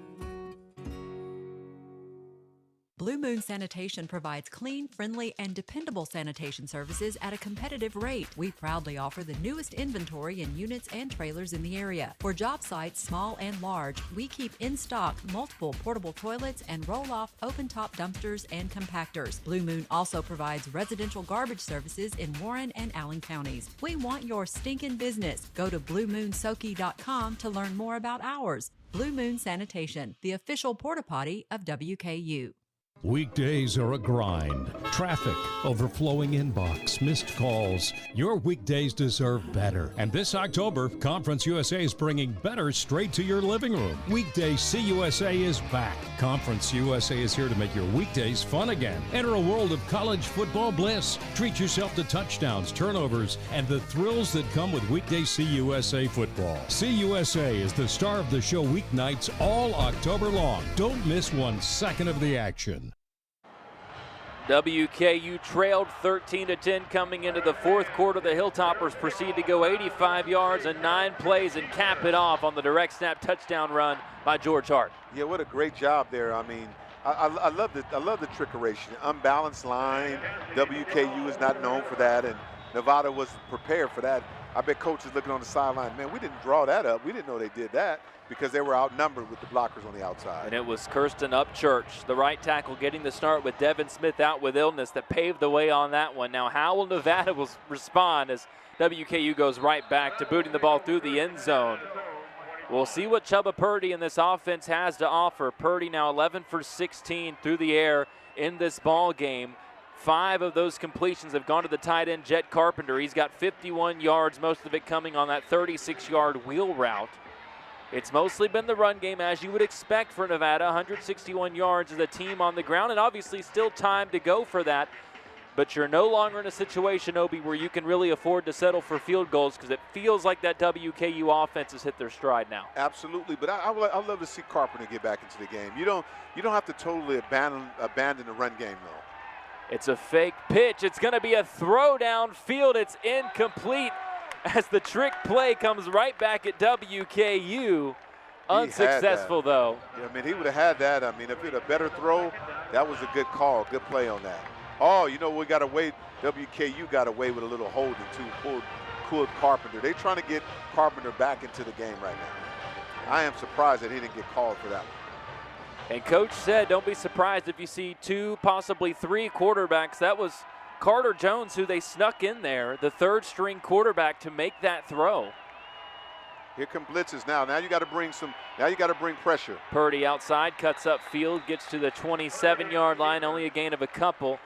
Blue Moon Sanitation provides clean, friendly, and dependable sanitation services at a competitive rate. We proudly offer the newest inventory in units and trailers in the area. For job sites, small and large, we keep in stock multiple portable toilets and roll-off open-top dumpsters and compactors. Blue Moon also provides residential garbage services in Warren and Allen counties. We want your stinking business. Go to BlueMoonSoki.com to learn more about ours. Blue Moon Sanitation, the official porta potty of WKU. Weekdays are a grind. Traffic, overflowing inbox, missed calls. Your weekdays deserve better. And this October, Conference USA is bringing better straight to your living room. Weekday CUSA is back. Conference USA is here to make your weekdays fun again. Enter a world of college football bliss. Treat yourself to touchdowns, turnovers, and the thrills that come with weekday CUSA football. CUSA is the star of the show weeknights all October long. Don't miss 1 second of the action. WKU trailed 13-10 coming into the fourth quarter. The Hilltoppers proceed to go 85 yards and 9 plays and cap it off on the direct snap touchdown run by George Hart. Yeah, what a great job there. I mean, I love the trickeration, unbalanced line. WKU is not known for that, and Nevada was prepared for that. I bet coach is looking on the sideline. Man, we didn't draw that up. We didn't know they did that, because they were outnumbered with the blockers on the outside. And it was Kirsten Upchurch, the right tackle, getting the start with Devin Smith out with illness that paved the way on that one. Now, how will Nevada respond as WKU goes right back to booting the ball through the end zone? We'll see what Chubba Purdy and this offense has to offer. Purdy now 11 for 16 through the air in this ball game. 5 of those completions have gone to the tight end, Jet Carpenter. He's got 51 yards, most of it coming on that 36-yard wheel route. It's mostly been the run game, as you would expect for Nevada. 161 yards as a team on the ground, and obviously still time to go for that. But you're no longer in a situation, Obi, where you can really afford to settle for field goals, because it feels like that WKU offense has hit their stride now. Absolutely, but I love to see Carpenter get back into the game. You don't have to totally abandon the run game, though. It's a fake pitch. It's going to be a throw downfield. It's incomplete as the trick play comes right back at WKU. Unsuccessful, though. Yeah, I mean, he would have had that. I mean, if he had a better throw, that was a good call, good play on that. Oh, you know, we got away. WKU got away with a little holding, too. Pulled Carpenter. They're trying to get Carpenter back into the game right now. I am surprised that he didn't get called for that one. And Coach said, don't be surprised if you see 2, possibly 3 quarterbacks. That was Carter Jones, who they snuck in there, the third-string quarterback, to make that throw. Here come blitzes now. Now you got to bring pressure. Purdy outside, cuts up field, gets to the 27-yard line, only a gain of a couple.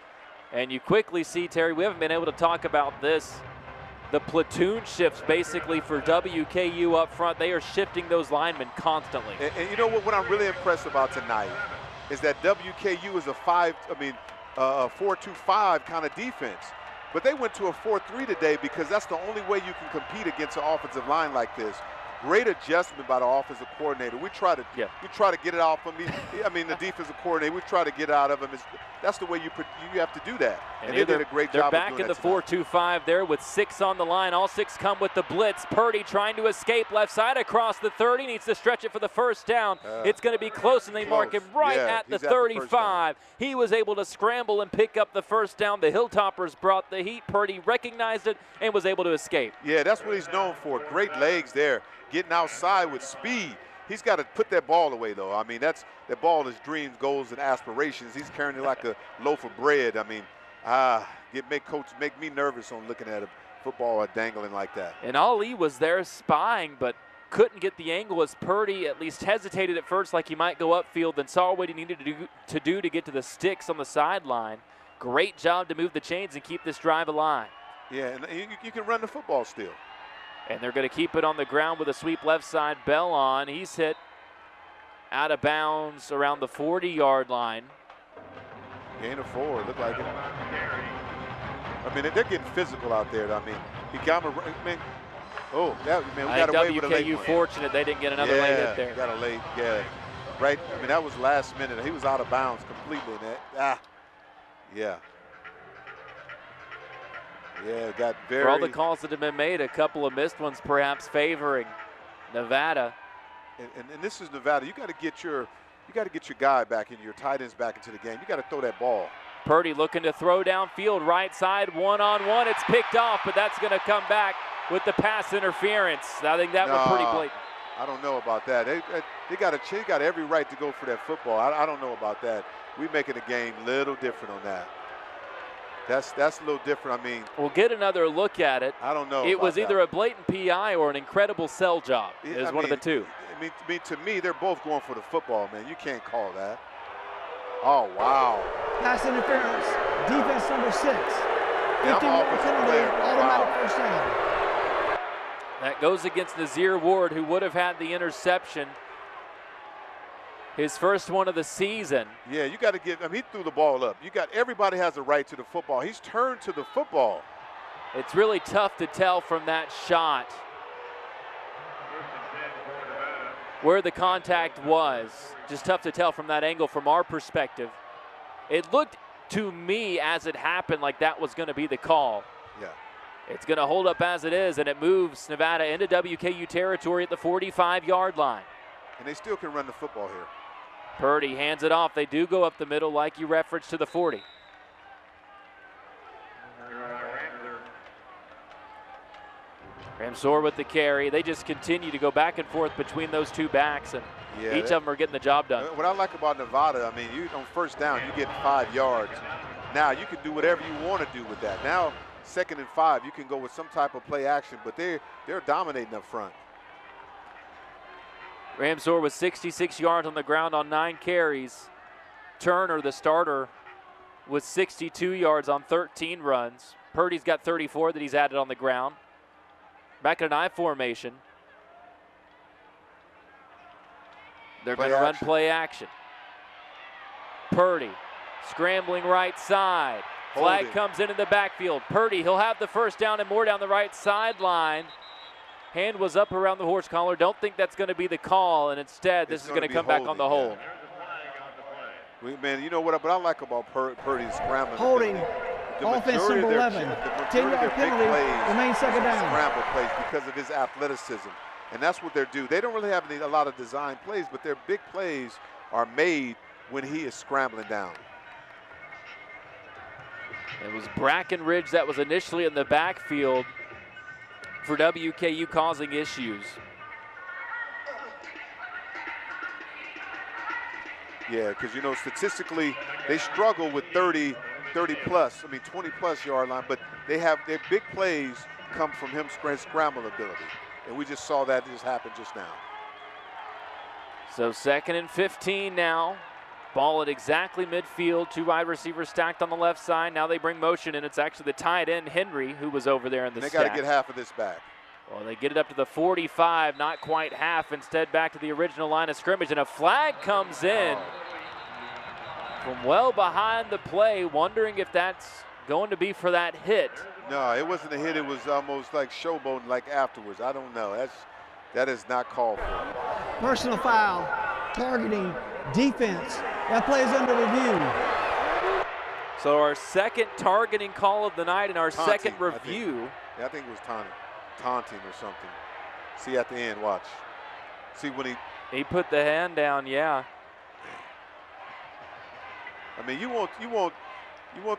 And you quickly see, Terry, we haven't been able to talk about this. The platoon shifts basically for WKU up front. They are shifting those linemen constantly. And you know what I'm really impressed about tonight is that WKU is a 4-2-5 kind of defense. But they went to a 4-3 today because that's the only way you can compete against an offensive line like this. Great adjustment by the offensive coordinator. We try to get it off him. The defensive coordinator, we try to get out of him. That's the way you have to do that. And they did a great job. They're back in the 4-2-5 there with 6 on the line. All 6 come with the blitz. Purdy trying to escape left side across the 30. Needs to stretch it for the first down. It's going to be close, and they mark him right at the 35. He was able to scramble and pick up the first down. The Hilltoppers brought the heat. Purdy recognized it and was able to escape. Yeah, that's what he's known for. Great legs there. Getting outside with speed. He's got to put that ball away, though. I mean, that ball is dreams, goals, and aspirations. He's carrying it like a loaf of bread. I mean, make me nervous on looking at a football dangling like that. And Ali was there spying, but couldn't get the angle as Purdy at least hesitated at first like he might go upfield, then saw what he needed to do to get to the sticks on the sideline. Great job to move the chains and keep this drive alive. Yeah, and you can run the football still. And they're going to keep it on the ground with a sweep left side. Bell on. He's hit out of bounds around the 40-yard line. Gain of 4. Looked like it. I mean, they're getting physical out there. I mean, he got him. We got away with a late WKU fortunate they didn't get another late hit there. Got a late, right. I mean, that was last minute. He was out of bounds completely. Yeah, got very. For all the calls that have been made, a couple of missed ones perhaps favoring Nevada. And this is Nevada. You got to get your guy back in, your tight ends back into the game. You got to throw that ball. Purdy looking to throw downfield, right side, one-on-one. It's picked off, but that's going to come back with the pass interference. I think that was pretty blatant. I don't know about that. They got every right to go for that football. I don't know about that. We're making the game a little different on that. That's a little different. I mean, we'll get another look at it. I don't know. It was either a blatant PI or an incredible sell job. It was one of the two. To me, they're both going for the football, man. You can't call that. Oh, wow. Pass interference, defense number 6. 15-yard penalty, automatic first down. That goes against Nazir Ward, who would have had the interception. His first one of the season. Yeah, you got to give him. He threw the ball up. Everybody has a right to the football. He's turned to the football. It's really tough to tell from that shot where the contact was. Just tough to tell from that angle from our perspective. It looked to me as it happened like that was going to be the call. Yeah. It's going to hold up as it is, and it moves Nevada into WKU territory at the 45-yard line. And they still can run the football here. Purdy hands it off. They do go up the middle like you referenced to the 40. Ramsor with the carry. They just continue to go back and forth between those two backs, and each of them are getting the job done. What I like about Nevada, I mean, on first down, you get 5 yards. Now you can do whatever you want to do with that. Now, 2nd and 5, you can go with some type of play action, but they're dominating up front. Ramsor with 66 yards on the ground on 9 carries. Turner, the starter, with 62 yards on 13 runs. Purdy's got 34 that he's added on the ground. Back in an I formation. They're going to run play action. Purdy scrambling right side. Flag comes in the backfield. Purdy, he'll have the first down and more down the right sideline. Hand was up around the horse collar. Don't think that's going to be the call, and instead this is going to come back on the hold. Man, you know what I like about Purdy's scrambling. Holding. Offense number 11. 10-yard penalty, remains 2nd down. Scramble plays because of his athleticism, and that's what they're due. They don't really have a lot of design plays, but their big plays are made when he is scrambling down. It was Brackenridge that was initially in the backfield for WKU causing issues. Yeah, because, you know, statistically, they struggle with 20 plus yard line, but they have their big plays come from his scramble ability. And we just saw that just happen just now. So 2nd and 15 now. Ball at exactly midfield. 2 wide receivers stacked on the left side. Now they bring motion in. It's actually the tight end, Henry, who was over there in the They stack. got to get half of this back. Well, they get it up to the 45, not quite half. Instead, back to the original line of scrimmage, and a flag comes in from well behind the play, wondering if that's going to be for that hit. No, it wasn't a hit. It was almost like showboating, like afterwards. I don't know. That is not called for. Personal foul, targeting, defense. That play is under review. So our 2nd targeting call of the night and our Taunting, 2nd review. I think it was taunting or something. See at the end, watch. See when he put the hand down, yeah. I mean, you want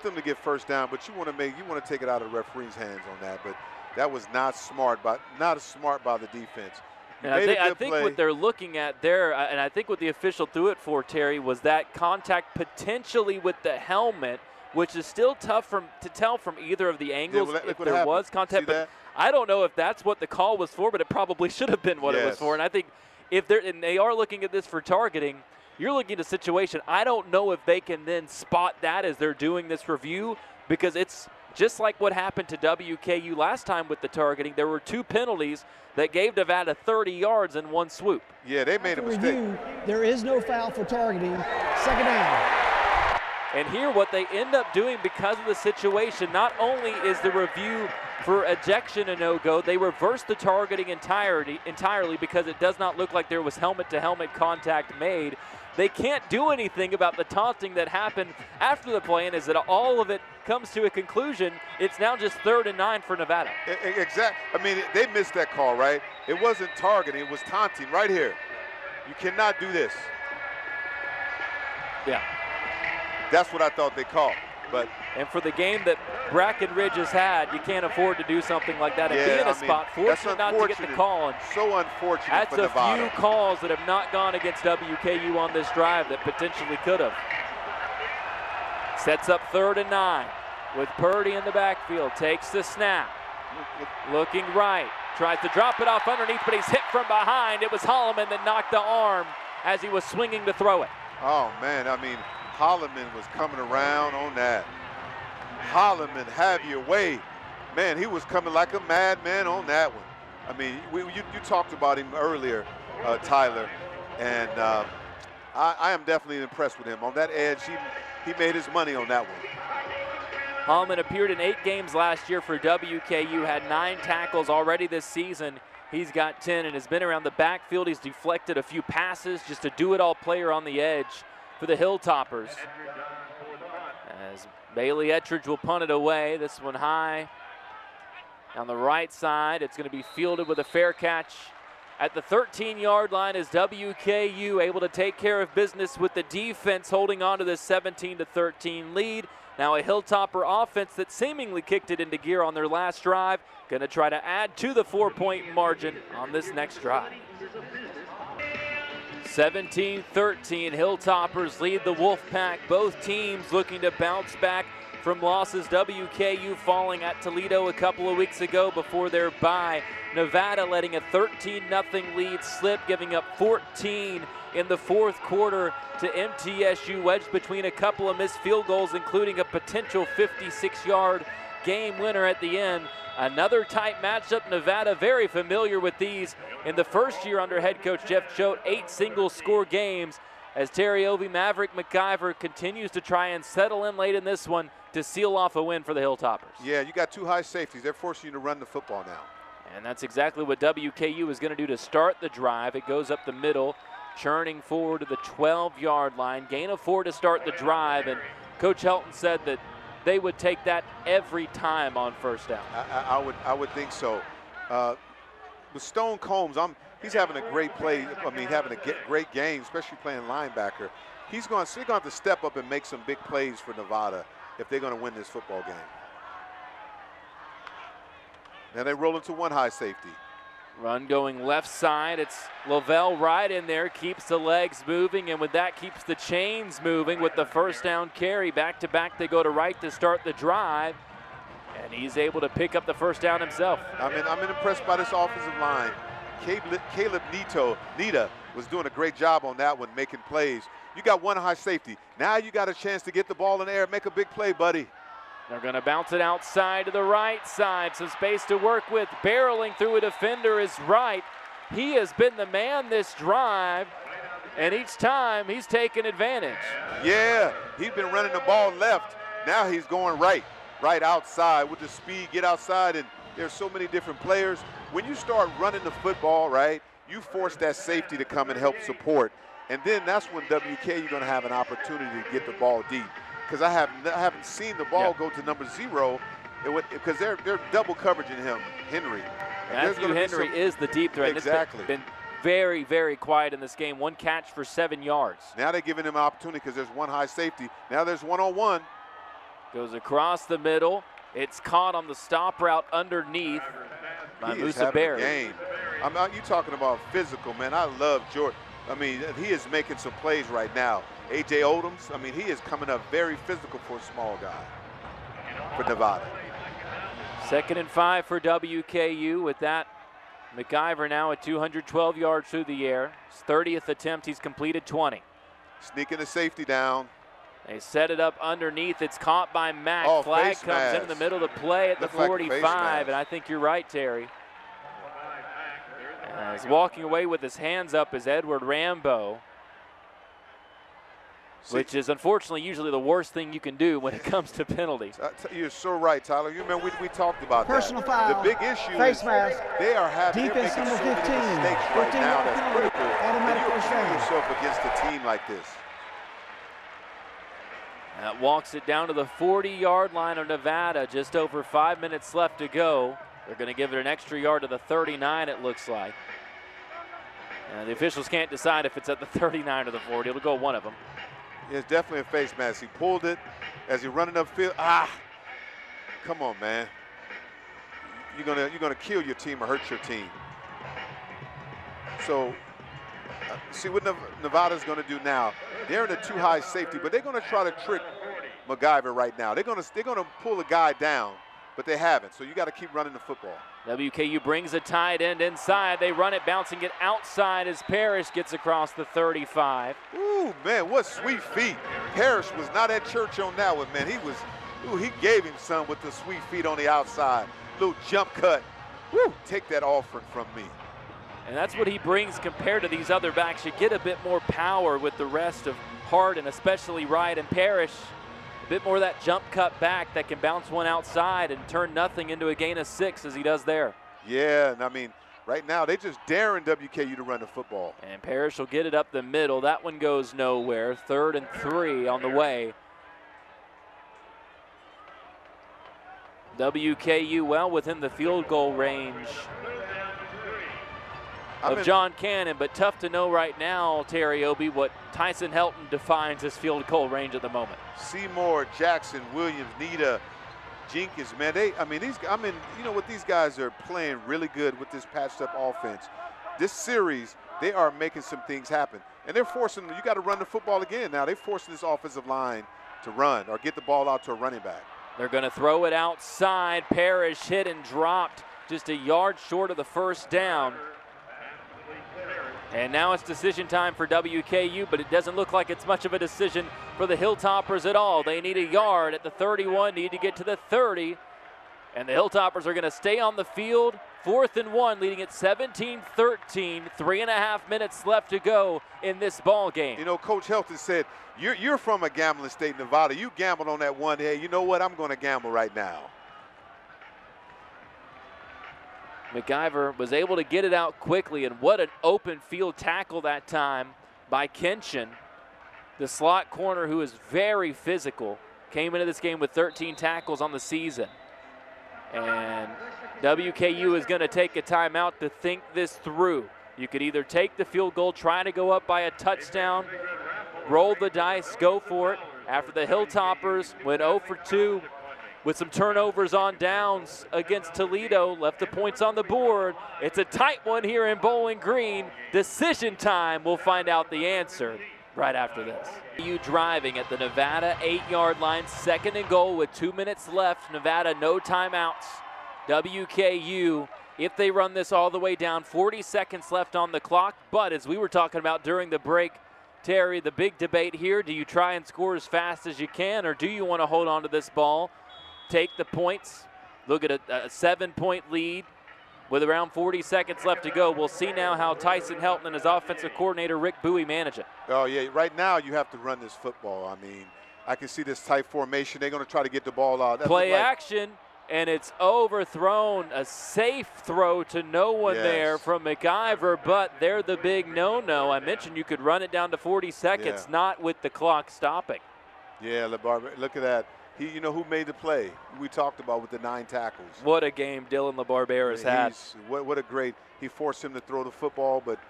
them to get first down, but you want to take it out of the referee's hands on that. But that was not smart by the defense. And I think what they're looking at there, and I think what the official threw it for, Terry, was that contact potentially with the helmet, which is still tough to tell from either of the angles if there was contact. But I don't know if that's what the call was for, but it probably should have been what it was for. And I think if they are looking at this for targeting, you're looking at a situation. I don't know if they can then spot that as they're doing this review, because it's just like what happened to WKU last time with the targeting. There were 2 penalties that gave Nevada 30 yards in one swoop. Yeah, they made a mistake. There is no foul for targeting. 2nd down. And here what they end up doing because of the situation, not only is the review for ejection a no-go, they reverse the targeting entirely because it does not look like there was helmet-to-helmet contact made. They can't do anything about the taunting that happened after the play, and as all of it comes to a conclusion, it's now just 3rd and 9 for Nevada. Exactly. I mean, they missed that call, right? It wasn't targeting, it was taunting right here. You cannot do this. Yeah. That's what I thought they called. And for the game that Brackenridge has had, you can't afford to do something like that and be in a spot. Fortunate not to get the call. And so unfortunate that's for Nevada. That's a few calls that have not gone against WKU on this drive that potentially could have. Sets up 3rd and 9 with Purdy in the backfield. Takes the snap. Looking right. Tries to drop it off underneath, but he's hit from behind. It was Holloman that knocked the arm as he was swinging to throw it. Oh, man. I mean, Holloman was coming around on that. Holloman, have your way. Man, he was coming like a madman on that one. I mean, you talked about him earlier, Tyler, and I am definitely impressed with him. On that edge, he made his money on that one. Holloman appeared in 8 games last year for WKU, had 9 tackles already this season. He's got 10 and has been around the backfield. He's deflected a few passes, just a do-it-all player on the edge for the Hilltoppers. As Bailey Ettridge will punt it away. This one high on the right side. It's going to be fielded with a fair catch at the 13-yard line as WKU able to take care of business with the defense holding on to this 17-13 lead. Now a Hilltopper offense that seemingly kicked it into gear on their last drive. Going to try to add to the 4-point margin on this next drive. 17-13, Hilltoppers lead the Wolfpack. Both teams looking to bounce back from losses. WKU falling at Toledo a couple of weeks ago before their bye. Nevada letting a 13-0 lead slip, giving up 14 in the 4th quarter to MTSU, wedged between a couple of missed field goals, including a potential 56-yard game winner at the end. Another tight matchup. Nevada very familiar with these in the first year under head coach Jeff Choate. 8 single-score games as Terry Ovey, Maverick McIver continues to try and settle in late in this one to seal off a win for the Hilltoppers. Yeah, you got 2 high safeties. They're forcing you to run the football now. And that's exactly what WKU is going to do to start the drive. It goes up the middle, churning forward to the 12-yard line. Gain of 4 to start the drive, and Coach Helton said that they would take that every time on first down. I would think so. With Stone Combs, he's having a great play. I mean, having a great game, especially playing linebacker. They're going to have to step up and make some big plays for Nevada if they're going to win this football game. Now they roll into 1 high safety. Run going left side. It's Lavelle right in there, keeps the legs moving, and with that keeps the chains moving with the first down carry. Back to back they go to right to start the drive. And he's able to pick up the first down himself. I'm impressed by this offensive line. Caleb Nita was doing a great job on that one, making plays. You got one high safety. Now you got a chance to get the ball in the air, make a big play, buddy. They're going to bounce it outside to the right side. Some space to work with. Barreling through a defender is right. He has been the man this drive, and each time he's taken advantage. Yeah, he's been running the ball left. Now he's going right outside with the speed, get outside, and there's so many different players. When you start running the football, right, you force that safety to come and help support. And then that's when WK, you're going to have an opportunity to get the ball deep. Because I haven't seen the ball go to number 0 because they're double coveraging him, Henry. Matthew Henry is the deep threat. Exactly. It's been very, very quiet in this game. 1 catch for 7 yards. Now they're giving him an opportunity because there's one high safety. Now there's one-on-one. Goes across the middle. It's caught on the stop route underneath by Musa Berry. You talking about physical, man. I love Jordan. I mean, he is making some plays right now. A.J. Odoms, I mean, he is coming up very physical for a small guy for Nevada. 2nd and 5 for WKU. With that, McIver now at 212 yards through the air. His 30th attempt, he's completed 20. Sneaking the safety down. They set it up underneath. It's caught by Mack. Flag comes in the middle of the play at the 45, and I think you're right, Terry. He's walking away with his hands up is Edward Rambo, which is unfortunately usually the worst thing you can do when it comes to penalties. You're so right, Tyler. You remember we talked about personal that. Foul. The big issue face is mask. They are defense making number so 15. many mistakes right now that's critical. Automatic And you first put down. yourself against a team like this. That walks it down to the 40-yard line of Nevada. Just over 5 minutes left to go. They're going to give it an extra yard to the 39, it looks like. The officials can't decide if it's at the 39 or the 40. It'll go one of them. Yeah, it's definitely a face mask. He pulled it as he running upfield. Come on, man. You're gonna kill your team or hurt your team. So, see what Nevada's gonna do now. They're in a too high safety, but they're gonna try to trick McIver right now. They're gonna pull a guy down, but they haven't. So you got to keep running the football. WKU brings a tight end inside. They run it, bouncing it outside as Parrish gets across the 35. Ooh, man, what sweet feet. Parrish was not at church on that one, man. He gave him some with the sweet feet on the outside. Little jump cut. Woo, take that offering from me. And that's what he brings compared to these other backs. You get a bit more power with the rest of Hart and especially Wright and Parrish. A bit more of that jump cut back that can bounce one outside and turn nothing into a gain of 6 as he does there. Yeah, and I mean, right now they just daring WKU to run the football. And Parrish will get it up the middle. That one goes nowhere. 3rd and 3 on the way. WKU well within the field goal range of John Cannon, but tough to know right now, Terry Obie, what Tyson Helton defines as field goal range at the moment. Seymour, Jackson, Williams, Nita, Jenkins, man, you know what, these guys are playing really good with this patched up offense. This series, they are making some things happen. And they're forcing, you got to run the football again now. They're forcing this offensive line to run or get the ball out to a running back. They're going to throw it outside. Parrish hit and dropped just a yard short of the first down. And now it's decision time for WKU, but it doesn't look like it's much of a decision for the Hilltoppers at all. They need a yard at the 31, need to get to the 30. And the Hilltoppers are going to stay on the field. 4th and 1, leading at 17-13. 3.5 minutes left to go in this ball game. You know, Coach Helton said, you're from a gambling state, Nevada. You gambled on that one. Hey, you know what? I'm going to gamble right now. McIver was able to get it out quickly, and what an open field tackle that time by Kenshin. The slot corner, who is very physical, came into this game with 13 tackles on the season. And WKU is going to take a timeout to think this through. You could either take the field goal, try to go up by a touchdown, roll the dice, go for it. After the Hilltoppers went 0 for 2 with some turnovers on downs against Toledo, left the points on the board. It's a tight one here in Bowling Green. Decision time, we'll find out the answer right after this. You driving at the Nevada 8-yard line, 2nd and goal with 2 minutes left. Nevada, no timeouts. WKU, if they run this all the way down, 40 seconds left on the clock. But as we were talking about during the break, Terry, the big debate here, do you try and score as fast as you can, or do you want to hold on to this ball, take the points, look at a 7-point lead with around 40 seconds left to go? We'll see now how Tyson Helton and his offensive coordinator, Rick Bowie, manage it. Oh, yeah, right now you have to run this football. I mean, I can see this tight formation. They're going to try to get the ball out. Play action, and it's overthrown. A safe throw to no one there from McIver, but they're the big no-no. I mentioned you could run it down to 40 seconds, not with the clock stopping. Yeah, LeBarber, look at that. You know who made the play? We talked about with the 9 tackles. What a game Dylan LeBarbera had. What a great, he forced him to throw the football, but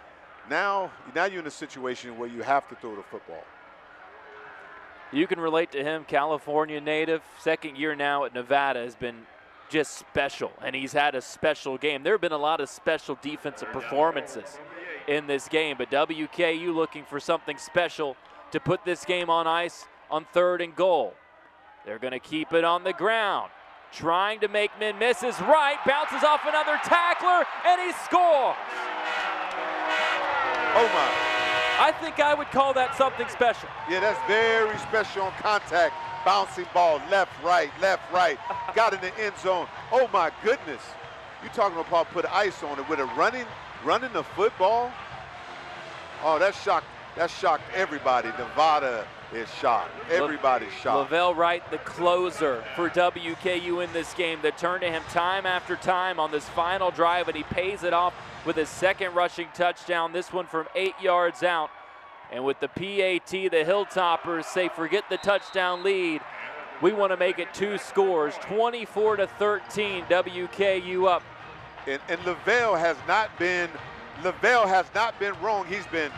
now you're in a situation where you have to throw the football. You can relate to him, California native, 2nd year now at Nevada, has been just special, and he's had a special game. There have been a lot of special defensive performances in this game, but WKU looking for something special to put this game on ice on 3rd and goal. They're going to keep it on the ground, trying to make men miss. Is right, bounces off another tackler, and he scores. Oh, my. I think I would call that something special. Yeah, that's very special on contact. Bouncing ball, left, right, got in the end zone. Oh, my goodness. You're talking about put ice on it with a running the football. Oh, that shocked everybody. Nevada is shocked. Everybody's shocked. Lavelle Wright, the closer for WKU in this game, that turned to him time after time on this final drive, and he pays it off with his 2nd rushing touchdown, this one from 8 yards out. And with the PAT, the Hilltoppers say forget the touchdown lead. We want to make it 2 scores, 24-13, WKU up. And Lavelle has not been wrong. He's been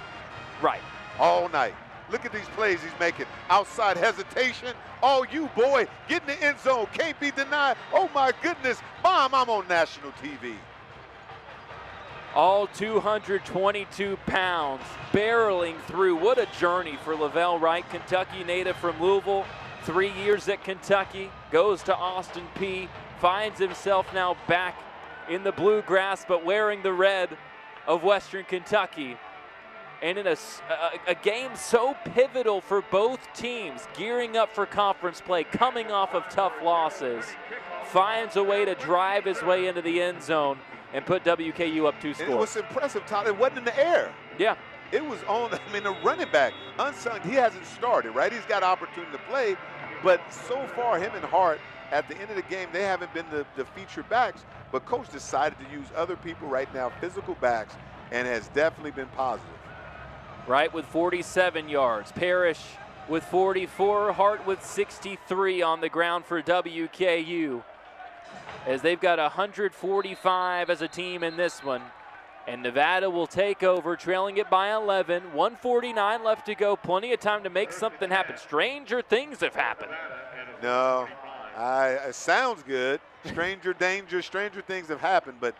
right all night. Look at these plays he's making. Outside hesitation. Oh, you boy, get in the end zone. Can't be denied. Oh, my goodness. Mom, I'm on national TV. All 222 pounds, barreling through. What a journey for Lavelle Wright, Kentucky native from Louisville. 3 years at Kentucky, goes to Austin Peay, finds himself now back in the bluegrass, but wearing the red of Western Kentucky. And in a game so pivotal for both teams, gearing up for conference play, coming off of tough losses, finds a way to drive his way into the end zone and put WKU up 2 scores. And it was impressive, Todd. It wasn't in the air. Yeah. It was on, the running back, unsung, he hasn't started, right? He's got opportunity to play, but so far, him and Hart, at the end of the game, they haven't been the featured backs, but Coach decided to use other people right now, physical backs, and has definitely been positive. Right, with 47 yards. Parrish with 44, Hart with 63 on the ground for WKU, as they've got 145 as a team in this one. And Nevada will take over, trailing it by 11. 1:49 left to go. Plenty of time to make something happen. Stranger things have happened. No, it sounds good. Stranger things have happened, but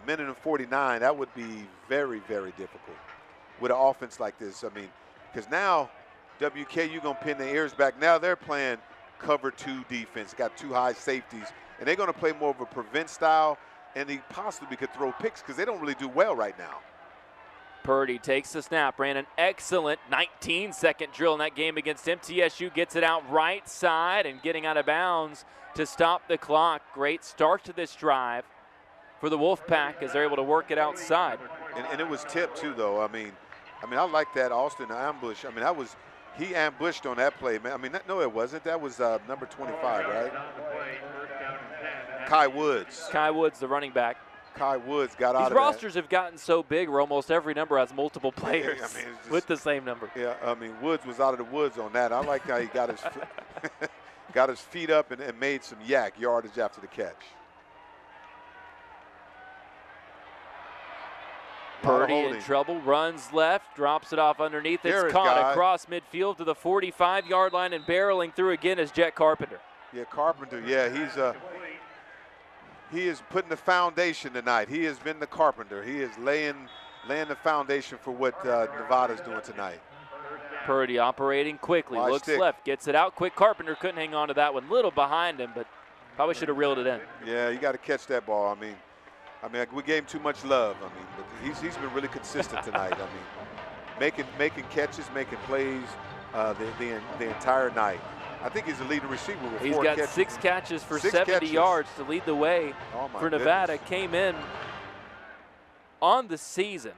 minute and 49, that would be very, very difficult with an offense like this. I mean, because now WKU going to pin their ears back. Now they're playing cover 2 defense, got 2 high safeties, and they're going to play more of a prevent style, and he possibly could throw picks because they don't really do well right now. Purdy takes the snap, ran an excellent 19-second drill in that game against MTSU, gets it out right side and getting out of bounds to stop the clock. Great start to this drive for the Wolfpack as they're able to work it outside. And it was tipped too, though. I mean, I like that Austin ambush. I mean, he ambushed on that play, man. I mean, no, it wasn't. That was number 25, right? Kai Woods. Kai Woods, the running back. Kai Woods got out of that. These rosters have gotten so big where almost every number has multiple players with the same number. Yeah, I mean, Woods was out of the woods on that. I like how he got his got his feet up and made some yardage after the catch. Purdy in trouble, runs left, drops it off underneath. It's caught across midfield to the 45-yard line, and barreling through again is Jet Carpenter. Yeah, Carpenter, he is putting the foundation tonight. He has been the carpenter. He is laying the foundation for what Nevada's doing tonight. Purdy operating quickly, Wide looks stick. left, gets it out quick. Carpenter couldn't hang on to that one, little behind him, but probably should have reeled it in. Yeah, you got to catch that ball. I mean, we gave him too much love. I mean, but he's been really consistent tonight. I mean, making catches, making plays the entire night. I think he's the leading receiver with He's 4 got catches. 6 catches for 6 70 catches. yards to lead the way Oh my for Nevada. goodness. Came in on the season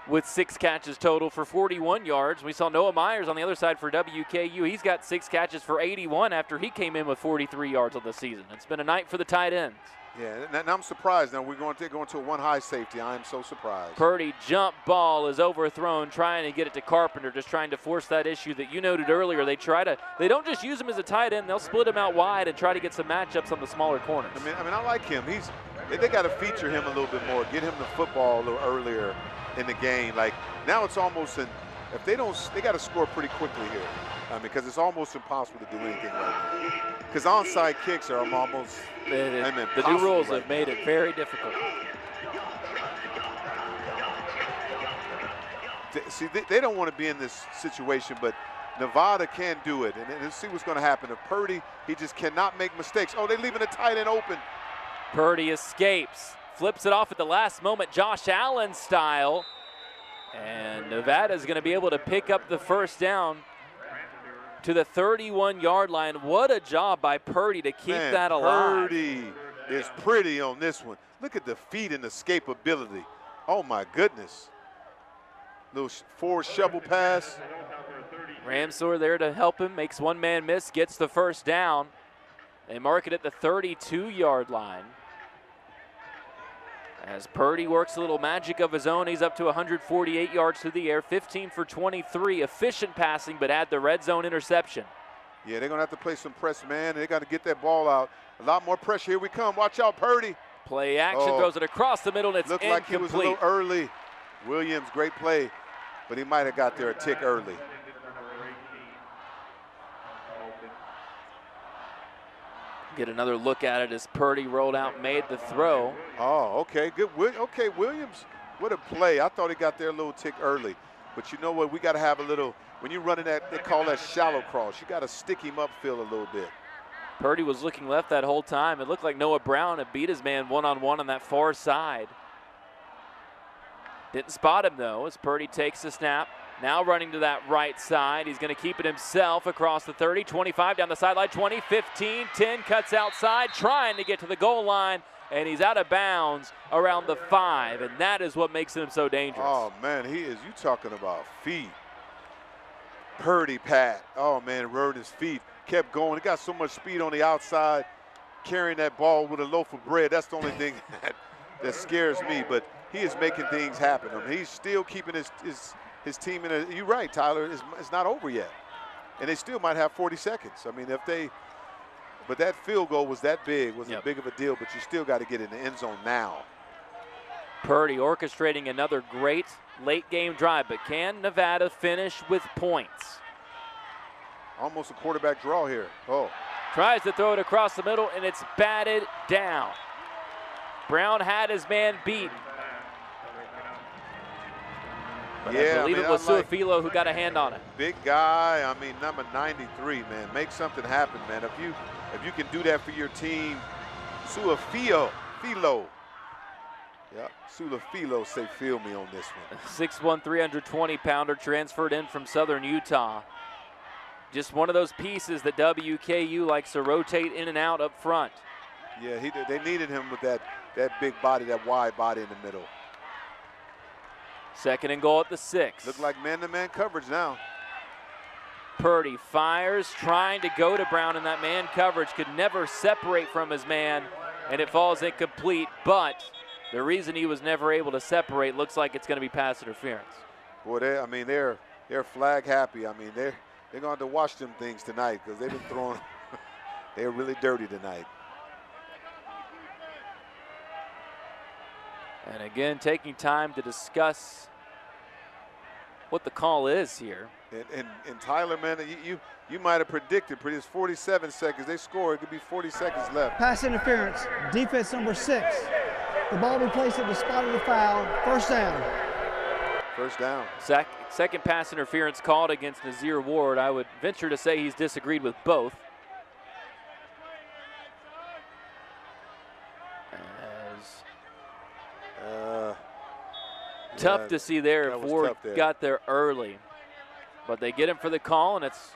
with 6 catches total for 41 yards. We saw Noah Myers on the other side for WKU. He's got 6 catches for 81 after he came in with 43 yards on the season. It's been a night for the tight ends. Yeah, and I'm surprised. Now we're going to a 1-high safety. I am so surprised. Purdy jump ball is overthrown, trying to get it to Carpenter, just trying to force that issue that you noted earlier. They don't just use him as a tight end, they'll split him out wide and try to get some matchups on the smaller corners. I mean, I like him. They got to feature him a little bit more, get him the football a little earlier in the game. Like now it's almost they got to score pretty quickly here. I mean, because it's almost impossible to do anything right now. Because onside kicks are almost the new rules have made it very difficult. See, they don't want to be in this situation, but Nevada can do it. And let's see what's going to happen. If Purdy, he just cannot make mistakes. Oh, they're leaving a tight end open. Purdy escapes, flips it off at the last moment, Josh Allen style. And Nevada's going to be able to pick up the first down to the 31-yard line. What a job by Purdy to keep that alive. Purdy is pretty on this one. Look at the feet and escapability. Oh, my goodness. Little forward shovel pass. Ramsor there to help him, makes one man miss, gets the first down. They mark it at the 32-yard line. As Purdy works a little magic of his own, he's up to 148 yards through the air, 15 for 23, efficient passing, but had the red zone interception. Yeah, they're going to have to play some press, man. They got to get that ball out. A lot more pressure. Here we come. Watch out, Purdy. Play action, throws it across the middle, and it's looked incomplete. Like he was a little early. Williams, great play, but he might have got there a tick early. Get another look at it as Purdy rolled out, made the throw. Oh, okay, good. Okay, Williams, what a play. I thought he got there a little tick early. But you know what, we got to have a little, when you're running that, they call that shallow cross. You got to stick him upfield a little bit. Purdy was looking left that whole time. It looked like Noah Brown had beat his man one-on-one on that far side. Didn't spot him, though, as Purdy takes the snap. Now running to that right side. He's going to keep it himself across the 30, 25 down the sideline, 20, 15, 10, cuts outside, trying to get to the goal line, and he's out of bounds around the 5, and that is what makes him so dangerous. Oh, man, he is. You talking about feet. Purdy, Pat. Oh, man, rode his feet. Kept going. He got so much speed on the outside, carrying that ball with a loaf of bread. That's the only thing that scares me, but he is making things happen. I mean, he's still keeping his team in a, you're right, Tyler, it's not over yet. And they still might have 40 seconds. I mean, but that field goal was that big, was a big of a deal, but you still got to get in the end zone now. Purdy orchestrating another great late game drive, but can Nevada finish with points? Almost a quarterback draw here. Oh. Tries to throw it across the middle, and it's batted down. Brown had his man beat. But I believe it was Suafilo who got a hand on it. Big guy, I mean, number 93, man. Make something happen, man. If you can do that for your team, Suafilo. Yeah, Suafilo say feel me on this one. 6'1", 320-pounder transferred in from Southern Utah. Just one of those pieces that WKU likes to rotate in and out up front. Yeah, they needed him with that big body, that wide body in the middle. Second and goal at the 6. Look like man-to-man coverage now. Purdy fires, trying to go to Brown in that man coverage, could never separate from his man, and it falls incomplete. But the reason he was never able to separate looks like it's going to be pass interference. Boy, they're flag happy. I mean, they're going to have to watch them things tonight because they've been throwing. They're really dirty tonight. And again, taking time to discuss what the call is here. And Tyler, man, you might have predicted, it's 47 seconds. They score, it could be 40 seconds left. Pass interference, defense number 6. The ball be placed at the spot of the foul, first down. First down. Second pass interference called against Nazir Ward. I would venture to say he's disagreed with both. Tough to see there if Ward got there early. But they get him for the call, and it's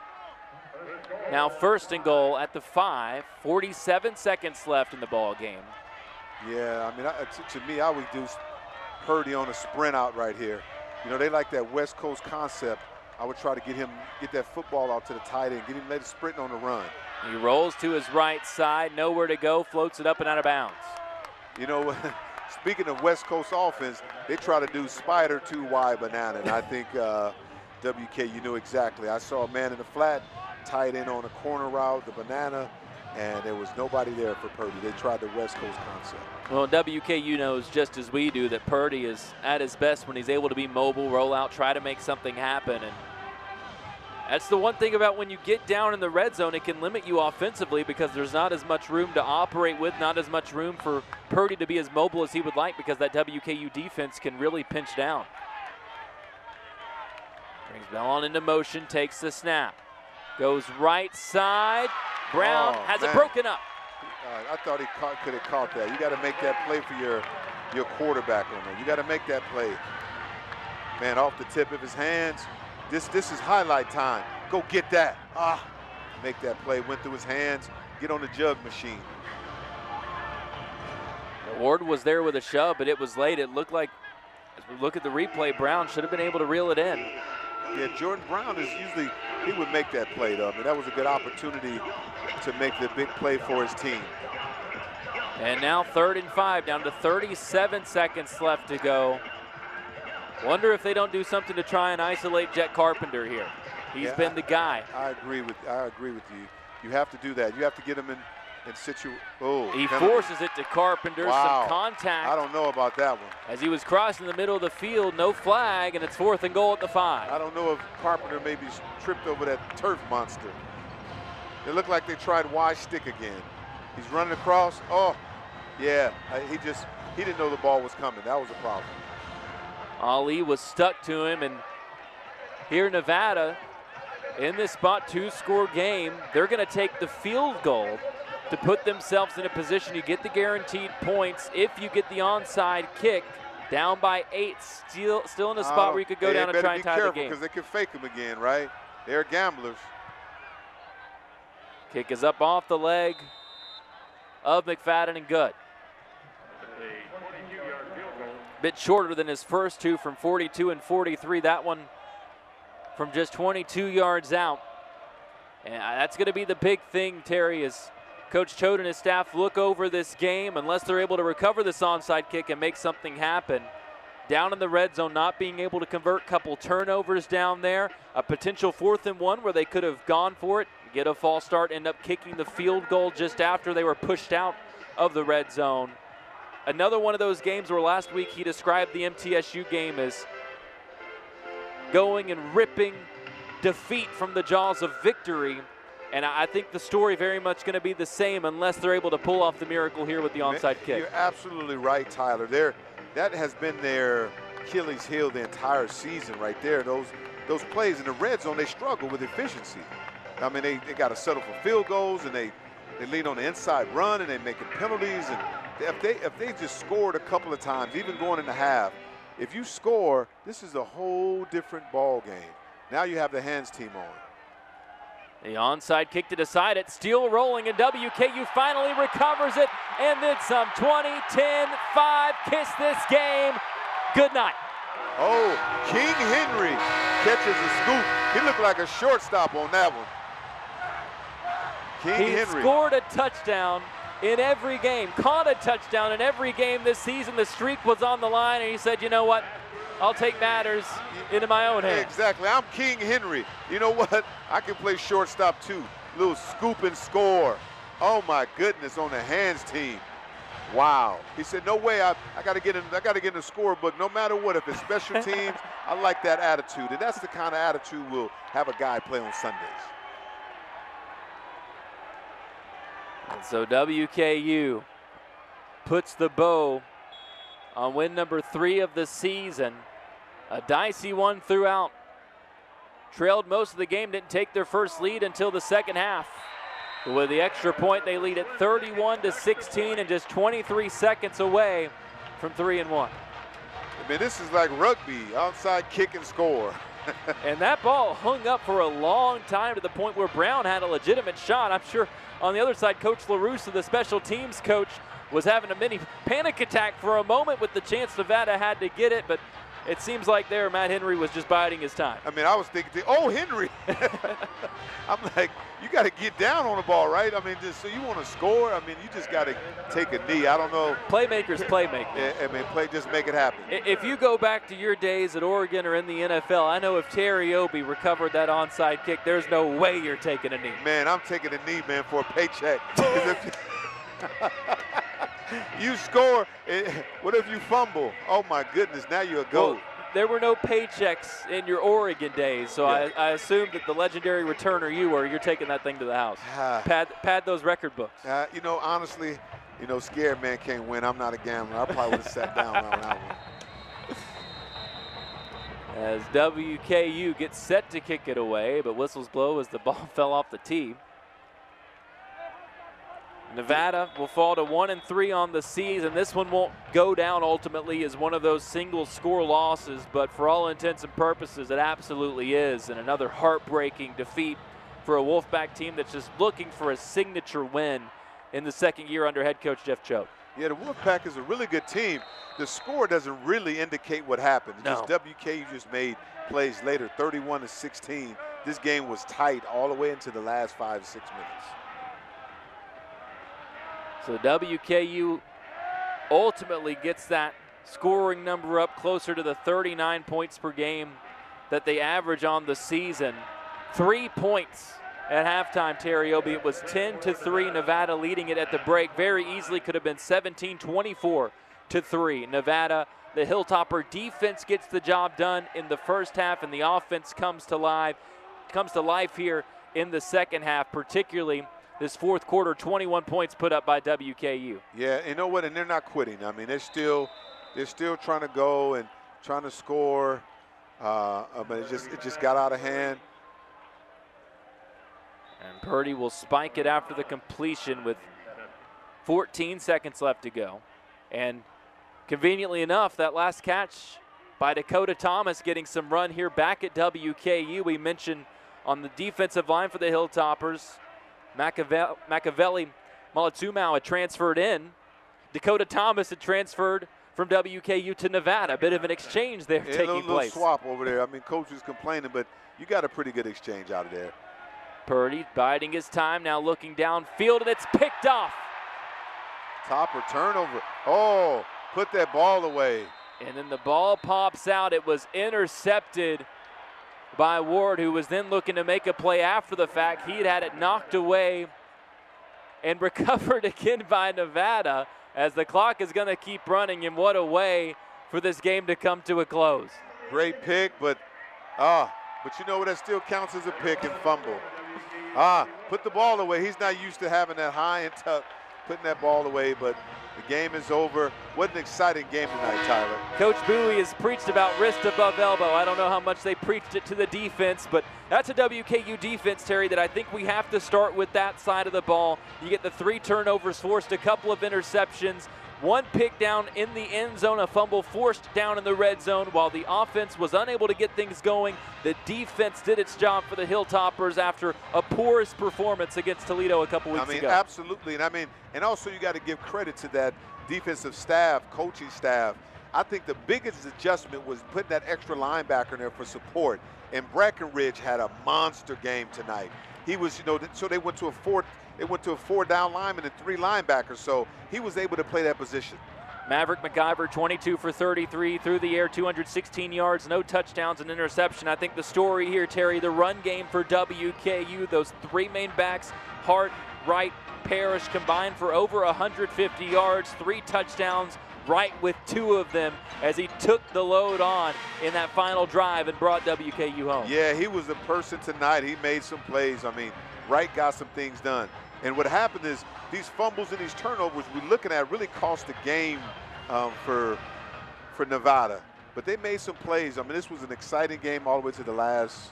now 1st and goal at the 5. 47 seconds left in the ball game. Yeah, I mean, to me, I would do Purdy on a sprint out right here. You know, they like that West Coast concept. I would try to get that football out to the tight end, get him let it sprint on the run. He rolls to his right side, nowhere to go, floats it up and out of bounds. You know, speaking of West Coast offense, they try to do spider 2Y banana, and I think WK, you knew exactly. I saw a man in the flat, tight end on a corner route, the banana, and there was nobody there for Purdy. They tried the West Coast concept. Well, WKU knows just as we do that Purdy is at his best when he's able to be mobile, roll out, try to make something happen. And that's the one thing about when you get down in the red zone, it can limit you offensively because there's not as much room to operate with, not as much room for Purdy to be as mobile as he would like because that WKU defense can really pinch down. Brings Bellon into motion, takes the snap. Goes right side. Brown has it broken up. I thought he could have caught that. You got to make that play for your quarterback on there. You got to make that play. Man, off the tip of his hands. This is highlight time. Go get that. Make that play. Went through his hands. Get on the jug machine. Ward was there with a shove, but it was late. It looked like, as we look at the replay, Brown should have been able to reel it in. Yeah, Jordan Brown is usually, he would make that play though. I mean, that was a good opportunity to make the big play for his team. And now 3rd and 5, down to 37 seconds left to go. Wonder if they don't do something to try and isolate Jet Carpenter here. He's been the guy. I agree with you. You have to do that. You have to get him in situ. Oh, he forces it to Carpenter. Wow. Some contact. I don't know about that one. As he was crossing the middle of the field, no flag, and it's 4th and goal at the 5. I don't know if Carpenter maybe tripped over that turf monster. It looked like they tried Y stick again. He's running across. Oh, yeah. He didn't know the ball was coming. That was a problem. Ali was stuck to him, and here Nevada, in this spot 2-score game, they're going to take the field goal to put themselves in a position. You get the guaranteed points if you get the onside kick. Down by 8, still in a spot where you could go down and try and tie the game. Because they can fake them again, right? They're gamblers. Kick is up off the leg of McFadden and good. Bit shorter than his first two from 42 and 43. That one from just 22 yards out. And that's going to be the big thing, Terry, is Coach Choate and his staff look over this game. Unless they're able to recover this onside kick and make something happen. Down in the red zone, not being able to convert, couple turnovers down there. A potential 4th and 1 where they could have gone for it, get a false start, end up kicking the field goal just after they were pushed out of the red zone. Another one of those games where last week he described the MTSU game as going and ripping defeat from the jaws of victory. And I think the story very much going to be the same unless they're able to pull off the miracle here with the onside kick. You're absolutely right, Tyler. That has been their Achilles heel the entire season right there. Those plays in the red zone, they struggle with efficiency. I mean, they got to settle for field goals, and they lead on the inside run, and they making penalties. And if they just scored a couple of times, even going into half, if you score, this is a whole different ball game. Now you have the hands team on. The onside kick to decide it, still rolling, and WKU finally recovers it, and then some. 20, 10, 5, kiss this game. Good night. Oh, King Henry catches a scoop. He looked like a shortstop on that one. King Henry. He scored a touchdown in every game, caught a touchdown in every game this season. The streak was on the line, and he said, you know what? I'll take matters into my own hands. Exactly. I'm King Henry. You know what? I can play shortstop too. Little scoop and score. Oh my goodness, on the hands team. Wow. He said, no way. I got to get in the scorebook no matter what. If it's special teams, I like that attitude. And that's the kind of attitude we'll have a guy play on Sundays. And so WKU puts the bow on win number 3 of the season. A dicey one throughout. Trailed most of the game, didn't take their first lead until the second half. With the extra point, they lead at 31-16 and just 23 seconds away from 3-1. I mean, this is like rugby, outside kick and score. And that ball hung up for a long time to the point where Brown had a legitimate shot. I'm sure on the other side, Coach LaRusso, the special teams coach, was having a mini panic attack for a moment with the chance Nevada had to get it, but it seems like there Matt Henry was just biding his time. I mean, I was thinking, oh, Henry. I'm like, you got to get down on the ball, right? I mean, just so you want to score, I mean, you just got to take a knee. I don't know. Playmakers playmake. Yeah, I mean, just make it happen. If you go back to your days at Oregon or in the NFL, I know if Terry Obie recovered that onside kick, there's no way you're taking a knee. Man, I'm taking a knee, man, for a paycheck. You score, what if you fumble? Oh my goodness, now you're a goat. Well, there were no paychecks in your Oregon days, so yeah. I assumed that the legendary returner you were, you're taking that thing to the house. Pad those record books. You know, honestly, you know, scared man can't win. I'm not a gambler. I probably would have sat down on that one. As WKU gets set to kick it away, but whistles blow as the ball fell off the tee. Nevada will fall to 1-3 on the season. This one won't go down ultimately as one of those single score losses, but for all intents and purposes, it absolutely is. And another heartbreaking defeat for a Wolfpack team that's just looking for a signature win in the second year under head coach Jeff Choate. Yeah, the Wolfpack is a really good team. The score doesn't really indicate what happened. No. Just WKU just made plays later, 31-16. This game was tight all the way into the last 5 to 6 minutes. So WKU ultimately gets that scoring number up closer to the 39 points per game that they average on the season. 3 points at halftime, Terry Obie. It was 10-3, Nevada leading it at the break. Very easily could have been 17-24-3. Nevada, the Hilltopper defense gets the job done in the first half, and the offense comes to life here in the second half, particularly this fourth quarter, 21 points put up by WKU. Yeah, you know what, and they're not quitting. I mean, they're still trying to go and trying to score, but it just got out of hand. And Purdy will spike it after the completion with 14 seconds left to go. And conveniently enough, that last catch by Dakota Thomas getting some run here back at WKU. We mentioned on the defensive line for the Hilltoppers, Machiavelli Malatumau had transferred in. Dakota Thomas had transferred from WKU to Nevada. A bit of an exchange there taking place. A little swap over there. I mean, coach was complaining, but you got a pretty good exchange out of there. Purdy biding his time, now looking downfield, and it's picked off. Topper turnover. Oh, put that ball away. And then the ball pops out. It was intercepted by Ward, who was then looking to make a play after the fact. He had it knocked away and recovered again by Nevada as the clock is going to keep running. And what a way for this game to come to a close. Great pick, but you know what? That still counts as a pick and fumble. Put the ball away. He's not used to having that high and tough, putting that ball away, but the game is over. What an exciting game tonight, Tyler. Coach Bowie has preached about wrist above elbow. I don't know how much they preached it to the defense, but that's a WKU defense, Terry, that I think we have to start with that side of the ball. You get the 3 turnovers forced, a couple of interceptions, 1 pick down in the end zone, a fumble forced down in the red zone. While the offense was unable to get things going, the defense did its job for the Hilltoppers after a porous performance against Toledo a couple weeks ago. Absolutely. And also you got to give credit to that defensive staff, coaching staff. I think the biggest adjustment was putting that extra linebacker in there for support. And Breckenridge had a monster game tonight. He was, so they went to a 4-down lineman and 3 linebackers, so he was able to play that position. Maverick McIver, 22 for 33 through the air, 216 yards, no touchdowns and interception. I think the story here, Terry, the run game for WKU, those 3 main backs, Hart, Wright, Parrish, combined for over 150 yards, 3 touchdowns, Wright with 2 of them as he took the load on in that final drive and brought WKU home. Yeah, he was a person tonight. He made some plays. I mean, Wright got some things done. And what happened is these fumbles and these turnovers we're looking at really cost the game for Nevada. but they made some plays. I mean, this was an exciting game all the way to the last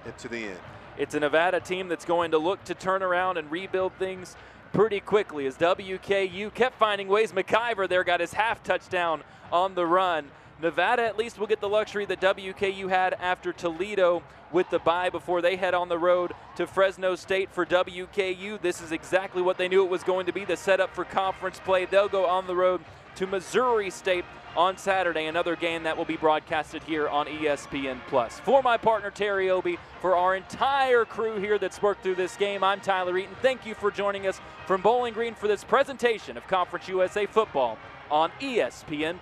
and to the end. It's a Nevada team that's going to look to turn around and rebuild things pretty quickly as WKU kept finding ways. McIver there got his half touchdown on the run. Nevada at least will get the luxury that WKU had after Toledo with the bye before they head on the road to Fresno State. For WKU, this is exactly what they knew it was going to be, the setup for conference play. They'll go on the road to Missouri State on Saturday, another game that will be broadcasted here on ESPN+. For my partner Terry Obie, for our entire crew here that's worked through this game, I'm Tyler Eaton. Thank you for joining us from Bowling Green for this presentation of Conference USA football on ESPN+.